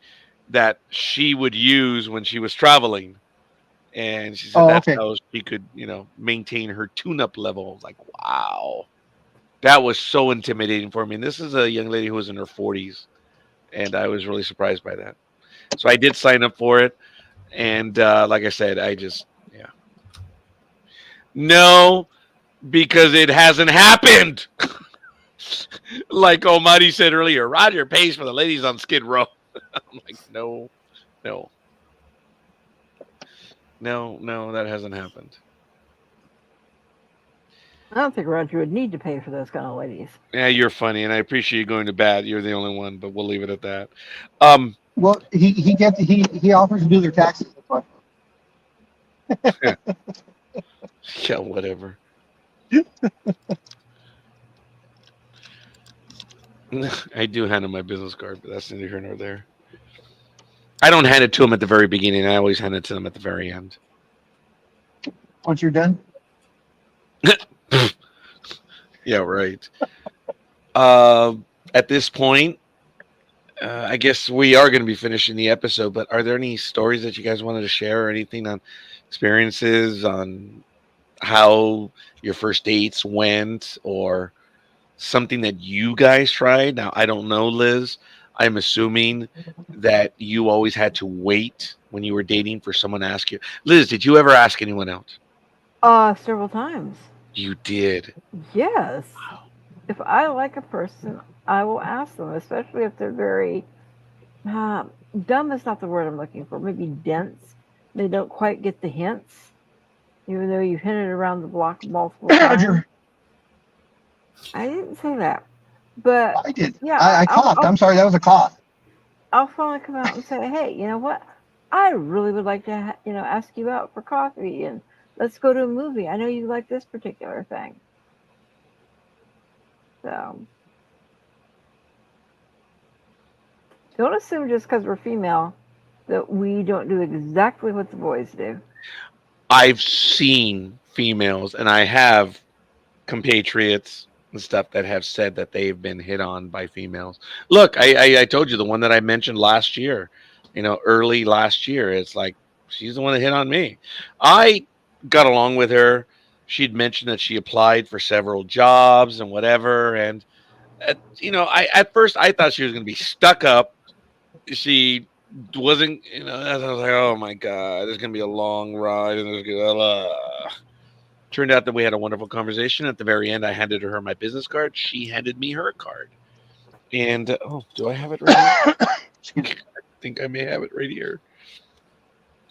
that she would use when she was traveling. And she said that's Okay. how she could, maintain her tune-up level. I was like, wow. That was so intimidating for me. And this is a young lady who was in her 40s. And I was really surprised by that. So I did sign up for it. And like I said, yeah. No, because it hasn't happened. Like Omari said earlier, Roger pays for the ladies on Skid Row. I'm like, no, that hasn't happened. I don't think Roger would need to pay for those kind of ladies. Yeah, you're funny, and I appreciate you going to bat. You're the only one, but we'll leave it at that. Well, he offers to do their taxes. That's why. Yeah, whatever. I do hand him my business card, but that's neither here nor there. I don't hand it to him at the very beginning. I always hand it to them at the very end. Once you're done. Yeah, right. At this point, I guess we are going to be finishing the episode, but are there any stories that you guys wanted to share or anything on experiences on how your first dates went or something that you guys tried? Now, I don't know, Liz. I'm assuming that you always had to wait when you were dating for someone to ask you. Liz, did you ever ask anyone out? Several times. You did. Yes. If I like a person, I will ask them, especially if they're very dumb is not the word I'm looking for. Maybe dense. They don't quite get the hints, even though you've hinted around the block multiple times. Roger. I didn't say that, but I did. yeah, I coughed. I'm sorry. That was a cough. I'll finally come out and say, hey, you know what? I really would like to, ask you out for coffee and let's go to a movie. I know you like this particular thing. So don't assume just because we're female that we don't do exactly what the boys do. I've seen females, and I have compatriots and stuff that have said that they've been hit on by females. Look, I told you the one that I mentioned last year, early last year. It's like she's the one that hit on me. I got along with her. She'd mentioned that she applied for several jobs and whatever. And, at first I thought she was going to be stuck up. She wasn't, I was like, oh my God, there's going to be a long ride. And there's gonna, Turned out that we had a wonderful conversation. At the very end, I handed her my business card. She handed me her card. And, do I have it right here? I think I may have it right here.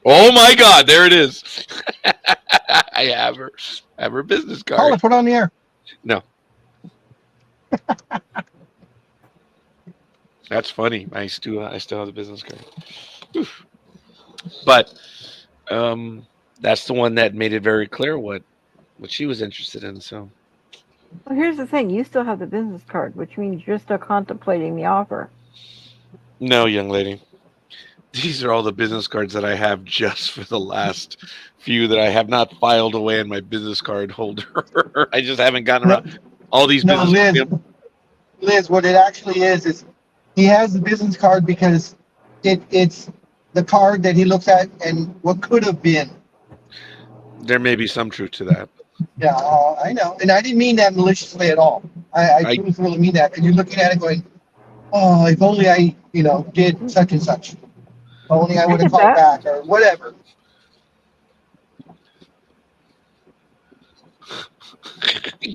Oh my God, there it is. I have her business card. Call it, put it on the air. No. That's funny. I still have the business card. Oof. But that's the one that made it very clear what she was interested in. So Well, here's the thing: you still have the business card, which means you're still contemplating the offer. No, young lady. These are all the business cards that I have just for the last few that I have not filed away in my business card holder. I just haven't gotten No, around all these no, business. Liz, what it actually is he has the business card because it's the card that he looks at and what could have been. There may be some truth to that. Yeah, I know. And I didn't mean that maliciously at all. I I truthfully mean that. And you're looking at it going, oh, if only I, did such and such. If only I would have get called that. back or whatever.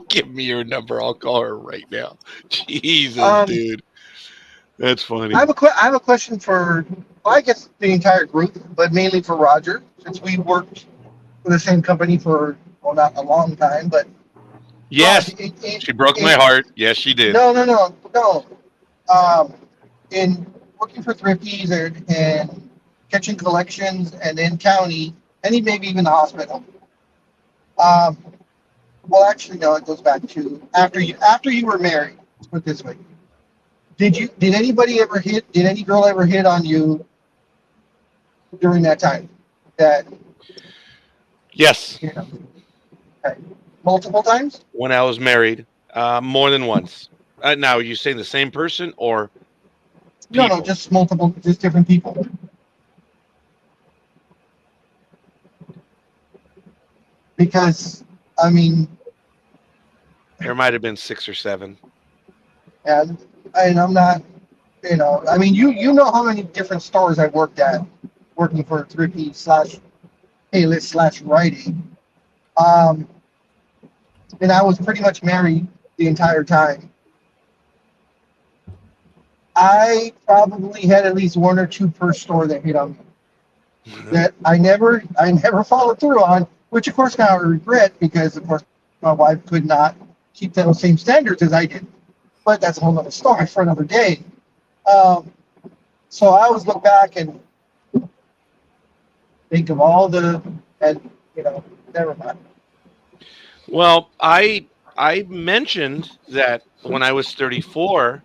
give me your number. I'll call her right now. Jesus, Um, dude, that's funny. I have a question for, well, I guess the entire group, but mainly for Roger, since we worked for the same company for, well, not a long time, but Yes, Raj, she broke my heart. Yes, she did. no. In working for Thrifties and catching collections and then county, and maybe even the hospital. Um, well, actually, no, it goes back to after you were married. Let's put it this way: did any girl ever hit on you during that time? That Yes, okay, multiple times? when I was married, more than once. Now, are you saying the same person or people? No, just multiple, just different people. Because I mean, There might have been 6 or 7. and I'm not, I mean, you know how many different stores I worked at, working for 3P slash A-list slash writing. And I was pretty much married the entire time. I probably had at least 1 or 2 per store that hit on me that I never followed through on, which of course now I regret because of course my wife could not keep those same standards as I did. But that's a whole other story for another day. So I always look back and think of all and never mind. Well, I mentioned that when I was 34,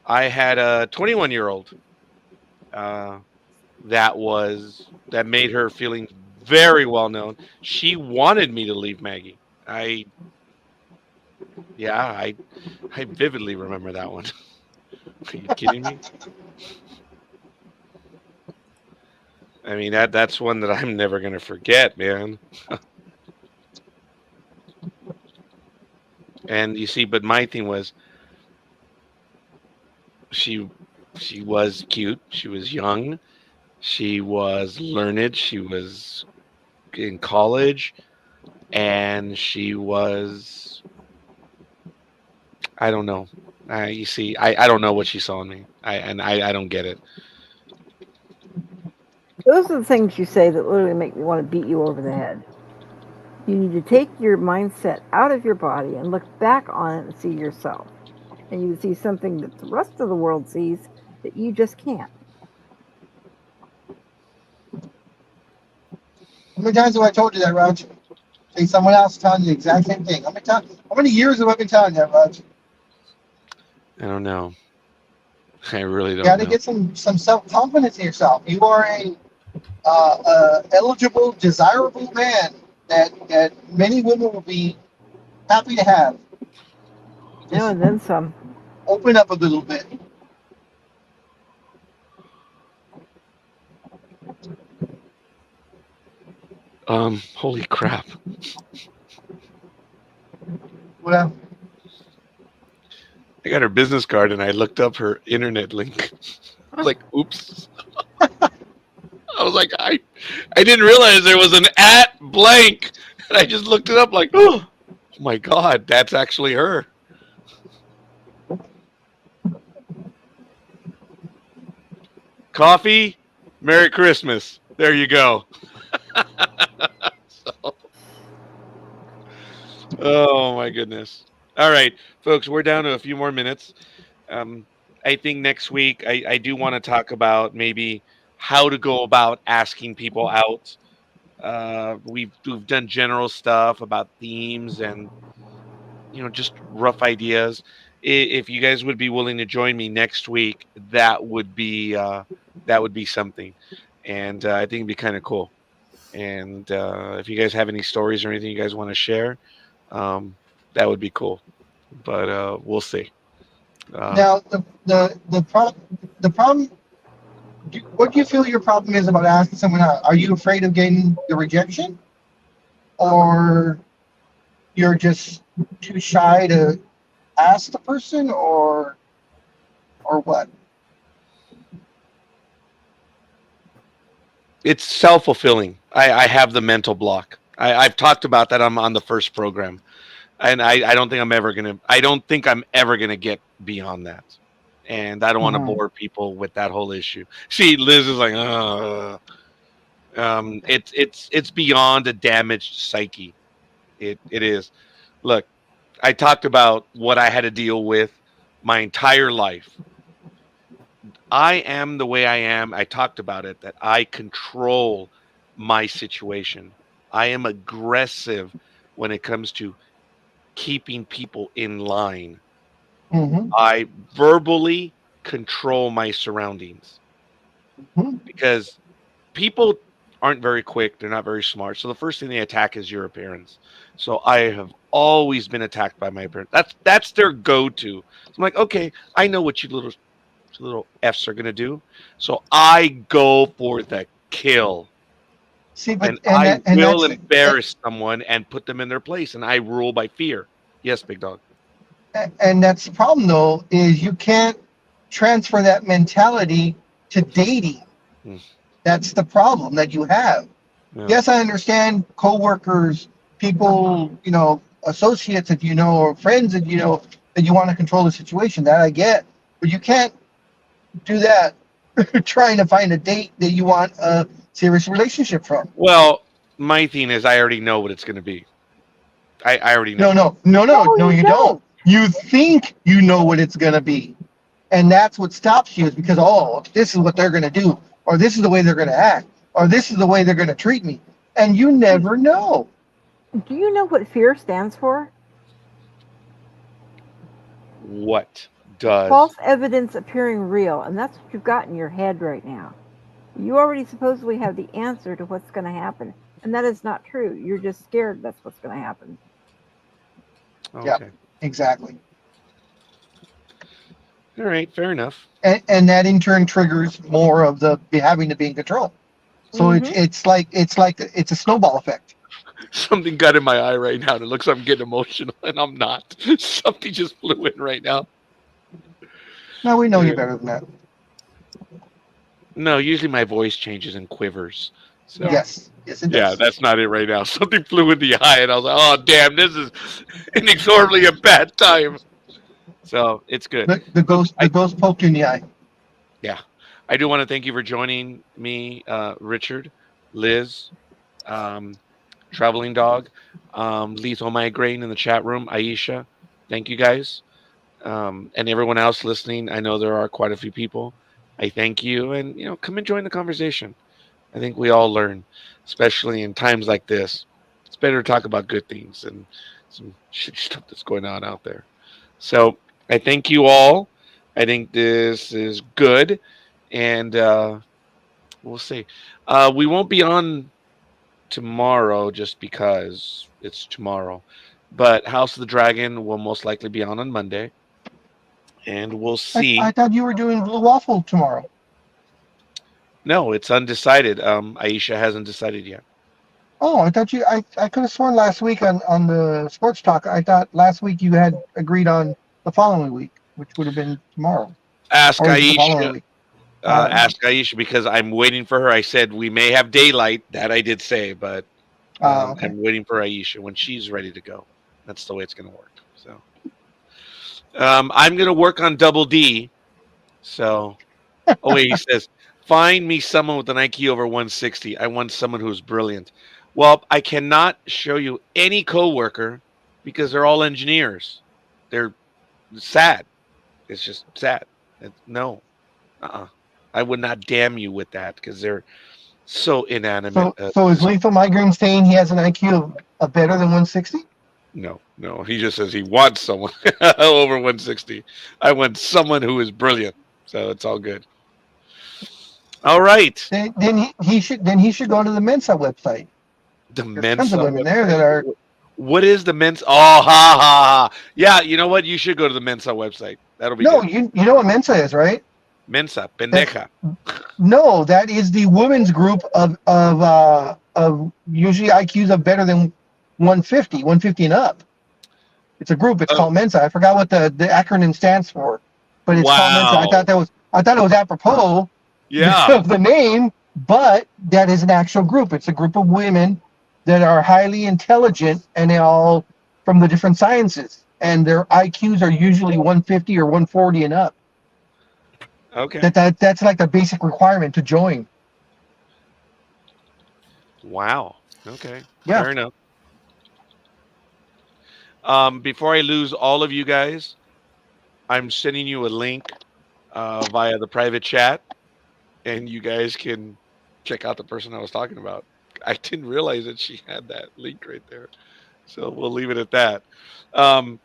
I had a 21-year-old that made her feeling very well known. She wanted me to leave Maggie. I vividly remember that one. Are you kidding me? I mean that's one that I'm never gonna forget, man. And you see, but my thing was she was cute, she was young, she was learned, she was in college, and she was, I don't know. You see, I don't know what she saw in me. I don't get it. Those are the things you say that literally make me want to beat you over the head. You need to take your mindset out of your body and look back on it and see yourself. And you see something that the rest of the world sees that you just can't. How many times have I told you that, Raj? Say someone else telling you the exact same thing. How many years have I been telling you that, Raj? I don't know. I really don't You got to know. get some self-confidence in yourself. You are a eligible, desirable man that many women will be happy to have. No, and then some. Open up a little bit. Holy crap. Well, I got her business card and I looked up her internet link. I was like, oops. I was like, I didn't realize there was an @ blank. And I just looked it up like, oh my God, that's actually her. Coffee, Merry Christmas. There you go. Oh my goodness. All right, folks, we're down to a few more minutes. I think next week I do want to talk about maybe how to go about asking people out. We've done general stuff about themes and just rough ideas. If you guys would be willing to join me next week, that would be something, and I think it'd be kind of cool. And if you guys have any stories or anything you guys want to share, that would be cool. But we'll see. Now, the problem. What do you feel your problem is about asking someone out? Are you afraid of getting the rejection, or you're just too shy to ask the person, or what? It's self-fulfilling. I have the mental block. I've talked about that on the first program, and I don't think I'm ever gonna get beyond that. And I don't want to bore people with that whole issue. See, Liz is like, it's beyond a damaged psyche. It is. Look, I talked about what I had to deal with my entire life. I am the way I am. I talked about it, that I control my situation. I am aggressive when it comes to keeping people in line. Mm-hmm. I verbally control my surroundings because people aren't very quick. They're not very smart. So the first thing they attack is your appearance. So I have always been attacked by my appearance. That's their go-to. So I'm like, okay, I know what you little Fs are going to do. So I go for the kill. See, but I will embarrass someone and put them in their place. And I rule by fear. Yes, Big Dog. And that's the problem, though, is you can't transfer that mentality to dating. That's the problem that you have. Yeah. Yes, I understand coworkers, people, associates that or friends that that you want to control the situation. That I get, but you can't do that trying to find a date that you want a serious relationship from. Well, my thing is, I already know what it's going to be. I already know. No, you don't. You think you know what it's going to be. And that's what stops you, is because, this is what they're going to do, or this is the way they're going to act, or this is the way they're going to treat me. And you never know. Do you know what fear stands for? What does? False evidence appearing real. And that's what you've got in your head right now. You already supposedly have the answer to what's going to happen. And that is not true. You're just scared that's what's going to happen. Okay. Yeah. Exactly. All right, fair enough. And that in turn triggers more of the having to be in control. So it's like it's a snowball effect. Something got in my eye right now. And it looks like I'm getting emotional, and I'm not. Something just flew in right now. No, we know you better than that. No, usually my voice changes and quivers. So. Yes, it does. Yeah, that's not it right now. Something flew in the eye, and I was like, "Oh, damn! This is inexorably a bad time." So it's good. The ghost poked you in the eye. Yeah, I do want to thank you for joining me, Richard, Liz, Traveling Dog, Lethal Migraine in the chat room, Aisha. Thank you guys, and everyone else listening. I know there are quite a few people. I thank you, and come and join the conversation. I think we all learn, especially in times like this. It's better to talk about good things and some shitty stuff that's going on out there. So I thank you all. I think this is good, and we'll see. We won't be on tomorrow just because it's tomorrow, but House of the Dragon will most likely be on Monday, and we'll see. I thought you were doing Blue Waffle tomorrow. No, it's undecided. Aisha hasn't decided yet. Oh, I thought I could have sworn last week on the Sports Talk, I thought last week you had agreed on the following week, which would have been tomorrow. Ask Aisha. Ask Aisha, because I'm waiting for her. I said we may have daylight. That I did say, but okay. I'm waiting for Aisha when she's ready to go. That's the way it's going to work. So I'm going to work on Double D. So, wait, he says, find me someone with an IQ over 160. I want someone who's brilliant. Well, I cannot show you any coworker because they're all engineers. They're sad. It's just sad. No. I would not damn you with that because they're so inanimate. So is Lethal Migraine saying he has an IQ of better than 160? No. He just says he wants someone over 160. I want someone who is brilliant. So it's all good. All right. Then he should go to the Mensa website. The There's Mensa. tons of women there that are. What is the Mensa? Oh, ha ha ha. Yeah, you know what? You should go to the Mensa website. That'll be No, good. you know what Mensa is, right? Mensa, pendeja. No, that is the women's group of usually IQs of better than 150 and up. It's a group. It's Oh. called Mensa. I forgot what the acronym stands for, but it's called Mensa. Wow. I thought it was apropos Yeah. of the name, but that is an actual group. It's a group of women that are highly intelligent and they all from the different sciences, and their IQs are usually 150 or 140 and up. Okay. That's like the basic requirement to join. Wow. Okay. Yeah. Fair enough. Before I lose all of you guys, I'm sending you a link via the private chat, and you guys can check out the person I was talking about. I didn't realize that she had that link right there. So we'll leave it at that.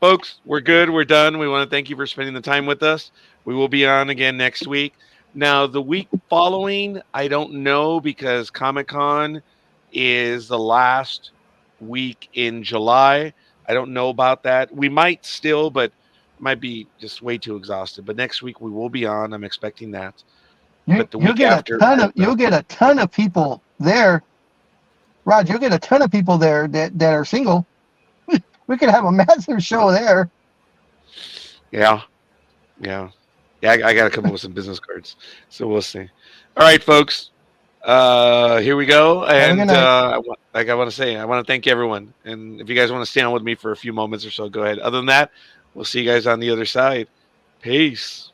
Folks, we're good. We're done. We want to thank you for spending the time with us. We will be on again next week. Now, the week following, I don't know because Comic-Con is the last week in July. I don't know about that. We might still, but might be just way too exhausted. But next week we will be on. I'm expecting that. But the week after, You'll get a ton of people there. Rod, you'll get a ton of people there that are single. We could have a massive show there. Yeah. I got to come up with some business cards. So we'll see. All right, folks. Here we go. And I want to thank everyone. And if you guys want to stay on with me for a few moments or so, go ahead. Other than that, we'll see you guys on the other side. Peace.